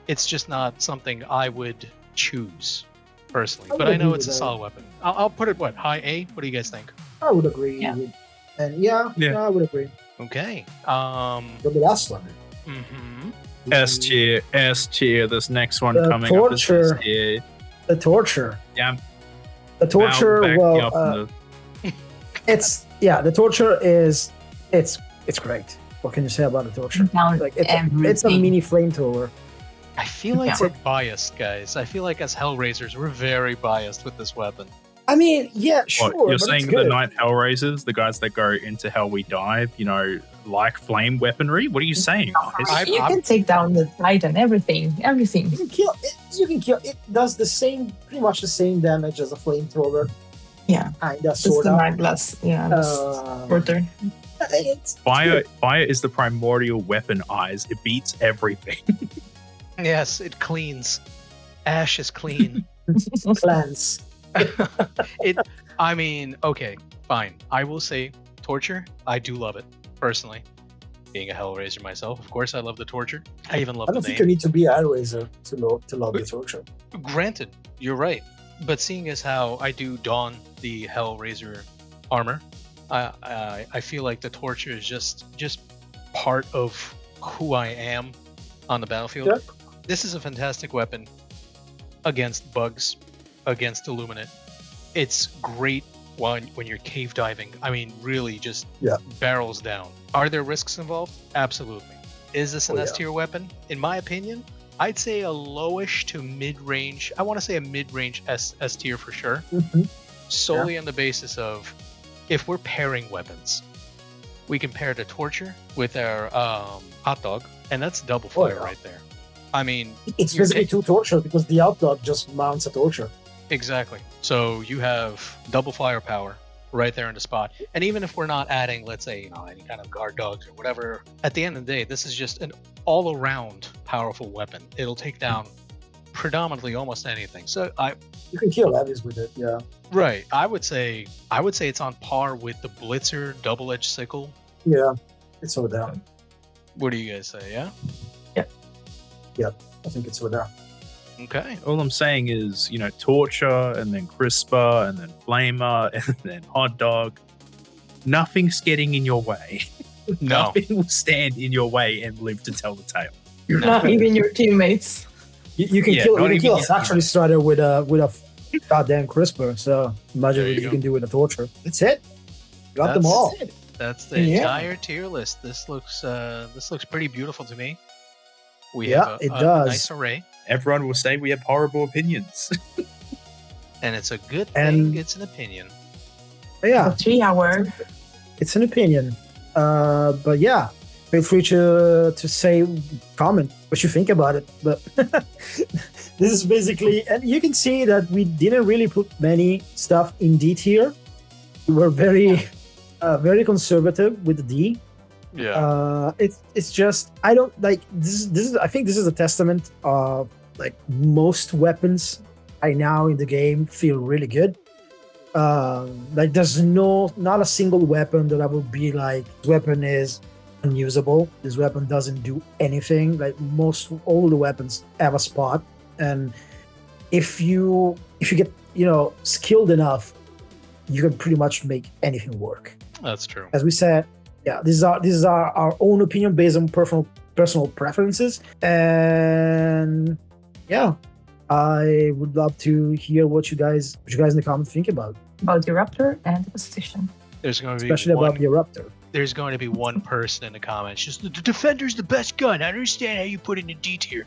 It's just not something I would choose personally. But I know it's a solid weapon. I'll put it high A. What do you guys think? I would agree. Yeah. And yeah, I would agree. Okay. The last one. S tier. This next one coming Torcher. up is S tier. The Torcher. Yeah. The Torcher, the Torcher is it's great. What can you say about the Torcher? Like it's a mini flamethrower. I feel like we're biased, guys. I feel like as Hellraisers, we're very biased with this weapon. I mean, yeah, sure. What, you're saying the Night Hellraisers, the guys that go into Hell We Dive, you know, like flame weaponry? What are you saying? You can take down the Titan, everything. You can kill it. It does pretty much the same damage as a flamethrower. Yeah. Kinda, sort of. Glass. Yeah. Shorter. Fire is the primordial weapon, eyes. It beats everything. Yes, it cleans. Ash is clean. Cleanse. I mean, okay, fine. I will say Torture, I do love it, personally. Being a Hellraiser myself, of course I love the Torture. I even love the name. I don't think you need to be a Hellraiser to love the Torture. Granted, you're right. But seeing as how I do don the Hellraiser armor, I feel like the Torture is just part of who I am on the battlefield. Yeah. This is a fantastic weapon against bugs, against Illuminate. It's great when you're cave diving. I mean, really just barrels down. Are there risks involved? Absolutely. Is this an S tier weapon? In my opinion, I'd say a lowish to mid-range. I want to say a mid-range S tier for sure. Solely on the basis of if we're pairing weapons, we can pair the Torture with our Hot Dog, and that's double fire right there. I mean, it's basically two Torture because the Hot Dog just mounts a Torture. Exactly. So you have double firepower right there in the spot. And even if we're not adding, let's say, any kind of guard dogs or whatever, at the end of the day, this is just an all-around powerful weapon. It'll take down predominantly almost anything. So you can kill heavies with it, yeah. Right. I would say it's on par with the Blitzer double-edged Sickle. Yeah, it's over there. What do you guys say? Yeah. Yep. I think it's over there. Okay. All I'm saying is, Torture and then Crisper and then Flamer and then Hot Dog. Nothing's getting in your way. No. Nothing will stand in your way and live to tell the tale. Not even your teammates. You can kill a Factory Strider with a goddamn Crisper. So imagine what you can do with a Torture. That's it. Got them all. That's the entire tier list. This looks pretty beautiful to me. We have it does. A nice array. Everyone will say we have horrible opinions. And it's a good thing it's an opinion. Yeah. 3 hour. It's an opinion. But yeah, feel free to comment what you think about it. But this is basically, and you can see that we didn't really put many stuff in D tier. We were very conservative with the D. Yeah. It's just, I don't like this is I think this is a testament of like most weapons right now in the game feel really good. Like there's not a single weapon that I would be like, this weapon is unusable. This weapon doesn't do anything. Like all the weapons have a spot, and if you get skilled enough, you can pretty much make anything work. That's true. As we said, yeah, this is our own opinion based on personal preferences, and yeah, I would love to hear what you guys in the comments think about the Eruptor and the position. There's going to be especially about the Eruptor. There's going to be one person in the comments just the Defender's the best gun. I understand how you put it in D tier,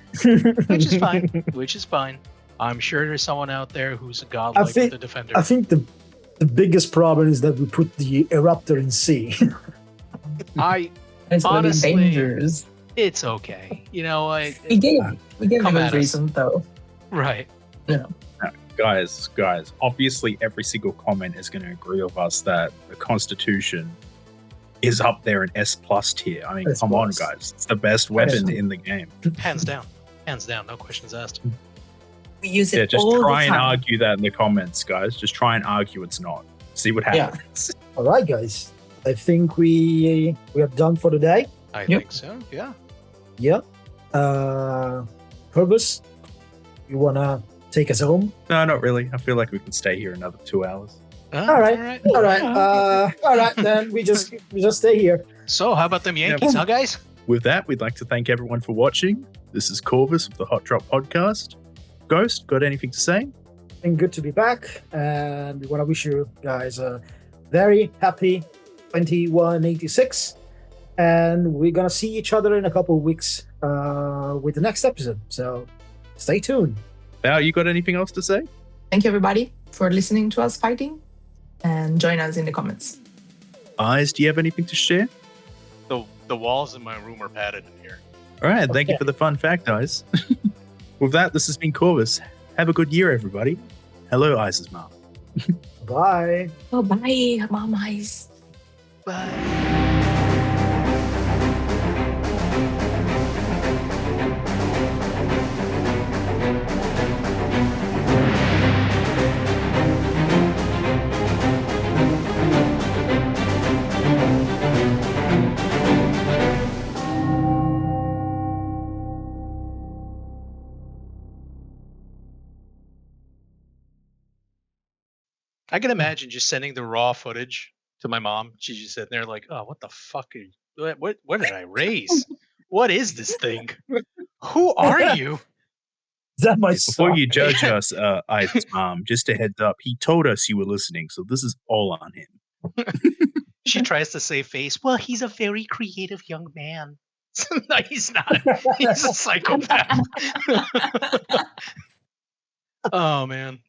which is fine. Which is fine. I'm sure there's someone out there who's a god like the Defender. I think the biggest problem is that we put the Eruptor in C. It's honestly dangerous. It's okay. You know, we gave a reason though. Right. Yeah. Guys, obviously every single comment is going to agree with us that the Constitution is up there in S+ tier. I mean, come on, guys. It's the best weapon in the game. Hands down, no questions asked. We use it just all try the and time. argue that in the comments, guys. Just try and argue it's not. See what happens. All right, guys. I think we are done for the day. I think so. Yeah. Yeah. Purvis, you wanna take us home? No, not really. I feel like we can stay here another 2 hours. All right. Then we just stay here. So, how about them Yankees, huh, guys? With that, we'd like to thank everyone for watching. This is Corvus of the Hotdrop podcast. Ghost, got anything to say? And good to be back. And we want to wish you guys a very happy 2186. And we're gonna see each other in a couple of weeks with the next episode. So stay tuned. Val, you got anything else to say? Thank you, everybody, for listening to us fighting, and join us in the comments. Eyes, do you have anything to share? The walls in my room are padded in here. All right, thank you for the fun fact, Eyes. With that, this has been Corvus. Have a good year, everybody. Hello, Eyes' mom. Bye. Oh, bye, Mom Eyes. Bye. I can imagine just sending the raw footage to my mom. She's just sitting there like, "Oh, what the fuck? What did I raise? What is this thing? Who are you?" Is that my Before son? you judge us, Eyes' mom, just a heads up, he told us you were listening, so this is all on him. She tries to save face. Well, he's a very creative young man. No, he's not. He's a psychopath. Oh, man.